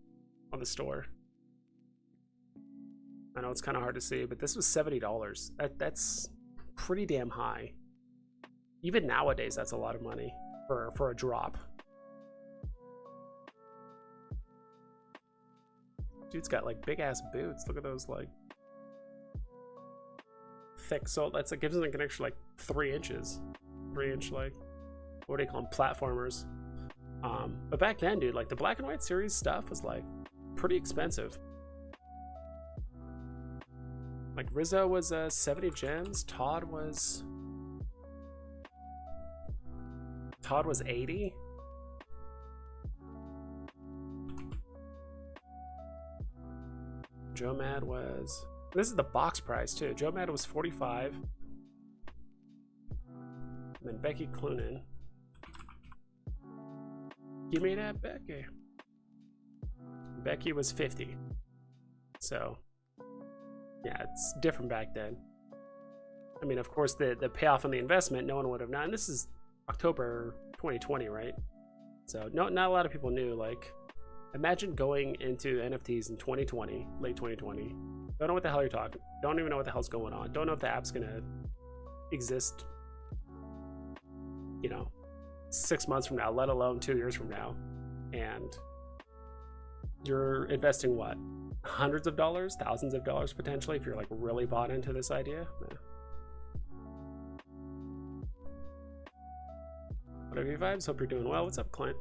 on the store. I know it's kind of hard to see, but this was $70. That's pretty damn high. Even nowadays, that's a lot of money for a drop. Dude's got like big ass boots. Look at those, like thick sole. That's, it gives him like an extra like 3 inches, 3-inch, like, what do you call them, platformers. But back then, dude, like the black and white series stuff was like pretty expensive. Like Rizzo was 70 gems. Todd was 80. Joe Mad was, this is the box price too. Joe Mad was 45. And then Becky Cloonan. Give me that Becky. Becky was 50. So yeah, it's different back then. I mean, of course, the payoff on the investment, no one would have known. This is October 2020, right? So not a lot of people knew. Like, imagine going into NFTs in 2020, late 2020. Don't know what the hell you're talking. Don't even know what the hell's going on. Don't know if the app's gonna exist, you know, 6 months from now, let alone 2 years from now. And you're investing what? Hundreds of dollars, thousands of dollars potentially, if you're like really bought into this idea. What have you vibes? Hope you're doing well. What's up, Clint?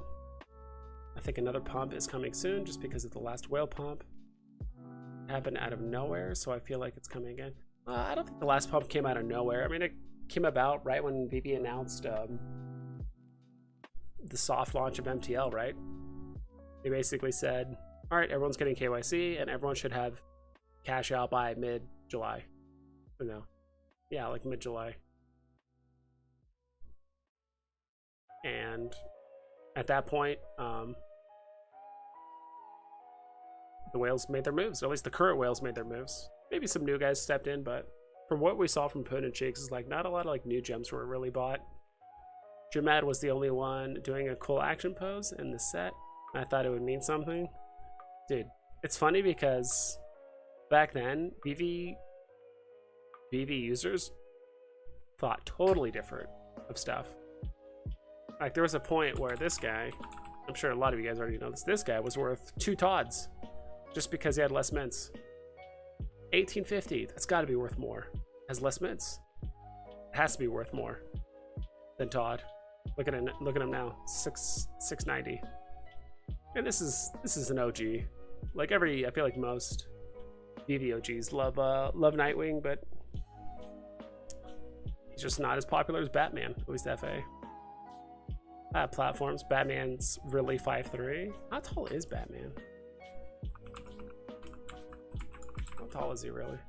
I think another pump is coming soon just because of the last whale pump. It happened out of nowhere, so I feel like it's coming again. I don't think the last pump came out of nowhere. I mean, it came about right when Veve announced the soft launch of MTL, right? They basically said, all right, everyone's getting KYC and everyone should have cash out by mid-July. Or no. Yeah, like mid-July. And at that point, the whales made their moves, or at least the current whales made their moves. Maybe some new guys stepped in, but from what we saw from Poon and Cheeks, is like not a lot of like new gems were really bought. Jamad was the only one doing a cool action pose in the set. I thought it would mean something. Dude, it's funny because back then, Veve users thought totally different of stuff. Like, there was a point where this guy, I'm sure a lot of you guys already know this guy was worth 2 Todds just because he had less mints. 1850, that's got to be worth more. Has less mints. It has to be worth more than Todd. Look at him now, 690. And this is an OG. Like I feel like most Veve OGs love Nightwing, but he's just not as popular as Batman, at least FA. Platforms, Batman's really 5'3". How tall is Batman? How tall is he really?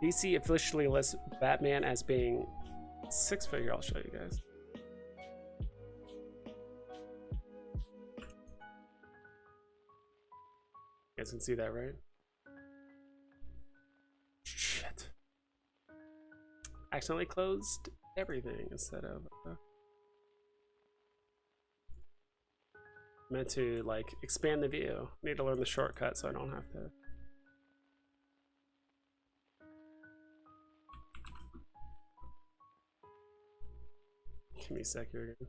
DC officially lists Batman as being 6-figure. I'll show you guys. You guys can see that, right? Shit. Accidentally closed everything instead of meant to like expand the view. Need to learn the shortcut so I don't have to. Give me a sec here again.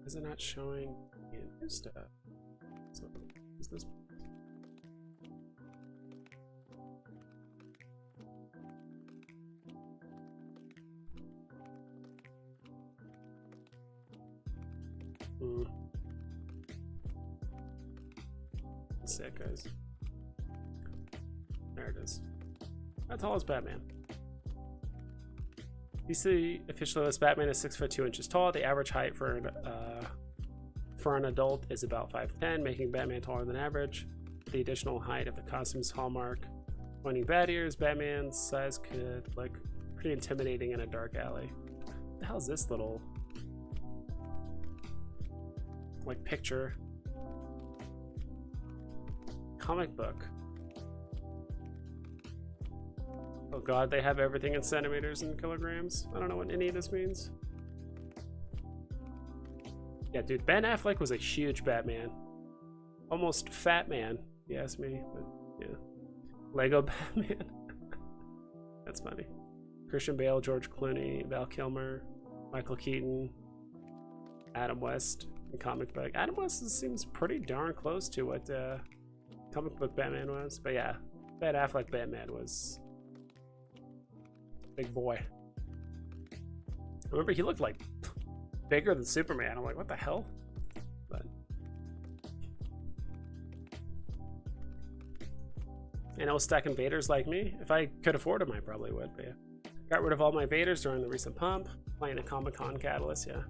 Is it not showing new stuff? So, is this? Sick, guys. There it is. How tall is Batman? DC officially lists Batman is 6'2" tall. The average height for an adult is about 5'10", making Batman taller than average. The additional height of the costume's hallmark, pointing bat ears, Batman's size could look pretty intimidating in a dark alley. the hell is this little like picture? Comic book. Oh god, they have everything in centimeters and kilograms. I don't know what any of this means. Yeah, dude, Ben Affleck was a huge Batman. Almost fat man, if you ask me, but yeah. Lego Batman. That's funny. Christian Bale, George Clooney, Val Kilmer, Michael Keaton, Adam West, and comic book. Adam West seems pretty darn close to what comic book Batman was, but yeah, Ben Affleck Batman was big boy. I remember he looked like bigger than Superman. I'm like, what the hell? But and I was stacking Vaders like me. If I could afford them, I probably would. But yeah, got rid of all my Vaders during the recent pump. Playing a Comic-Con Catalyst. Yeah.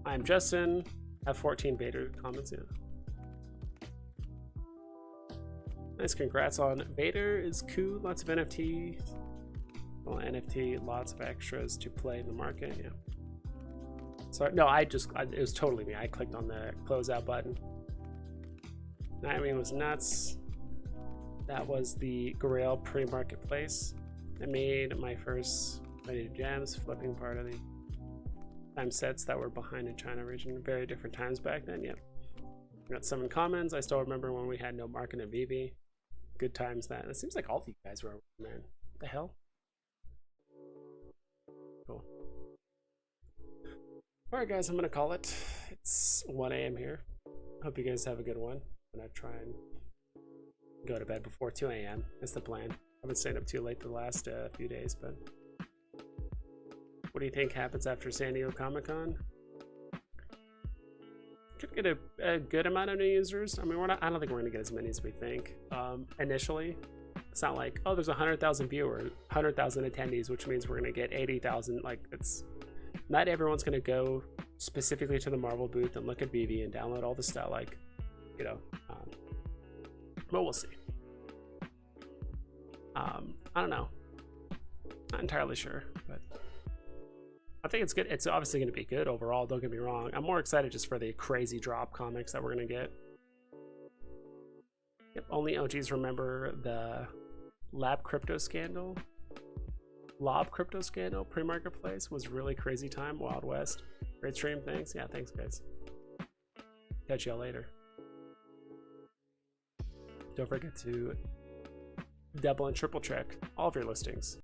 I'm Justin. Have 14 Vader comments. Yeah. Nice, congrats on Vader is cool. Lots of NFT. Well, NFT, lots of extras to play in the market. Yeah. Sorry, no, it was totally me. I clicked on the closeout button. Nightwing was nuts. That was the Grail pre-marketplace. I made my first Ready to Gems flipping part of the time sets that were behind in China region. Very different times back then. Yep. Got 7 comments. I still remember when we had no market at Veve. Good times that. It seems like all of you guys were, man. What the hell? Cool. Alright guys, I'm gonna call it. It's 1 a.m. here. Hope you guys have a good one. I'm gonna try and go to bed before 2 a.m. That's the plan. I've been staying up too late the last few days, but what do you think happens after San Diego Comic-Con? Could get a good amount of new users. I mean, I don't think we're gonna get as many as we think. Initially, it's not like, oh, there's 100,000 viewers, 100,000 attendees, which means we're gonna get 80,000. Like, it's not everyone's gonna go specifically to the Marvel booth and look at Veve and download all the stuff. Like, you know, but we'll see. I don't know. Not entirely sure, but I think it's good. It's obviously going to be good overall. Don't get me wrong. I'm more excited just for the crazy drop comics that we're going to get. Yep. Only OGs remember the Lob Crypto Scandal pre-marketplace was really crazy time. Wild West. Great stream. Thanks. Yeah, thanks guys. Catch y'all later. Don't forget to double and triple check all of your listings.